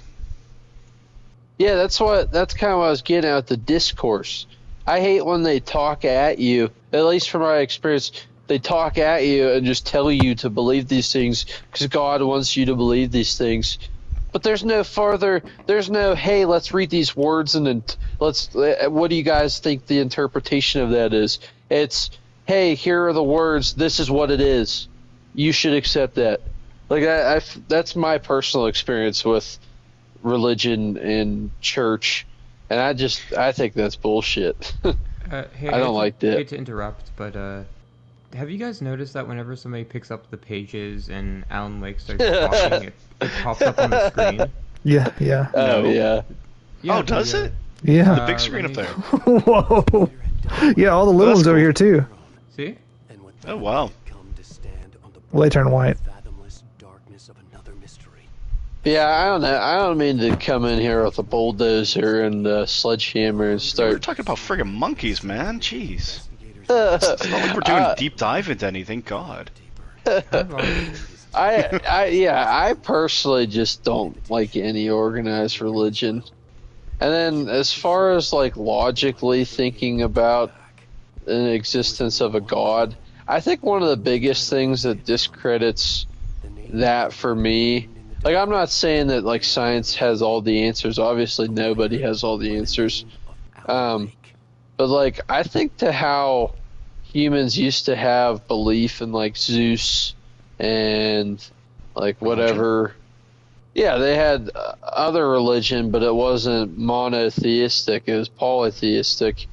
Yeah, that's kind of what I was getting at, the discourse. I hate when they talk at you, at least from my experience, they talk at you and just tell you to believe these things because God wants you to believe these things. But there's no, hey, let's read these words and then what do you guys think the interpretation of that is? It's, hey, here are the words, this is what it is. You should accept that. Like, that's my personal experience with religion and church. And I think that's bullshit. Hey, I don't like that. I hate to interrupt, but have you guys noticed that whenever somebody picks up the pages and Alan Wake starts talking, it pops up on the screen? Yeah. Oh, No. yeah. Yeah, Oh, does it? Yeah. The big screen up there. Whoa. Yeah, all the little That's ones over cool. here too. See? And with Oh, wow. come to stand on the Well, they turn white. fathomless darkness of another mystery. Yeah, I don't know. I don't mean to come in here with a bulldozer and a sledgehammer and We're start. talking about friggin' monkeys, man. Jeez. Investigators It's not like we're doing Uh, a deep dive into anything. God. deeper. I personally just don't like any organized religion. And then as far as like logically thinking about an existence of a god, I think one of the biggest things that discredits that for me, like I'm not saying that like science has all the answers. Obviously nobody has all the answers. But like I think to how humans used to have belief in like Zeus and like whatever. Yeah, they had other religion, but it wasn't monotheistic. It was polytheistic,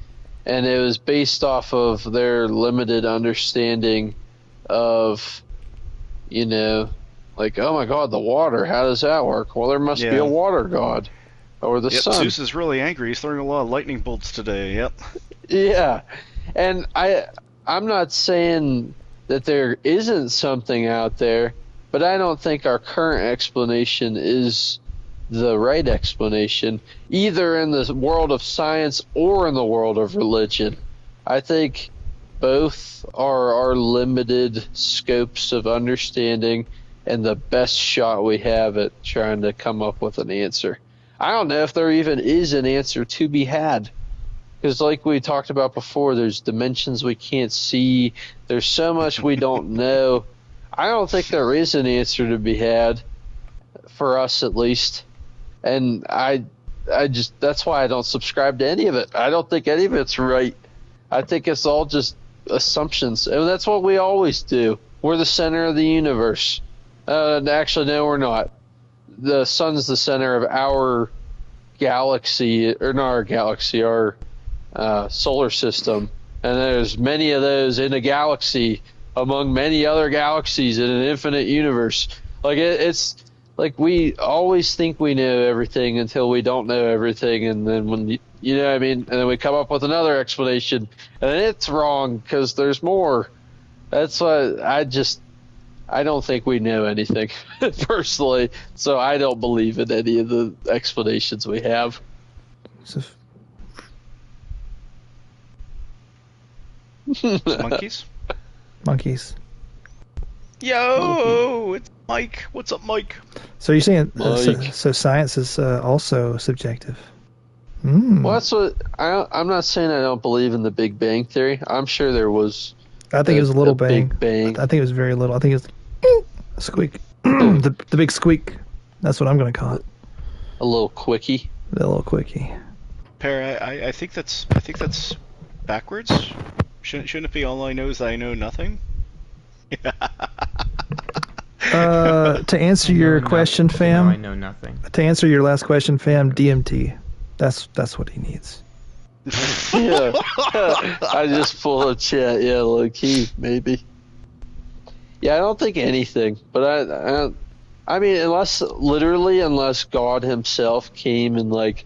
and it was based off of their limited understanding of, you know, like, oh my God, the water. How does that work? Well, there must be Yeah. a water god, or the Yep, sun. Zeus is really angry. He's throwing a lot of lightning bolts today. Yep. Yeah, and I'm not saying that there isn't something out there, but I don't think our current explanation is the right explanation, either in the world of science or in the world of religion. I think both are our limited scopes of understanding and the best shot we have at trying to come up with an answer. I don't know if there even is an answer to be had. Because like we talked about before, there's dimensions we can't see. There's so much we don't know. I don't think there is an answer to be had, for us at least. And I just, that's why I don't subscribe to any of it. I don't think any of it's right. I think it's all just assumptions. And that's what we always do. We're the center of the universe. Actually, no, we're not. The sun's the center of our galaxy, or not our galaxy, our solar system, and there's many of those in a galaxy among many other galaxies in an infinite universe. Like it's like we always think we know everything until we don't know everything, and then when you know what I mean, and then we come up with another explanation and it's wrong because there's more. That's why I don't think we know anything personally, so I don't believe in any of the explanations we have. So, Monkeys? monkeys. Yo, it's Mike. What's up, Mike? So you're saying Mike. so science is also subjective? Mm. Well, that's what I'm not saying I don't believe in the Big Bang Theory. I'm sure there was. I think it was a little bang. Big Bang. I think it was very little. I think it was a squeak. the big squeak. That's what I'm going to call it. A little quickie. The little quickie. Per, I think that's backwards. Shouldn't it be all I know is that I know nothing? To answer your question, I fam. know nothing. To answer your last question, fam. DMT. That's what he needs. Yeah. I just pulled a chat. Yeah, low key, maybe. Yeah, I don't think anything. But I mean, unless God himself came and like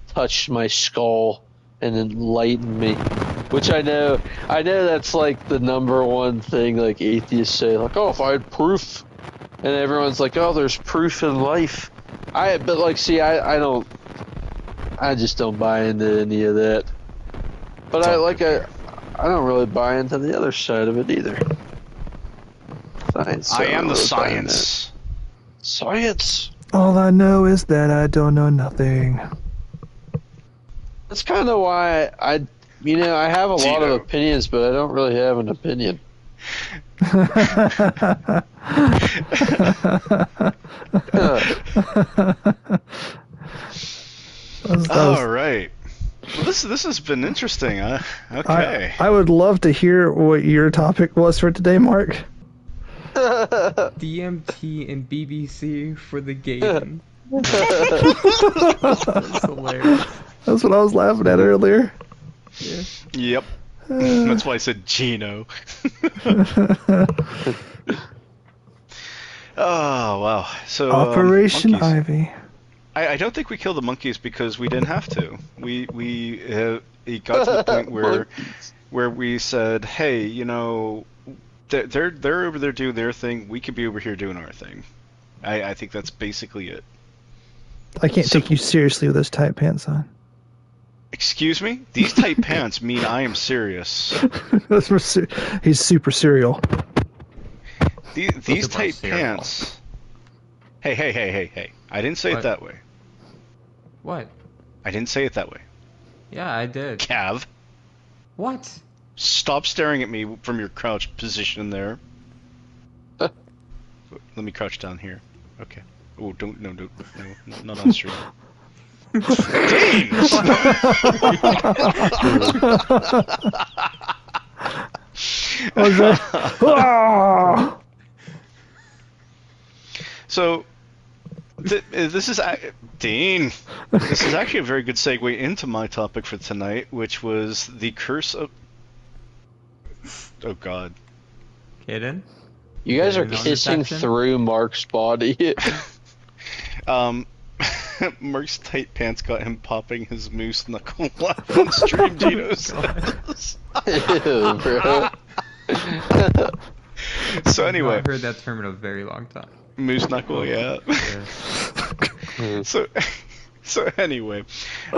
touched my skull and enlightened me, which I know that's like the number one thing like atheists say, like, oh, if I had proof, and everyone's like, oh, there's proof in life. I just don't buy into any of that. But I don't really buy into the other side of it either. Science. I am the don't really buy into science. it. Science. All I know is that I don't know nothing. That's kind of why I have a lot of Tito. opinions, but I don't really have an opinion. All right. Well, this has been interesting. Okay. I would love to hear what your topic was for today, Mark. DMT and BBC for the game. That's hilarious. That's what I was laughing at earlier. Yeah. Yep. That's why I said Gino. Oh wow. So Operation monkeys. Ivy. I don't think we killed the monkeys because we didn't have to. It got to the point where we said, hey, you know, they're over there doing their thing. We could be over here doing our thing. I think that's basically it. I can't take you seriously with those tight pants on. Excuse me? These tight pants mean I am serious. He's super serial. These tight pants. Hey. I didn't say it that way. What? I didn't say it that way. Yeah, I did. Cav, What? stop staring at me from your crouched position there. Let me crouch down here. Okay. Oh, don't, no, not on stream. Dane! What was that? Ah! So, this is Dean. This is actually a very good segue into my topic for tonight, which was the curse of. Oh God. Kaden? You guys are No kissing deception? through Mark's body. Mark's tight pants got him popping his moose knuckle laugh on stream. Dino says. Ew, bro. So anyway, I've heard that term in a very long time. moose knuckle, yeah. So anyway,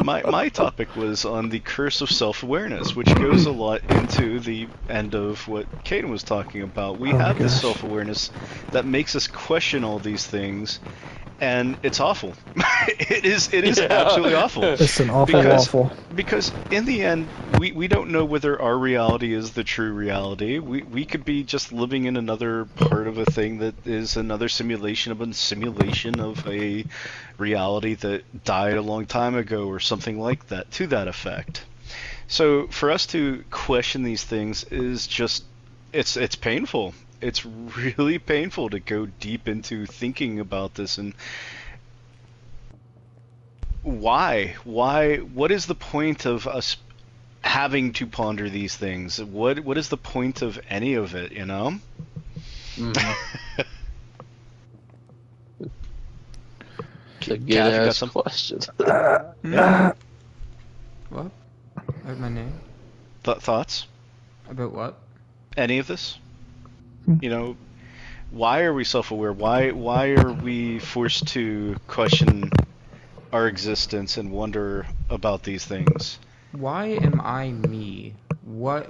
my topic was on the curse of self-awareness, which goes a lot into the end of what Caden was talking about. We have this self-awareness that makes us question all these things, and it's awful. It is absolutely awful. It's an awful. Because in the end, we don't know whether our reality is the true reality. We could be just living in another part of a thing that is another simulation of a reality that died a long time ago or something like that, to that effect. So for us to question these things is just, it's painful. It's really painful to go deep into thinking about this and why? What is the point of us having to ponder these things? What is the point of any of it, you know? It's a Kath, good you got ass some? question. Yeah. What? About my name? Thoughts? About what? Any of this? You know, why are we self-aware? Why are we forced to question our existence and wonder about these things? Why am I me? Why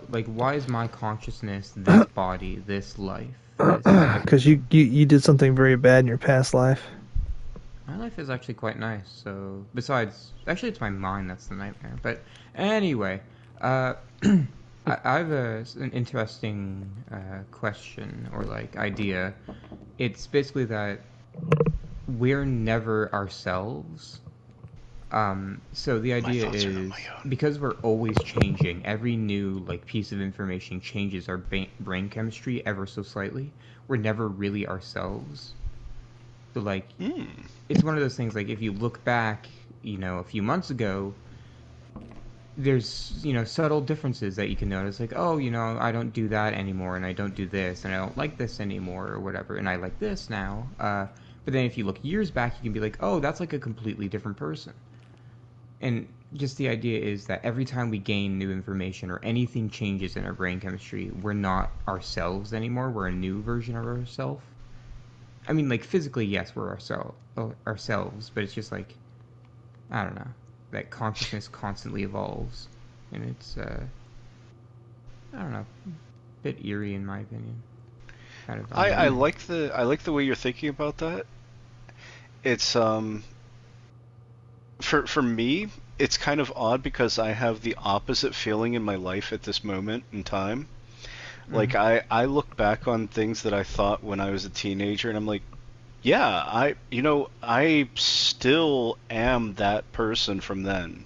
is my consciousness this body, this life? Because you did something very bad in your past life. My life is actually quite nice, so... Besides... Actually, it's my mind that's the nightmare. But anyway, I have an interesting question, or, idea. It's basically that we're never ourselves. So the idea is, because we're always changing, every new, piece of information changes our brain chemistry ever so slightly. We're never really ourselves. So, it's one of those things, if you look back, a few months ago, there's, subtle differences that you can notice, I don't do that anymore, and I don't do this, and I don't like this anymore, or whatever, and I like this now. But then if you look years back, you can be like, oh, that's a completely different person. And just the idea is that every time we gain new information or anything changes in our brain chemistry, we're not ourselves anymore, we're a new version of ourselves. I mean, physically, yes, we're ourselves, but it's just I don't know, that consciousness constantly evolves, and it's, I don't know, a bit eerie in my opinion. Kind of. I like the way you're thinking about that. It's for me, it's kind of odd because I have the opposite feeling in my life at this moment in time. I look back on things that I thought when I was a teenager, and I'm like, yeah, I still am that person from then.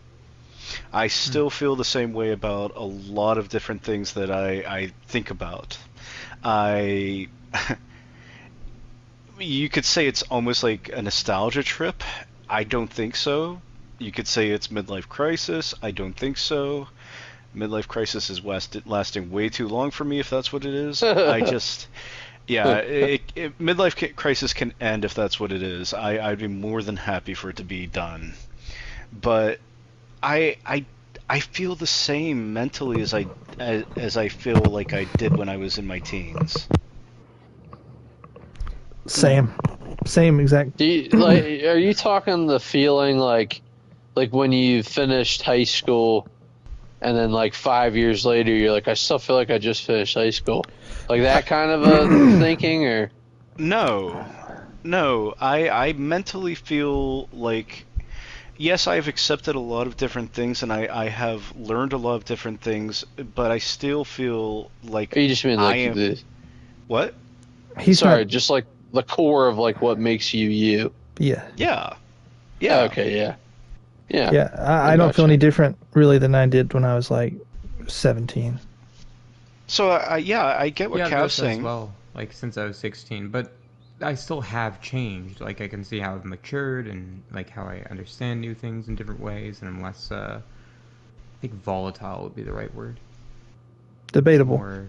I still feel the same way about a lot of different things that I think about. You could say it's almost like a nostalgia trip. I don't think so. You could say it's midlife crisis. I don't think so. Midlife crisis is lasting way too long for me, if that's what it is. Yeah, midlife crisis can end if that's what it is. I'd be more than happy for it to be done. But I feel the same mentally as I feel like I did when I was in my teens. Same exact. Do you, like, are you talking the feeling like when you finished high school, and then like 5 years later you're like, I still feel like I just finished high school, like that kind of a thinking, or? No, I mentally feel like, yes, I've accepted a lot of different things, and I have learned a lot of different things, but I still feel like Or you just mean like I am. What? Sorry, just like the core of like what makes you you. Yeah. Yeah. Okay. Yeah. I don't feel any different really than I did when I was like 17. So I get what Yeah, Cav's that's as saying. well. Like since I was 16, but I still have changed. Like I can see how I've matured and like how I understand new things in different ways, and I'm less. I think volatile would be the right word. Debatable. More.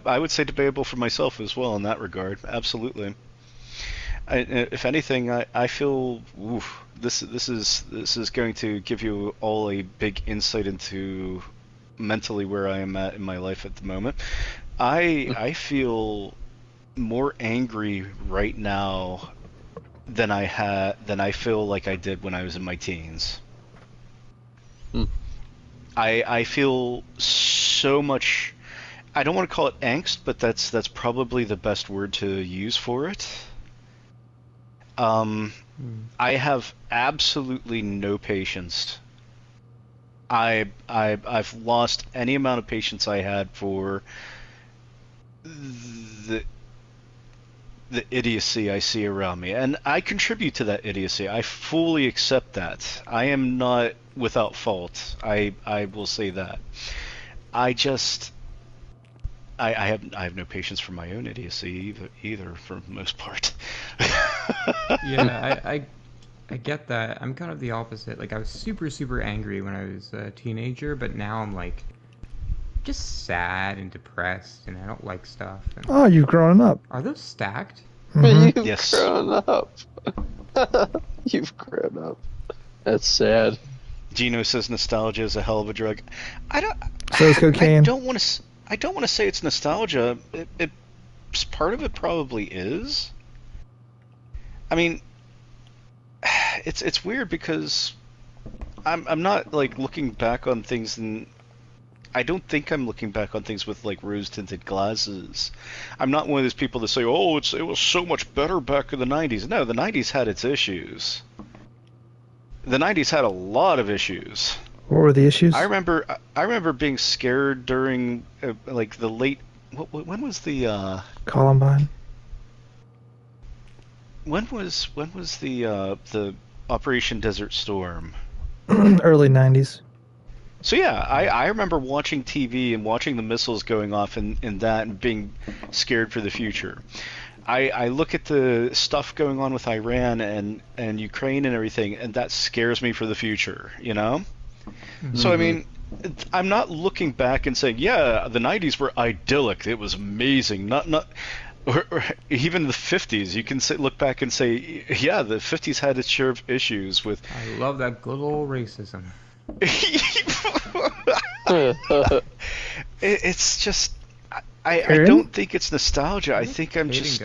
I would say debatable for myself as well in that regard. Absolutely. If anything, I feel this is going to give you all a big insight into mentally where I am at in my life at the moment. I feel more angry right now than I feel like I did when I was in my teens. I feel so much. I don't want to call it angst, but that's probably the best word to use for it. I have absolutely no patience. I've lost any amount of patience I had for the idiocy I see around me, and I contribute to that idiocy. I fully accept that. I am not without fault. I will say that. I have no patience for my own idiocy either for the most part. Yeah, I get that. I'm kind of the opposite. Like I was super angry when I was a teenager, but now I'm like just sad and depressed, and I don't like stuff. And... Oh, you've grown up. Are those stacked? Mhm. You've Yes. grown up. You've grown up. That's sad. Gino says nostalgia is a hell of a drug. So is cocaine. I don't want to say it's nostalgia. Part of it probably is. I mean, it's weird because I'm not like looking back on things, and I don't think I'm looking back on things with like rose-tinted glasses. I'm not one of those people that say, "Oh, it was so much better back in the '90s." No, the '90s had its issues. The '90s had a lot of issues. What were the issues? I remember being scared during like the late. When was the Columbine. when was the Operation Desert Storm? Early 90s. So yeah, I remember watching TV and watching the missiles going off in that and being scared for the future. I look at the stuff going on with Iran and Ukraine and everything, and that scares me for the future, you know? Mm-hmm. So, I mean, I'm not looking back and saying, yeah, the 90s were idyllic, it was amazing. Or even the 50s, you can look back and say, yeah, the 50s had its share of issues with... I love that good old racism. It's just... I don't think it's nostalgia. I think I'm just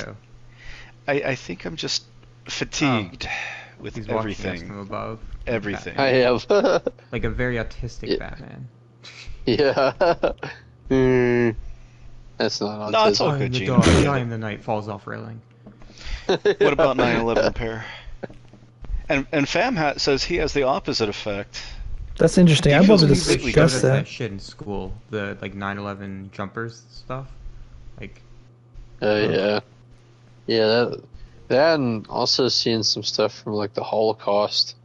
fatigued with He's everything. watching us from above. Everything. I have. Like a very autistic Batman. Yeah. That's not autism. No, it's all I am good, the Gino. dog, I am the night, falls off railing. What about 9/11 pair? And Famhat says he has the opposite effect. That's interesting. I You wanted to feel They showed discuss us that. that shit in school, the like 9/11 jumpers stuff. Like, Yeah. Yeah, that and also seeing some stuff from like the Holocaust.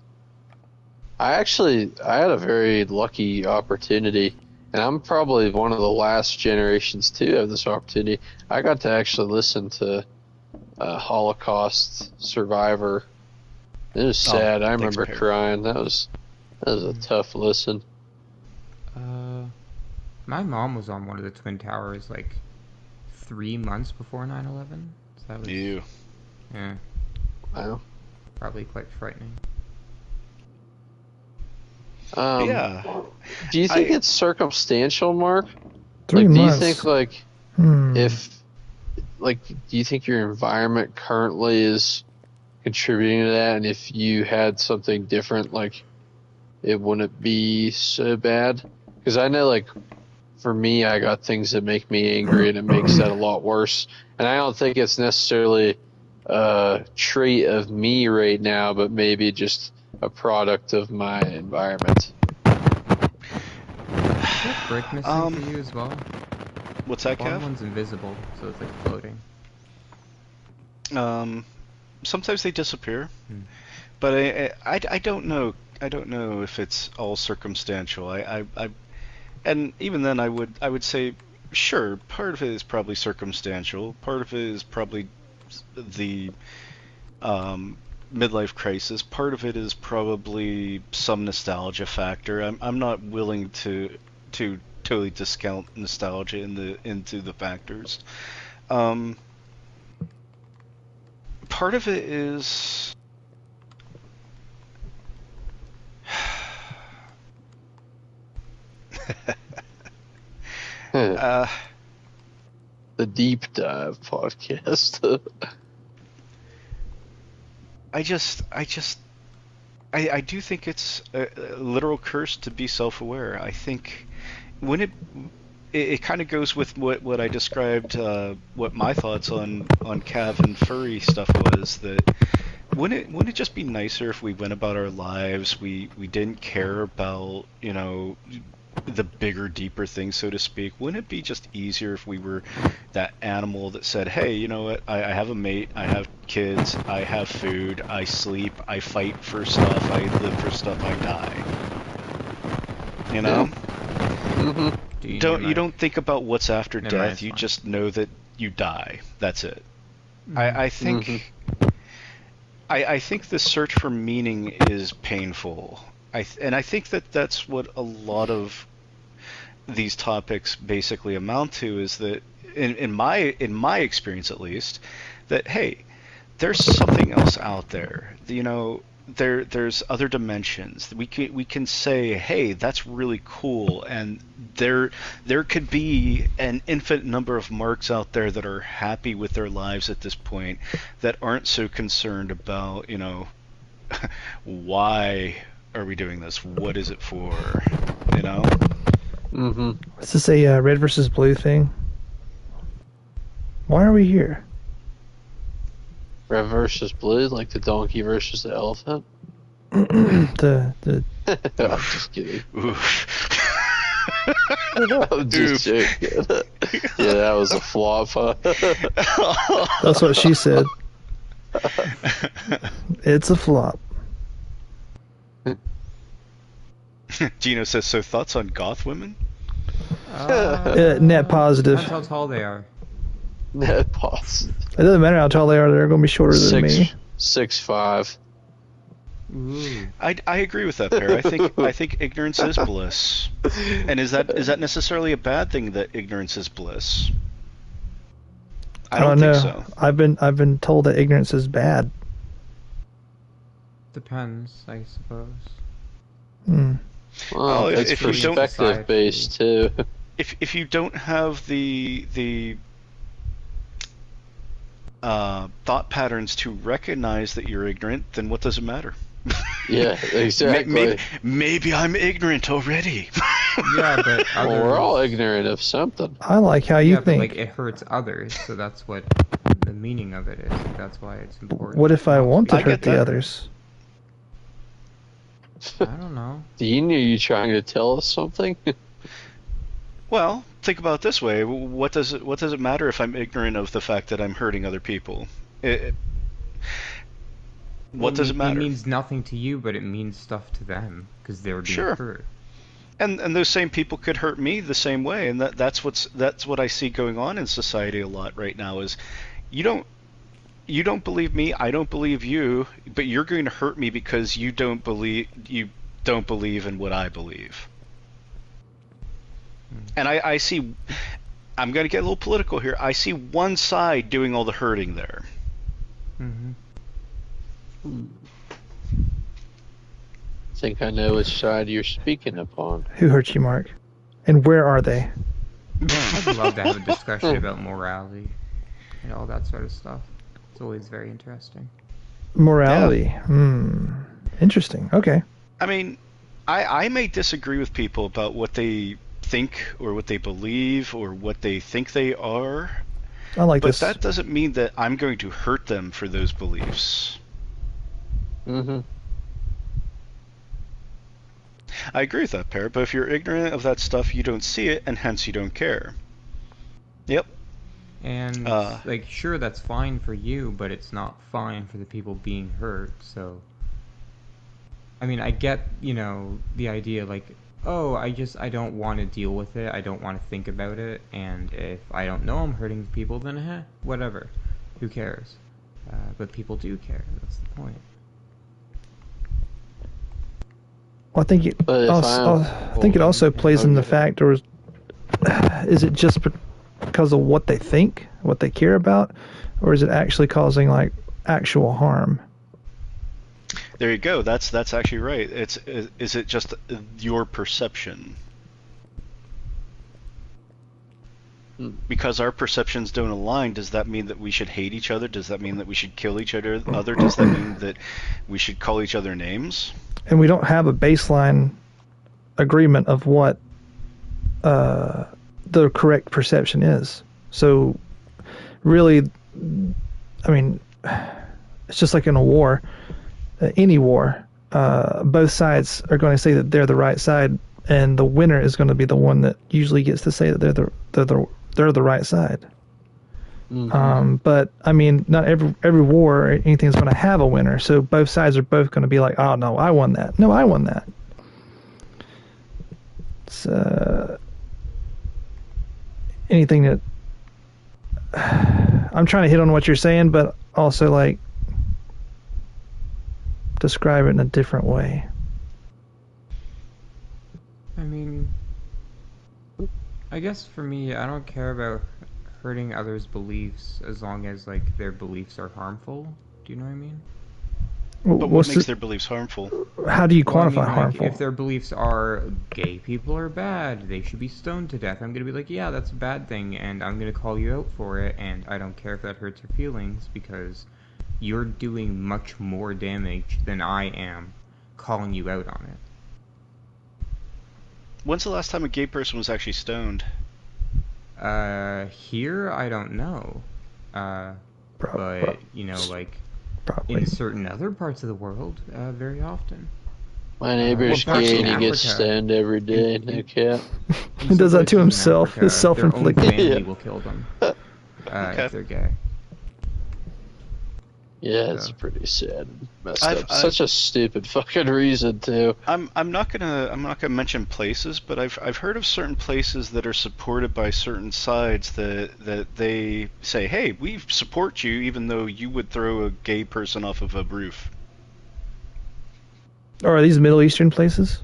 I had a very lucky opportunity, and I'm probably one of the last generations to have this opportunity. I got to actually listen to a Holocaust survivor. It was sad. I remember Perry. crying. That was a tough listen. My mom was on one of the Twin Towers like 3 months before 9/11. So that was You. yeah, Wow. probably quite frightening. Yeah. Do you think I- it's circumstantial, Mark? 3 Like, do months. you think like if like do you think your environment currently is contributing to that, and if you had something different, like it wouldn't be so bad? Because I know, like, for me, I got things that make me angry, and it makes that a lot worse. And I don't think it's necessarily a trait of me right now, but maybe just a product of my environment. Is that brick missing for you as well? What's that, Bottom Kev? one's invisible, so it's like floating. Sometimes they disappear, Hmm. but I don't know. I don't know if it's all circumstantial. And even then, I would say, sure, part of it is probably circumstantial. Part of it is probably the midlife crisis. Part of it is probably some nostalgia factor. I'm not willing to totally discount nostalgia into the factors. Part of it is The Deep Dive podcast. I do think it's a literal curse to be self-aware. I think when it kind of goes with what I described, what my thoughts on Cav and furry stuff was, that wouldn't it just be nicer if we went about our lives, we didn't care about, you know, the bigger, deeper things, so to speak? Wouldn't it be just easier if we were that animal that said, hey, you know what, I have a mate, I have kids, I have food, I sleep, I fight for stuff, I live for stuff, I die. You know? Mm-hmm. You don't think about what's after Never mind, death, it's you fine. just know that you die. That's it. I think I think the search for meaning is painful. And I think that that's what a lot of these topics basically amount to, is that in my experience at least, that hey, there's something else out there. You know, there's other dimensions. We can say, hey, that's really cool, and there could be an infinite number of marks out there that are happy with their lives at this point, that aren't so concerned about, you know, why are we doing this? What is it for? You know? Mm-hmm. Is this a red versus blue thing? Why are we here? Red versus blue, like the donkey versus the elephant. the I'm just kidding. Oof. I'm just joking. Yeah, that was a flop. Huh? That's what she said. It's a flop. Gino says, so thoughts on goth women? Net positive. That's how tall they are. Net pause. It doesn't matter how tall they are; they're going to be shorter than me. 6'5". Ooh. I agree with that, Pear. I think ignorance is bliss. And is that necessarily a bad thing, that ignorance is bliss? I don't think so. I've been told that ignorance is bad. Depends, I suppose. Hmm. Well, Oh, it's if you don't- perspective based too. If you don't have the thought patterns to recognize that you're ignorant, then what does it matter? Yeah, exactly. Maybe I'm ignorant already. Yeah, but Well, others, we're all ignorant of something. I like how you yeah, but think. like it hurts others, so that's what the meaning of it is. That's why it's important. What if I want to I get hurt the that. others? I don't know. Dean, are you trying to tell us something? Well, think about it this way: what does it matter if I'm ignorant of the fact that I'm hurting other people? What does it matter? It means nothing to you, but it means stuff to them because they're being Sure. hurt. And those same people could hurt me the same way, and that's what I see going on in society a lot right now. Is you don't believe me, I don't believe you, but you're going to hurt me because you don't believe in what I believe. And I see, I'm going to get a little political here. I see one side doing all the hurting there. Mm-hmm. I think I know which side you're speaking upon. Who hurt you, Mark? And where are they? I'd love to have a discussion about morality and all that sort of stuff. It's always very interesting. Morality. Interesting. Okay. I mean, I may disagree with people about what they think or what they believe or what they think they are, I like but this. that doesn't mean that I'm going to hurt them for those beliefs. Mm-hmm. I agree with that, Pear, but if you're ignorant of that stuff, you don't see it, and hence you don't care. Yep. And, like, sure, that's fine for you, but it's not fine for the people being hurt, so... I mean, I get, you know, the idea, like, oh, I don't want to deal with it, I don't want to think about it, and if I don't know I'm hurting people, then, whatever. Who cares? But people do care, that's the point. Well, I think it also plays in the fact, or is it just because of what they think, what they care about, or is it actually causing like actual harm? There you go. That's actually right. Is it just your perception? Because our perceptions don't align, does that mean that we should hate each other? Does that mean that we should kill each other? Does that mean that we should call each other names? And we don't have a baseline agreement of what the correct perception is. So really, I mean, it's just like in a war, any war, both sides are going to say that they're the right side, and the winner is going to be the one that usually gets to say that they're the right side. Mm-hmm. But I mean, not every war or anything is going to have a winner. So both sides are both going to be like, "Oh no, I won that. No, I won that." It's anything that I'm trying to hit on what you're saying, but also like describe it in a different way. I mean, I guess for me, I don't care about hurting others' beliefs as long as like their beliefs are harmful. Do you know what I mean? But what makes their beliefs harmful? How do you quantify like, harmful? If their beliefs are gay people are bad, they should be stoned to death, I'm gonna be like, yeah, that's a bad thing, and I'm gonna call you out for it, and I don't care if that hurts your feelings because you're doing much more damage than I am calling you out on it. When's the last time a gay person was actually stoned? Here, I don't know. But, you know, like, probably in certain other parts of the world, very often. My neighbor's gay and he gets stoned every day. No cap. He does that to himself. His self-inflicted. Their own family will kill them if they're gay. Yeah, it's pretty sad. Messed up. Such a stupid fucking reason too. I'm not gonna mention places, but I've heard of certain places that are supported by certain sides that they say, hey, we support you even though you would throw a gay person off of a roof. Or are these Middle Eastern places?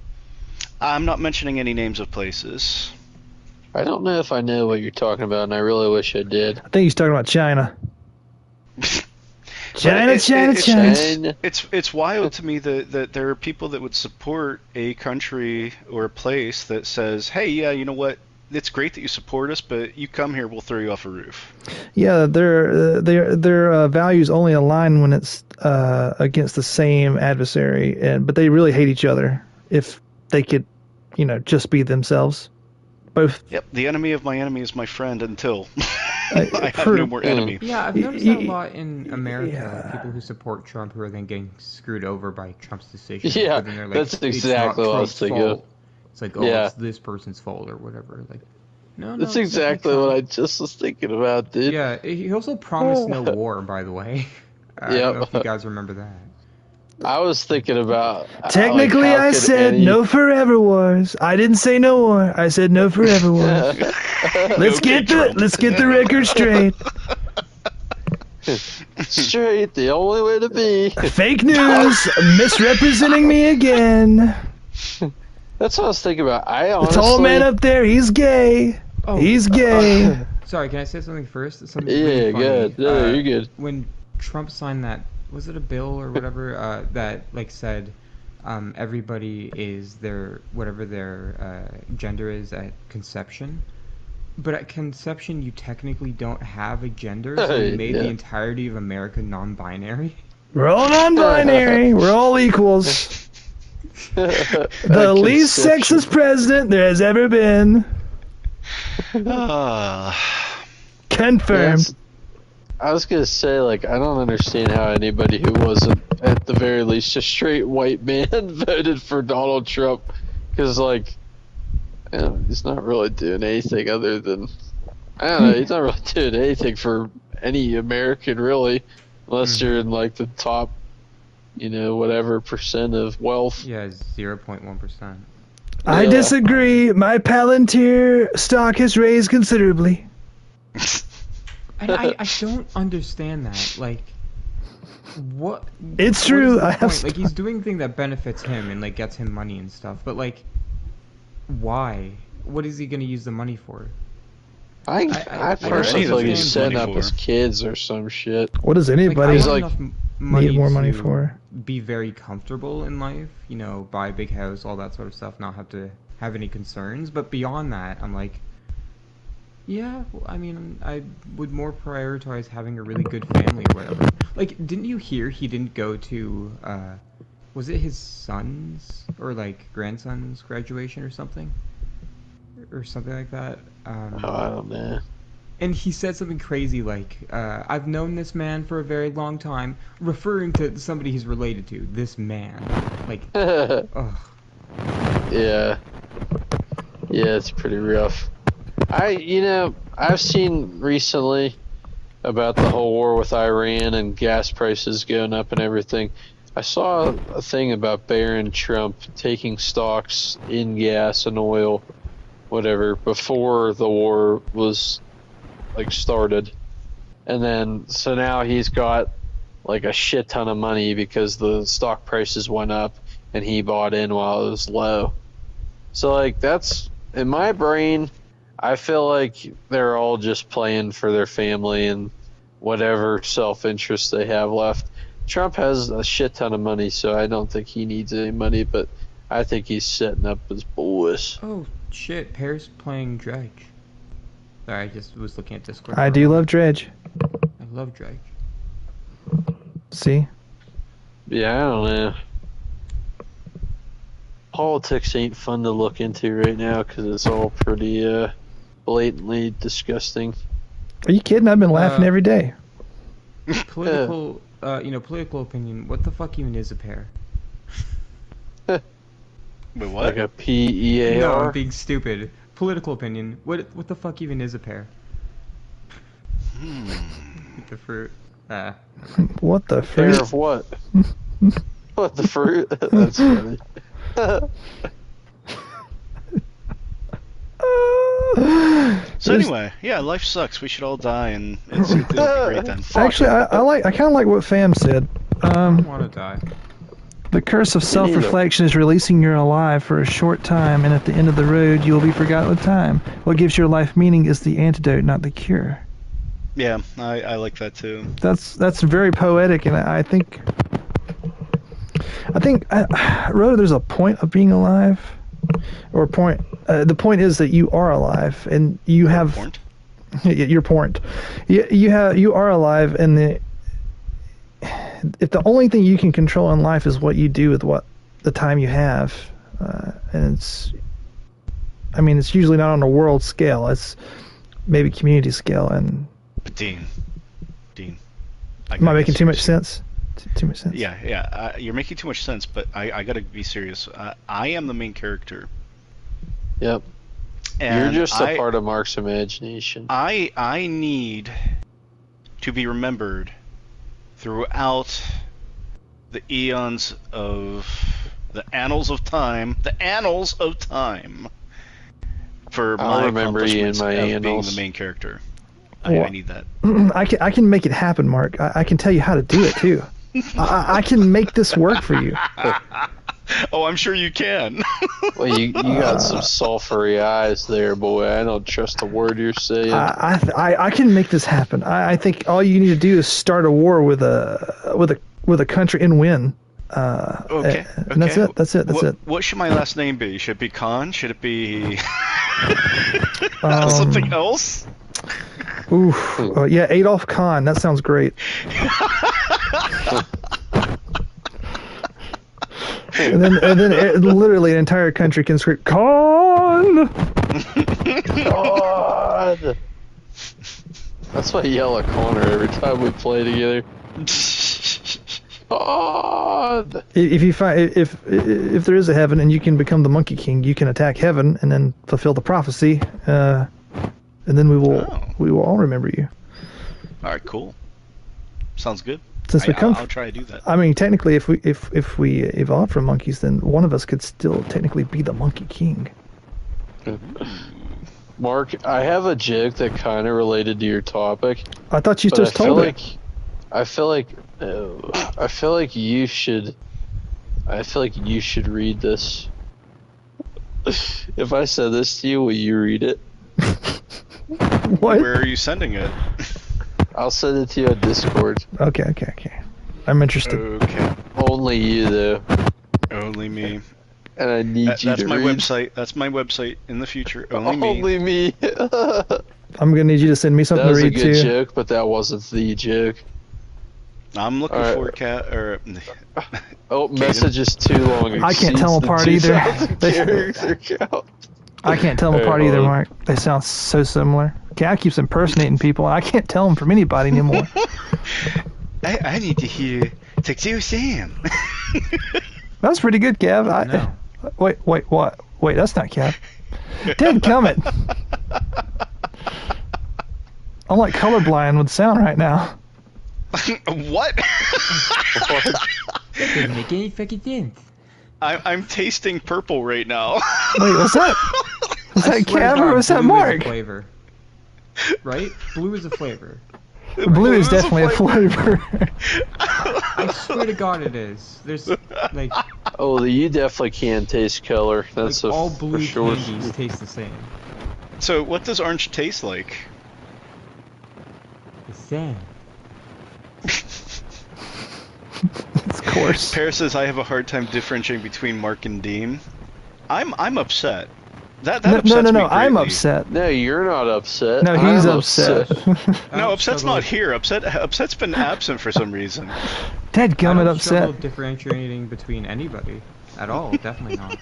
I'm not mentioning any names of places. I don't know if I know what you're talking about, and I really wish I did. I think he's talking about China. China. It's wild to me that there are people that would support a country or a place that says, hey, yeah, you know what? It's great that you support us, but you come here, we'll throw you off a roof. Yeah, their values only align when it's against the same adversary, but they really hate each other. If they could, you know, just be themselves. Both. Yep, the enemy of my enemy is my friend until I have no more enemy. Yeah, I've noticed that a lot in America. Like people who support Trump who are then getting screwed over by Trump's decision. Yeah, but then they're like, that's exactly what I was thinking of. It's like, oh, it's this person's fault or whatever. Like, no, that's exactly what I just was thinking about, dude. Yeah, he also promised no war, by the way. I don't know if you guys remember that. I was thinking about... Technically, I said no forever wars. I didn't say no war. I said no forever wars. Let's get the record straight. Straight, the only way to be. Fake news, misrepresenting me again. That's what I was thinking about. I The honestly, tall man up there, he's gay. Oh, He's gay. Sorry, can I say something first? Something Yeah, really funny. good. Yeah, you're good. When Trump signed that, was it a bill or whatever that like said everybody is their whatever their gender is at conception. But at conception, you technically don't have a gender, so you made the entirety of America non-binary. We're all non-binary. We're all equals. The least sexist president there has ever been. Confirmed. Yes. I was gonna say, like, I don't understand how anybody who wasn't, at the very least, a straight white man voted for Donald Trump, because, like, you know, he's not really doing anything other than, I don't know, he's not really doing anything for any American, really, unless you're in, like, the top, you know, whatever percent of wealth. Yeah, 0.1%. I disagree. My Palantir stock has raised considerably. And I don't understand that. Like, what? It's what true, is the I have point? Like, he's doing thing that benefits him and like gets him money and stuff. But like, why? What is he gonna use the money for? I personally don't think he's understand setting up money his for. kids or some shit. What does Like, anybody I He's want like- enough money need more money to for? be very comfortable in life. You know, buy a big house, all that sort of stuff. Not have to have any concerns. But beyond that, I'm like, yeah. I mean, I would more prioritize having a really good family or whatever. Like, didn't you hear he didn't go to? Was it his son's or like grandson's graduation or something? Or something like that. Oh, I don't know. And he said something crazy like, I've known this man for a very long time, referring to somebody he's related to. This man. Like, ugh. Yeah. Yeah, it's pretty rough. I've seen recently about the whole war with Iran and gas prices going up and everything. I saw a thing about Barron Trump taking stocks in gas and oil, whatever, before the war was like started. And then so now he's got like a shit ton of money because the stock prices went up and he bought in while it was low. So like that's in my brain, I feel like they're all just playing for their family and whatever self-interest they have left. Trump has a shit ton of money, so I don't think he needs any money, but I think he's setting up his boys. Oh, shit. Pear's playing Dredge. Sorry, I just was looking at Discord. I do love Dredge. I love Dredge. See? Yeah, I don't know. Politics ain't fun to look into right now because it's all pretty blatantly disgusting. Are you kidding? I've been laughing every day. Political, political opinion. What the fuck even is a pear? Wait, what? Like a PEAR? No, I'm being stupid. Political opinion. What the fuck even is a pear? The fruit. What the Pair freak? of what? What, the fruit? That's funny. So anyway, yeah, life sucks. We should all die, and it'll be great then. Actually, I kind of like what Fam said. I want to die. The curse of self-reflection is releasing you're alive for a short time, and at the end of the road, you will be forgotten with time. What gives your life meaning is the antidote, not the cure. Yeah, I like that too. That's very poetic, and I think Rhoda, there's a point of being alive, or point. The point is that you are alive, and you have Point? your point. You are alive, and if the only thing you can control in life is what you do with what the time you have, and it's usually not on a world scale. It's maybe community scale. And But Dean. am I making too much sense? Too much sense. Yeah. You're making too much sense, but I gotta be serious. I am the main character. Yep. And You're just a part of Mark's imagination. I need to be remembered throughout the eons of the annals of time. For I'll my remember you in accomplishments my of being annals. the main character. Well, I need that. I can make it happen, Mark. I can tell you how to do it too. I can make this work for you. Oh, I'm sure you can. Well, you got some sulfury eyes there, boy. I don't trust a word you're saying. I can make this happen. I think all you need to do is start a war with a country and win. Okay. And that's it. That's it. What should my last name be? Should it be Khan? Should it be something else? Oof. Yeah, Adolf Kahn. That sounds great. and then literally an entire country can scream, Kahn! God! That's why I yell at Connor every time we play together. God! If there is a heaven and you can become the Monkey King, you can attack heaven and then fulfill the prophecy, and then we will all remember you. All right, cool. Sounds good. Since I'll try to do that. I mean, technically, if we evolve from monkeys, then one of us could still technically be the Monkey King. Mark, I have a joke that kind of related to your topic. I thought you just told it. I feel like you should. I feel like you should read this. If I said this to you, will you read it? What? Where are you sending it? I'll send it to you on Discord. Okay. I'm interested. Okay. Only you, though. Only me. And I need you That's to my read. website. That's my website in the future. Only me. Only me. I'm gonna need you to send me something That to was a read good too. joke, but that wasn't the joke. I'm looking All right. for cat or. Oh, message is too long. I can't tell them apart either. Character count. I can't tell them Hey, apart hold either, on. Mark. They sound so similar. Cat keeps impersonating people, and I can't tell them from anybody anymore. I need to hear Texio Sam. That was pretty good, Cav. No. Wait, what? Wait, that's not Cav. Dadgummit. I'm like colorblind with sound right now. What? Doesn't make any fucking sense. I'm tasting purple right now. Wait, what's that? Was that Swear to Cav or God, was that blue is a Mark? flavor. Right? Blue is a flavor. Blue is definitely a flavor. I swear to God it is. There's like Oh, you definitely can taste color. That's all for blue sure. candies taste the same. So, what does orange taste like? The same. It's coarse. Paris says I have a hard time differentiating between Mark and Dean. I'm upset. That upsets No. me I'm greatly. upset. No, you're not upset. No, he's I'm upset. No, upset's not here. Upset's been absent for some reason. Dadgummit I don't upset. struggle differentiating between anybody at all. Definitely not.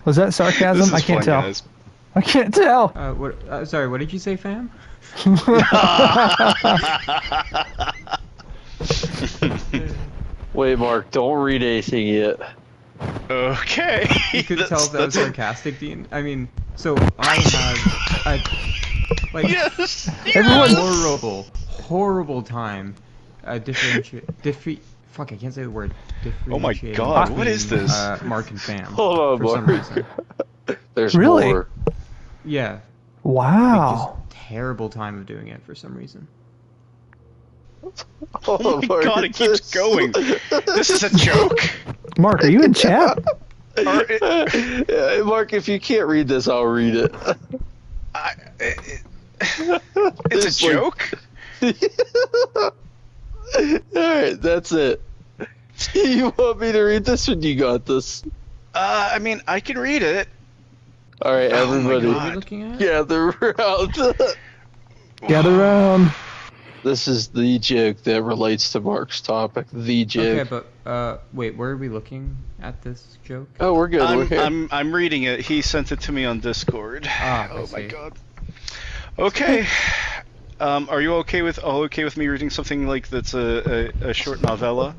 Was that sarcasm? This is I can't fun, tell. guys. I can't tell. What? Sorry. What did you say, fam? Wait, Mark, don't read anything yet. Okay. You could tell if that was sarcastic, Dean. I mean, so I have like Yes. Everyone- horrible time fuck, I can't say the word. Oh my Differentiating God, what is between, this? Mark and Fam. Hold on, for some Mark. reason. There's Really? more. Yeah. Wow. Just terrible time of doing it for some reason. Oh my God, it keeps going. This is a joke. Mark, are you in chat? Yeah, Mark, if you can't read this, I'll read it. It's a joke. Alright, that's it. You want me to read this when you got this? I mean, I can read it. Alright, Oh my everybody, What are God. you looking at? gather around. Gather round. This is the joke that relates to Mark's topic. The joke. Okay, but wait, where are we looking at this joke? Oh, we're good. We're here. I'm reading it. He sent it to me on Discord. Ah, I Oh my see. God. Okay. Are you okay with me reading something like that's a short novella?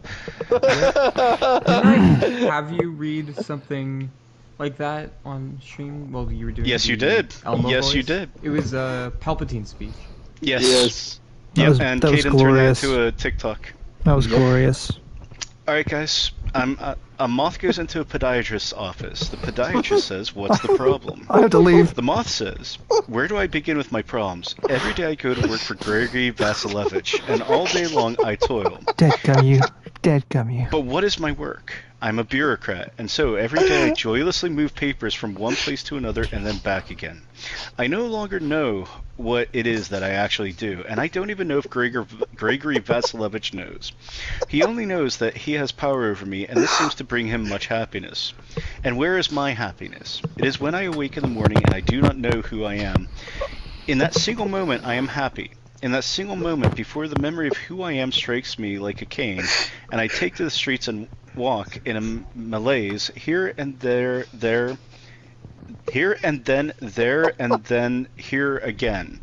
Didn't I have you read something like that on stream while you were doing? Yes, the you did. Elmo Yes, you voice? did. It was Palpatine speech. Yes. Yes. Yep. And that was Caden turned it glorious. into a TikTok. That was glorious. All right, guys. A moth goes into a podiatrist's office. The podiatrist says, "What's the problem?" I have to leave. The moth says, "Where do I begin with my problems? Every day I go to work for Gregory Vasilevich, and all day long I toil. Dadgum you. Dadgum you. But what is my work? I'm a bureaucrat, and so every day I joylessly move papers from one place to another and then back again. I no longer know what it is that I actually do, and I don't even know if Gregory Vasilevich knows. He only knows that he has power over me, and this seems to bring him much happiness. And where is my happiness? It is when I awake in the morning and I do not know who I am. In that single moment I am happy. In that single moment, before the memory of who I am strikes me like a cane, and I take to the streets and walk in a malaise, here and there, here and then, there and then, here again.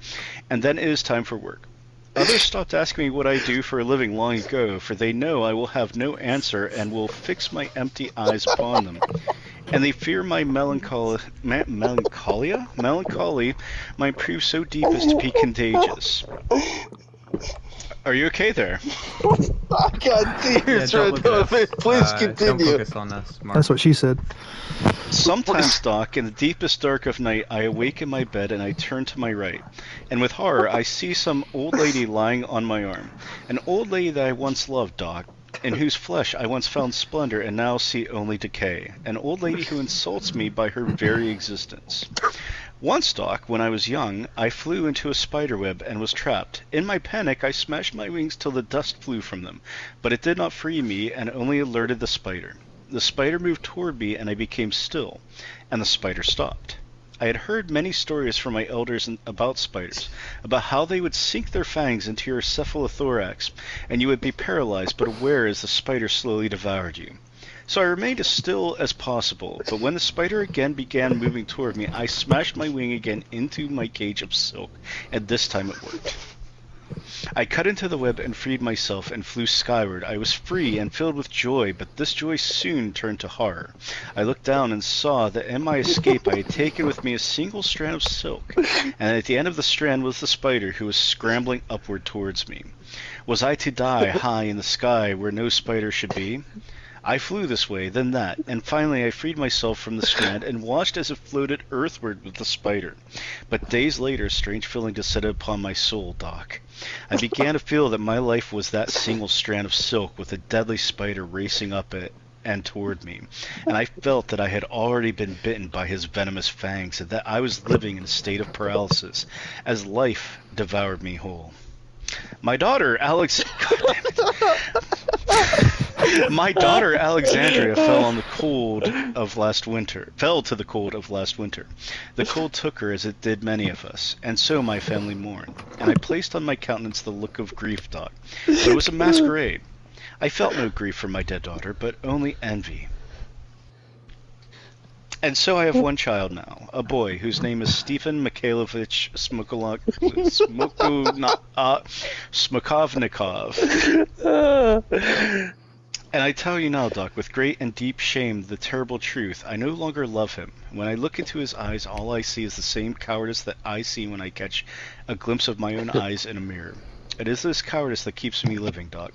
And then it is time for work. Others stopped asking me what I do for a living long ago, for they know I will have no answer and will fix my empty eyes upon them. And they fear my melancholy might prove so deep as to be contagious. Are you okay there? I got tears right now. Please continue. Don't focus on us, Mark. That's what she said. Sometimes, Doc, in the deepest dark of night, I awake in my bed and I turn to my right. And with horror, I see some old lady lying on my arm. An old lady that I once loved, Doc, in whose flesh I once found splendor and now see only decay. An old lady who insults me by her very existence. Once, Doc, when I was young, I flew into a spider web and was trapped. In my panic, I smashed my wings till the dust flew from them, but it did not free me and only alerted the spider. The spider moved toward me and I became still, and the spider stopped. I had heard many stories from my elders about spiders, about how they would sink their fangs into your cephalothorax, and you would be paralyzed but aware as the spider slowly devoured you. So I remained as still as possible, but when the spider again began moving toward me, I smashed my wing again into my cage of silk, and this time it worked. I cut into the web and freed myself and flew skyward. I was free and filled with joy, but this joy soon turned to horror. I looked down and saw that in my escape I had taken with me a single strand of silk, and at the end of the strand was the spider who was scrambling upward towards me. Was I to die high in the sky where no spider should be? I flew this way, then that, and finally I freed myself from the strand and watched as it floated earthward with the spider. But days later, a strange feeling descended upon my soul, Doc. I began to feel that my life was that single strand of silk with a deadly spider racing up it and toward me, and I felt that I had already been bitten by his venomous fangs and that I was living in a state of paralysis as life devoured me whole. My daughter, My daughter Alexandria fell to the cold of last winter. The cold took her as it did many of us, and so my family mourned. And I placed on my countenance the look of grief, Doc. But it was a masquerade. I felt no grief for my dead daughter, but only envy. And so I have one child now, a boy whose name is Stephen Mikhailovich Smokovnikov. And I tell you now, Doc, with great and deep shame, the terrible truth, I no longer love him. When I look into his eyes, all I see is the same cowardice that I see when I catch a glimpse of my own eyes in a mirror. It is this cowardice that keeps me living, Doc.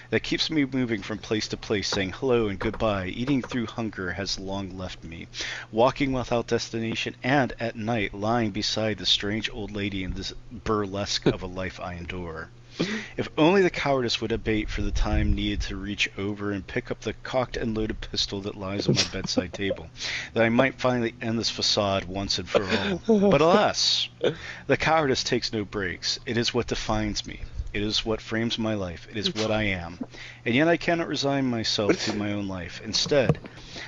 That keeps me moving from place to place, saying hello and goodbye. Eating through hunger has long left me. Walking without destination, and at night lying beside the strange old lady in this burlesque of a life I endure. If only the cowardice would abate for the time needed to reach over and pick up the cocked and loaded pistol that lies on my bedside table, that I might finally end this facade once and for all. But alas, the cowardice takes no breaks. It is what defines me. It is what frames my life. It is what I am. And yet I cannot resign myself to my own life. Instead,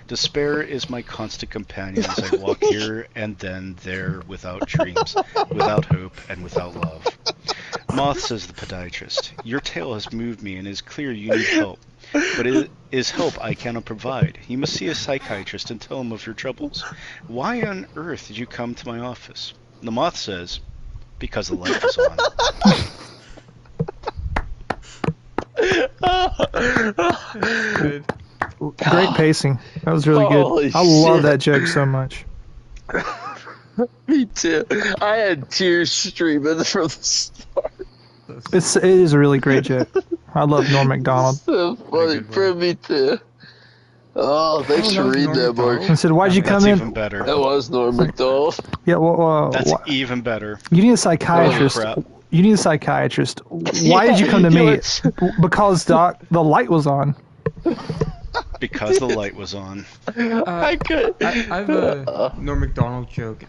despair is my constant companion as I walk here and then there without dreams, without hope, and without love. Moth, says the podiatrist, your tale has moved me and it is clear you need help. But it is help I cannot provide. You must see a psychiatrist and tell him of your troubles. Why on earth did you come to my office? The moth says, because the light is on. Good. Great pacing. That was really Holy good. I love shit. that joke so much. Me too. I had tears streaming from the start. It is a really great joke. I love Norm Macdonald. So funny good for me too. Oh, thanks Oh, for that was reading Norm that, Mark. Macdonald? I said, "Why'd you That's come in?" even better. That was Norm Macdonald. Yeah, well, That's even better. you need a Holy psychiatrist. crap. You need a psychiatrist. Why did you come to me? let's- Because, Doc, the light was on. Because the light was on. I could. I have a Norm Macdonald joke.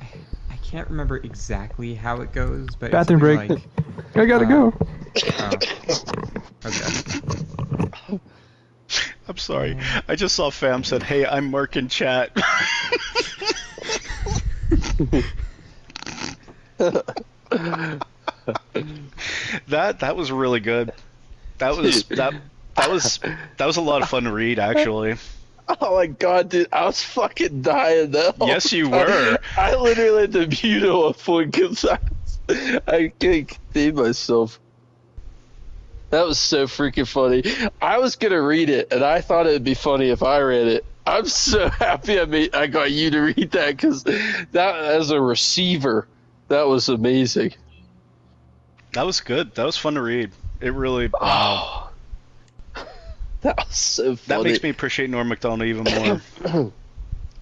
I can't remember exactly how it goes, but Bathroom it's break. like, I gotta go. okay. I'm sorry. I just saw Fam said, "Hey, I'm Mark in chat." That was really good. That was a lot of fun to read, actually. Oh my god, dude, I was fucking dying though. Yes, you were. I literally had to mute at one point because I can't contain myself. That was so freaking funny. I was gonna read it, and I thought it'd be funny if I read it. I'm so happy I got you to read that because that, as a receiver, that was amazing. That was good. That was fun to read. It really. Oh, that was so That funny. makes me appreciate Norm Macdonald even more.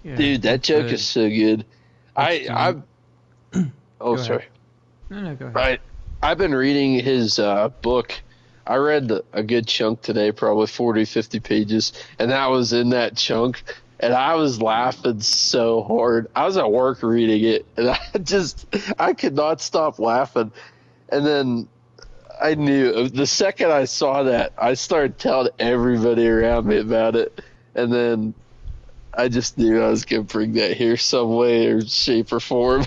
Yeah, Dude, that joke good. is so good. Oh, Go ahead. sorry. No, go ahead. Right. I've been reading his book. I read a good chunk today, probably 40, 50 pages, and that was in that chunk. And I was laughing so hard. I was at work reading it, and I could not stop laughing. And then I knew the second I saw that, I started telling everybody around me about it. And then I just knew I was going to bring that here some way or shape or form.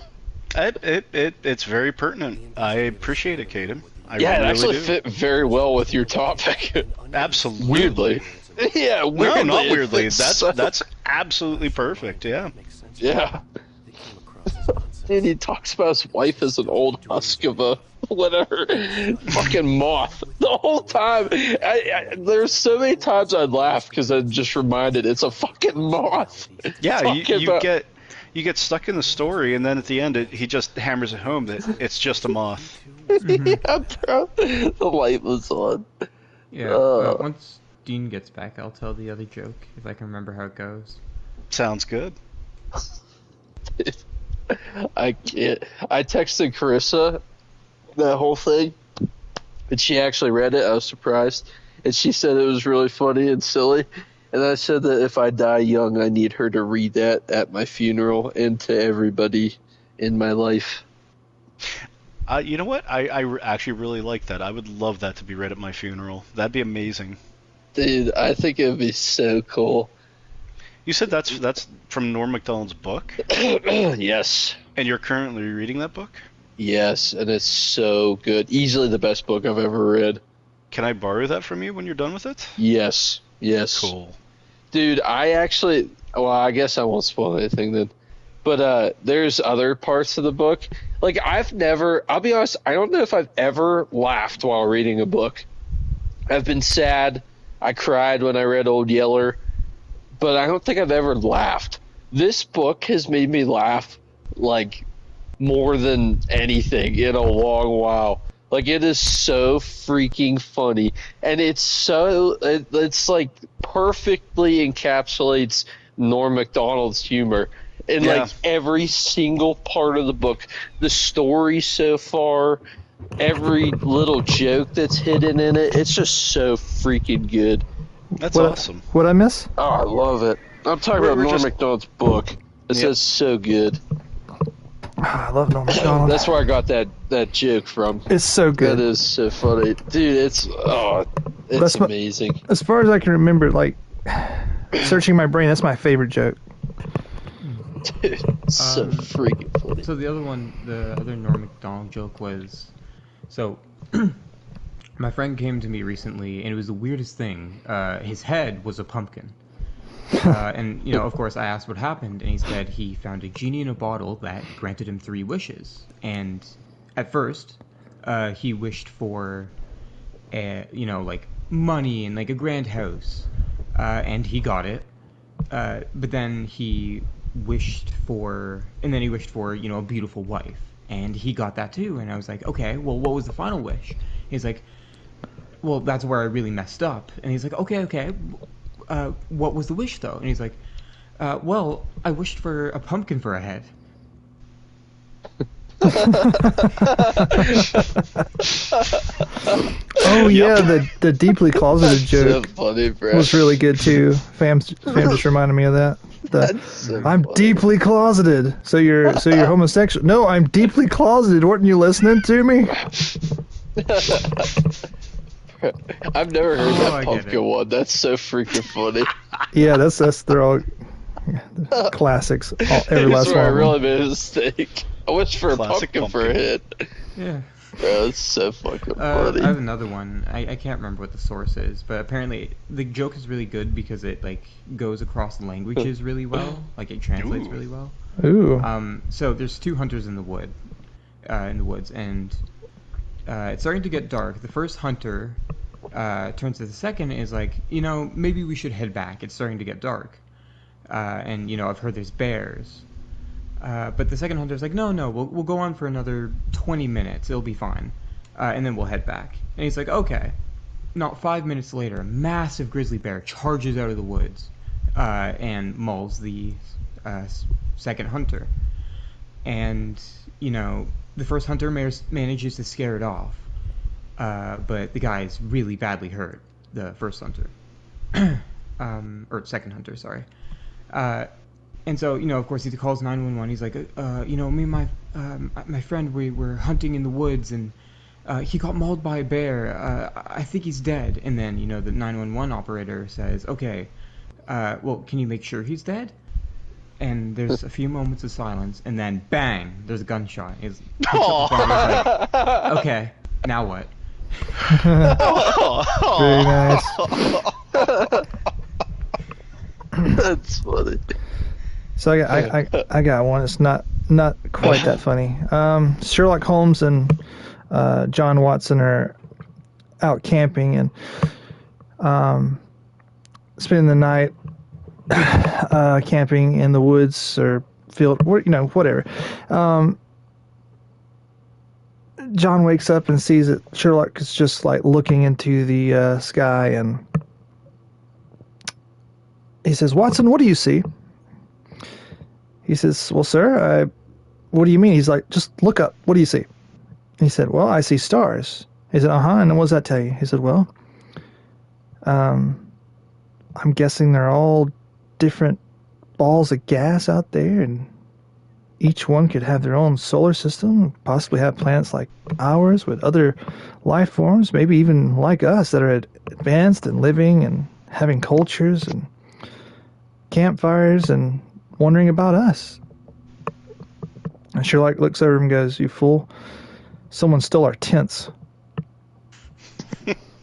It's very pertinent. I appreciate it, Caden. I Yeah, it really actually do. fit very well with your topic. Absolutely. Weirdly. Yeah, weirdly. No, not it weirdly. fits That's so- that's absolutely perfect. Yeah. Makes sense. Yeah. They came across this concept. Dude, he talks about his wife as an old husk of a whatever fucking moth the whole time. There's so many times I'd laugh because I'm just reminded it's a fucking moth. Yeah. Talking You about- get stuck in the story, and then at the end, he just hammers it home that it's just a moth. Yeah, bro. The light was on. Yeah. Uh. Once Dean gets back, I'll tell the other joke if I can remember how it goes. Sounds good. I can't. I texted Carissa that whole thing, and she actually read it. I was surprised, and she said it was really funny and silly. And I said that if I die young, I need her to read that at my funeral and to everybody in my life. You know what? I actually really like that. I would love that to be read at my funeral. That'd be amazing. Dude, I think it would be so cool. You said that's from Norm Macdonald's book, Yes. and you're currently reading that book? Yes, and it's so good. Easily the best book I've ever read. Can I borrow that from you when you're done with it? Yes. Yes. Cool. Dude, I guess I won't spoil anything then. But there's other parts of the book. Like, I'll be honest, I don't know if I've ever laughed while reading a book. I've been sad. I cried when I read Old Yeller. But I don't think I've ever laughed. This book has made me laugh, like, more than anything in a long while. Like, it is so freaking funny. And it's like, perfectly encapsulates Norm Macdonald's humor in, Yeah. like, every single part of the book. The story so far, every little joke that's hidden in it, it's just so freaking good. That's What- awesome. What'd I miss? Oh, I love it. I'm talking We're about Norm just- Macdonald's book. It says so good. I love Norm Macdonald. That's where I got that joke from. It's so good. That is so funny. Dude, it's That's my- amazing. As far as I can remember, like, searching my brain, that's my favorite joke. Dude, it's so freaking funny. So the other Norm Macdonald joke was, so my friend came to me recently, and it was the weirdest thing. His head was a pumpkin. And, you know, of course, I asked what happened, and he said he found a genie in a bottle that granted him 3 wishes. And at first, he wished for, like, money and, like, a grand house. And he got it. But then he wished for, a beautiful wife. And he got that too. And I was like, okay, well, what was the final wish? He's like, well, that's where I really messed up. And he's like, okay. What was the wish, though? And he's like, well, I wished for a pumpkin for a head. Oh yeah, the deeply closeted So joke funny, bro. was really good too. Fam just reminded me of that. That's so I'm funny. deeply closeted. So you're homosexual? No, I'm deeply closeted. Weren't you listening to me? I've never heard Oh, that I get pumpkin it. one. That's so freaking funny. Yeah, that's they're all classics. Every last That's where I one. really made a mistake. I wish for a Classic pumpkin for a pumpkin. hit. Yeah. Bro, that's so fucking I funny. have another one. I can't remember what the source is, but apparently the joke is really good because it like goes across languages really well. Like it translates Ooh. really well. Ooh. So there's two hunters in the woods, and it's starting to get dark. The first hunter turns to the second and is like, maybe we should head back. It's starting to get dark, and I've heard there's bears. But the second hunter's like, no, we'll go on for another 20 minutes. It'll be fine, and then we'll head back. And he's like, okay. Not 5 minutes later, a massive grizzly bear charges out of the woods and mauls the second hunter. And the first hunter manages to scare it off, but the guy is really badly hurt. The first hunter, or second hunter, sorry. And so, of course, he calls 911. He's like, me and my friend, we were hunting in the woods, and he got mauled by a bear. I think he's dead. And then, the 911 operator says, okay, well, can you make sure he's dead? And there's a few moments of silence, and then, bang, there's a gunshot. He's picks up the phone, he's like, okay, now what? Very nice. That's funny. So I got one. It's not quite that funny. Sherlock Holmes and John Watson are out camping and spending the night camping in the woods or field, whatever. John wakes up and sees that Sherlock is just like looking into the sky, and he says, "Watson, what do you see?" He says, "Well, sir, what do you mean?" He's like, "Just look up. What do you see?" He said, "Well, I see stars." He said, "Uh-huh, and what does that tell you?" He said, "Well, I'm guessing they're all different balls of gas out there, and each one could have their own solar system, possibly have planets like ours with other life forms, maybe even like us that are advanced and living and having cultures and campfires and wondering about us." And Sherlock looks over and goes, "You fool. Someone stole our tents."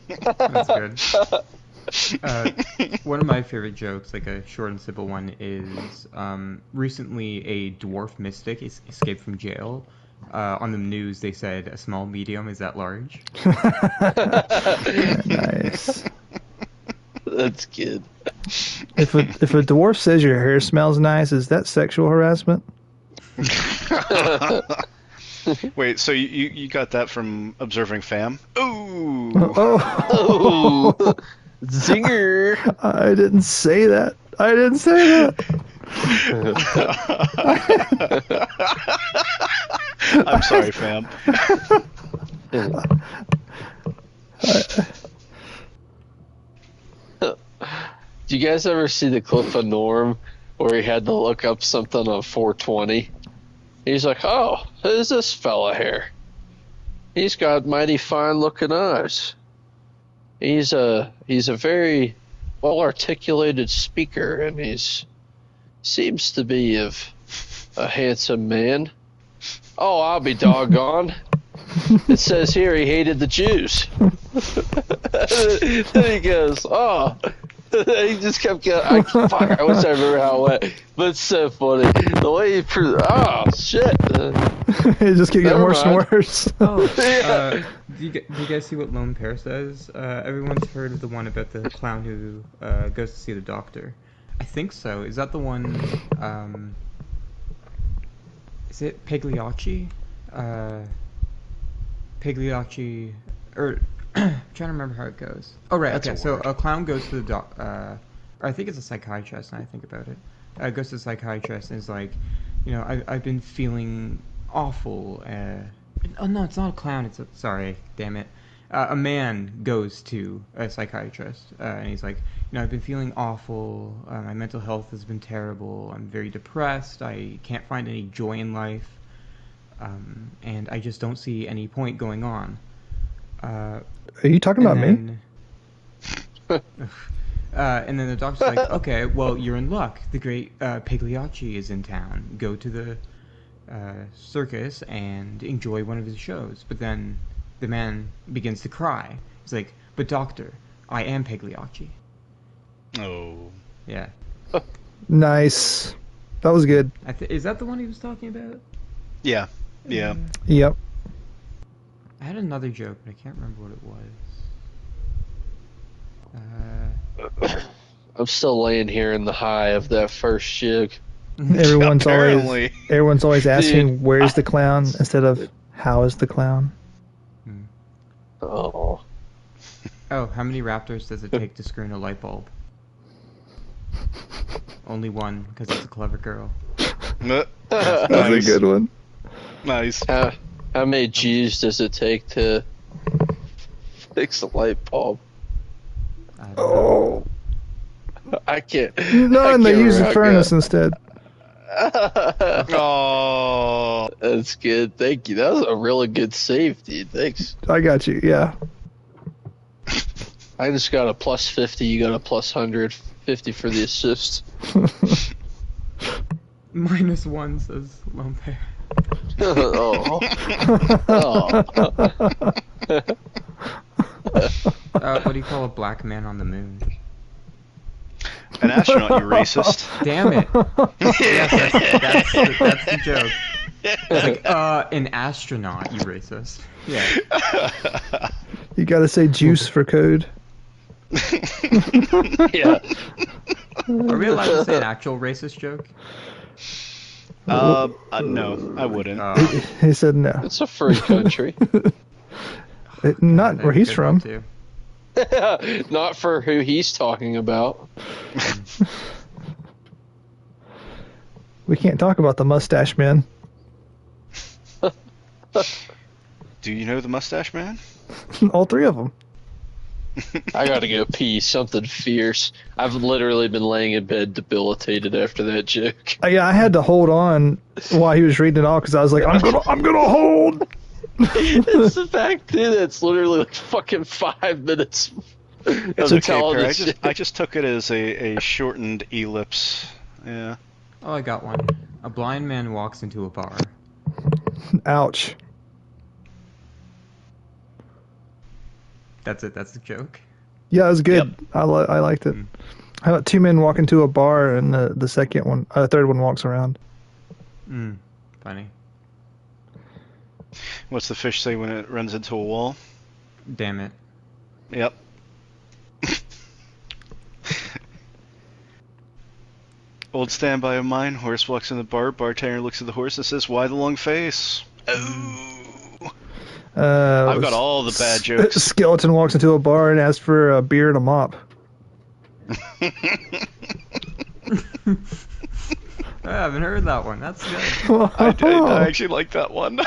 That's good. One of my favorite jokes, like a short and simple one, is recently a dwarf mystic escaped from jail. On the news, they said a small medium is that large. Nice. That's good. If a dwarf says your hair smells nice, is that sexual harassment? Wait, so you got that from observing Fam? Ooh. Oh, Oh, zinger! I didn't say that. I didn't say that. I'm sorry, Fam. Do you guys ever see the clip of Norm where he had to look up something on 420? He's like, "Oh, who's this fella here? He's got mighty fine looking eyes. He's a very well articulated speaker, and seems to be of a handsome man. Oh, I'll be doggone. It says here he hated the Jews." Then he goes, "Oh." He just kept going. Fuck, I wish I remember how it went. But it's so funny. The way he oh, shit. It just keeps getting Never worse and mind. worse. Oh, Yeah. do you guys see what Lone Pear says? Everyone's heard of the one about the clown who goes to see the doctor. I think so. Is that the one? Is it Pagliacci? Pagliacci, or I'm trying to remember how it goes. Oh right, That's okay. a So word. a clown goes to the or I think it's a psychiatrist. Now I think about it. Goes to the psychiatrist and is like, I've been feeling awful. Oh no, it's not a clown. Sorry, damn it. A man goes to a psychiatrist, and he's like, I've been feeling awful. My mental health has been terrible. I'm very depressed. I can't find any joy in life, and I just don't see any point going on. Are you talking about me? And then the doctor's like, okay, well, you're in luck. The great Pagliacci is in town. Go to the circus and enjoy one of his shows. But then the man begins to cry. He's like, but doctor, I am Pagliacci. Oh. Yeah. Nice. That was good. Is that the one he was talking about? Yeah. Yeah. Yep. I had another joke, but I can't remember what it was. I'm still laying here in the high of that first jig. Everyone's Apparently. always asking, Dude, where's the clown, instead of how is the clown? Oh. Oh, how many raptors does it take to screw in a light bulb? Only one, because it's a clever girl. That's Nice. a good one. Nice. How many G's does it take to fix a light bulb? I don't Oh. I can't. No, and they use the the furnace instead. Oh. That's good. Thank you. That was a really good save, dude. Thanks. I got you, yeah. I just got a plus 50. You got a plus 100. 50 for the assist. -1, says Lomper. Oh. What do you call a black man on the moon? An astronaut, you racist. Damn it. Yes, that's the joke. It's like, an astronaut, you racist. Yeah. You gotta say juice for code. Yeah. Are we allowed to say an actual racist joke? No, I wouldn't. He said no. It's a free country. Not That'd where be he's good from. too. Not for who he's talking about. We can't talk about the mustache man. Do you know the Mustache Man? All three of them. I gotta go pee. Something fierce. I've literally been laying in bed debilitated after that joke. Yeah, I had to hold on while he was reading it all because I was like, I'm gonna hold. It's the fact that it's literally like fucking 5 minutes. It's of okay, telling Perry. this I just took it as a shortened ellipse. Yeah. Oh, I got one. A blind man walks into a bar. Ouch. That's it. That's the joke. Yeah, it was good. I liked it. How about two men walk into a bar and the third one walks around? Funny. What's the fish say when it runs into a wall? Damn it. Yep. Old standby of mine, horse walks in the bar, bartender looks at the horse and says, "Why the long face?" Oh. I've got all the bad jokes. Skeleton walks into a bar and asks for a beer and a mop. I haven't heard that one. That's good. I actually like that one.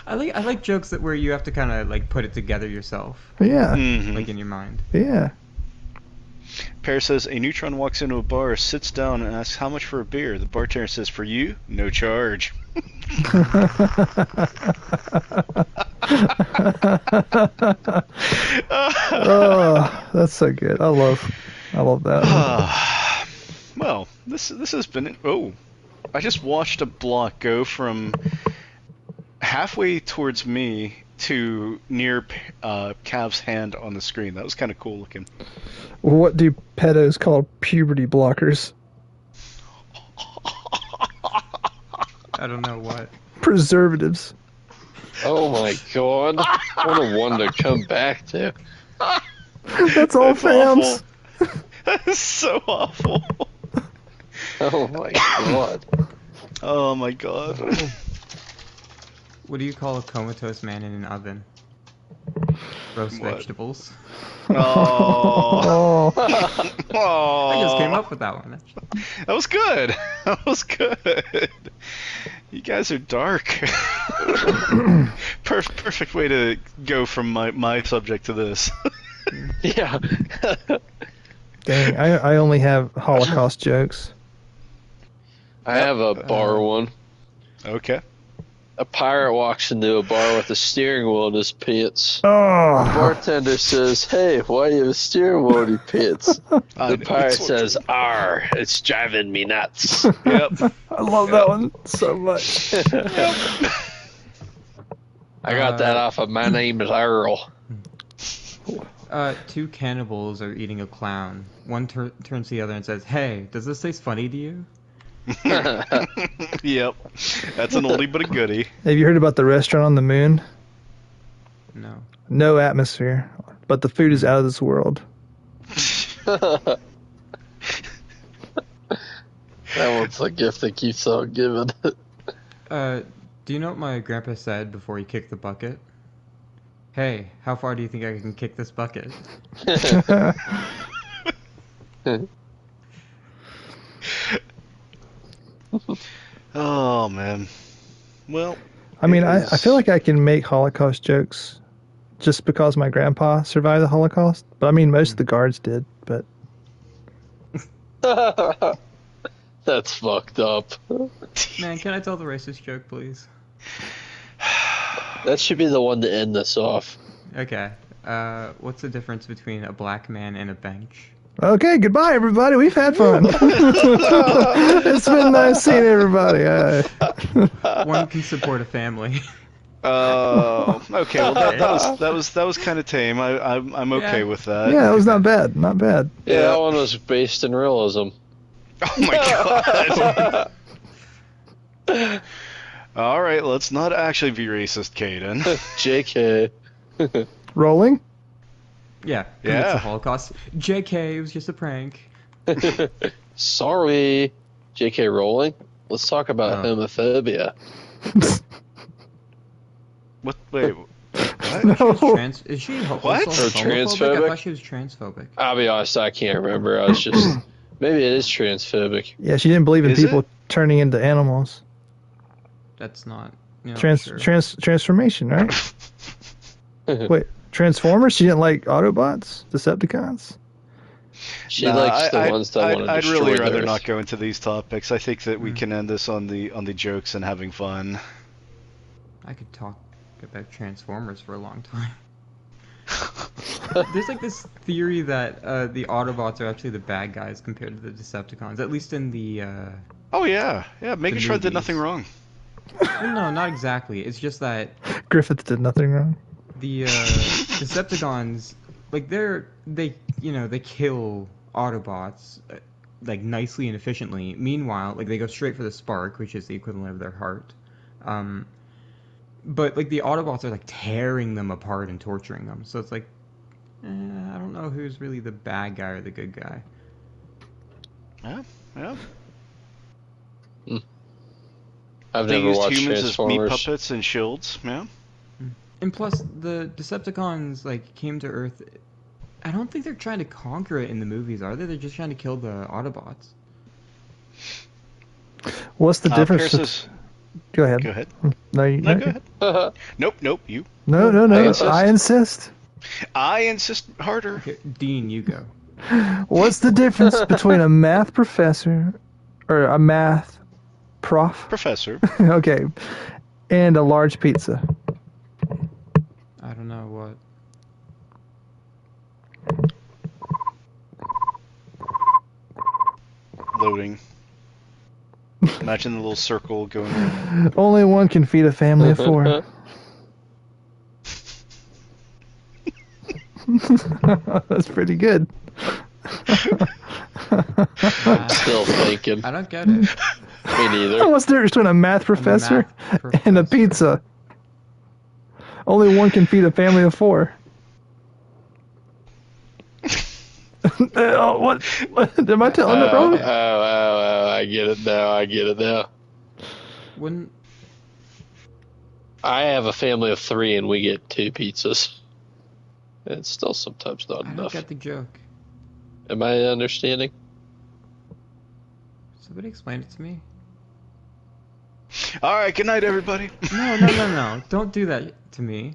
I like jokes where you have to kind of like put it together yourself, Yeah. like in your mind. Yeah. Pear says, a neutron walks into a bar, sits down, and asks how much for a beer. The bartender says, for you, no charge. Oh, that's so good. I love that. Well, this has been. Oh, I just watched a block go from halfway towards me to near Cav's hand on the screen. That was kind of cool looking. What do pedos call puberty blockers? I don't know what. Preservatives. Oh my god. What a one to come back to. That's all, fams. Awful. That is so awful. Oh my god. Oh my god. What do you call a comatose man in an oven? roast What? vegetables. Oh. Oh, I just came up with that one. Actually. That was good. That was good. You guys are dark. Perfect way to go from my subject to this. Yeah. dang! I only have Holocaust jokes. I have a bar one. Okay. A pirate walks into a bar with a steering wheel in his pants. Oh, Bartender says, "Hey, why do you have a steering wheel in your pants?" The pirate says, "Arr, it's driving me nuts." Yep. I love that one so much. I got that off of My Name is Earl. Two cannibals are eating a clown. One turns to the other and says, "Hey, does this taste funny to you?" Yep. That's an oldie but a goodie. Have you heard about the restaurant on the moon? No. No atmosphere, but the food is out of this world. That one's a gift that keeps on giving. Do you know what my grandpa said before he kicked the bucket? Hey, how far do you think I can kick this bucket? Oh man. Well, I mean, it I is- feel like I can make Holocaust jokes just because my grandpa survived the Holocaust. But I mean, most of the guards did. But That's fucked up. Man, can I tell the racist joke, please? That should be the one to end this off. Okay. What's the difference between a black man and a bench? okay, goodbye, everybody. We've had fun. It's been nice seeing everybody. One can support a family. Okay. Well, that was kind of tame. I'm okay Yeah. with that. Yeah, it was not bad. Not bad. Yeah, that one was based in realism. Oh my god. All right, let's not actually be racist, Caden. JK. Rolling. Yeah. Yeah. It's a Holocaust. JK, it was just a prank. Sorry. JK Rowling. Let's talk about Oh. homophobia. What? Wait. No. Is she also What? Or homophobic? I transphobic? thought she was transphobic. I'll be honest, I can't remember. I was just... Maybe it is transphobic. Yeah, she didn't believe in Is people it? turning into animals. That's not. You know, sure. Transformation, right? Wait, Transformers? She didn't like Autobots, Decepticons. She likes the ones that want to I'd destroy really the rather Earth. not go into these topics. I think that we can end this on the jokes and having fun. I could talk about Transformers for a long time. There's like this theory that the Autobots are actually the bad guys compared to the Decepticons, at least in the. Oh yeah, Megatron did movies. nothing wrong. Well, no, not exactly. It's just that Griffith did nothing wrong. the Decepticons, like they kill Autobots like nicely and efficiently. Meanwhile, like they go straight for the spark, which is the equivalent of their heart. But like the Autobots are like tearing them apart and torturing them. So it's like, I don't know who's really the bad guy or the good guy. Yeah. I've They never used watched humans as meat Transformers. puppets and shields. Yeah. And plus, the Decepticons like came to Earth. I don't think they're trying to conquer it in the movies, are they? They're just trying to kill the Autobots. What's the difference? Pierce's- Go ahead. Go ahead. No, you, No, no, go ahead. Nope. You. no. I insist. I insist. I insist harder. Okay, Dean, you go. What's the difference between a math professor or a math prof? Professor. Okay, and a large pizza? I don't know what. Loading. Imagine the little circle going in. Only one can feed a family of 4. That's pretty good. Still thinking. I don't get it. Me neither. What's the difference between a math professor math and a professor. pizza? Only one can feed a family of 4. Oh, what? Am I telling it wrong? I get it now. When I have a family of 3 and we get 2 pizzas. It's still sometimes not I don't enough. get the joke. Am I understanding? Somebody explain it to me. All right, good night, everybody. No. Don't do that to me.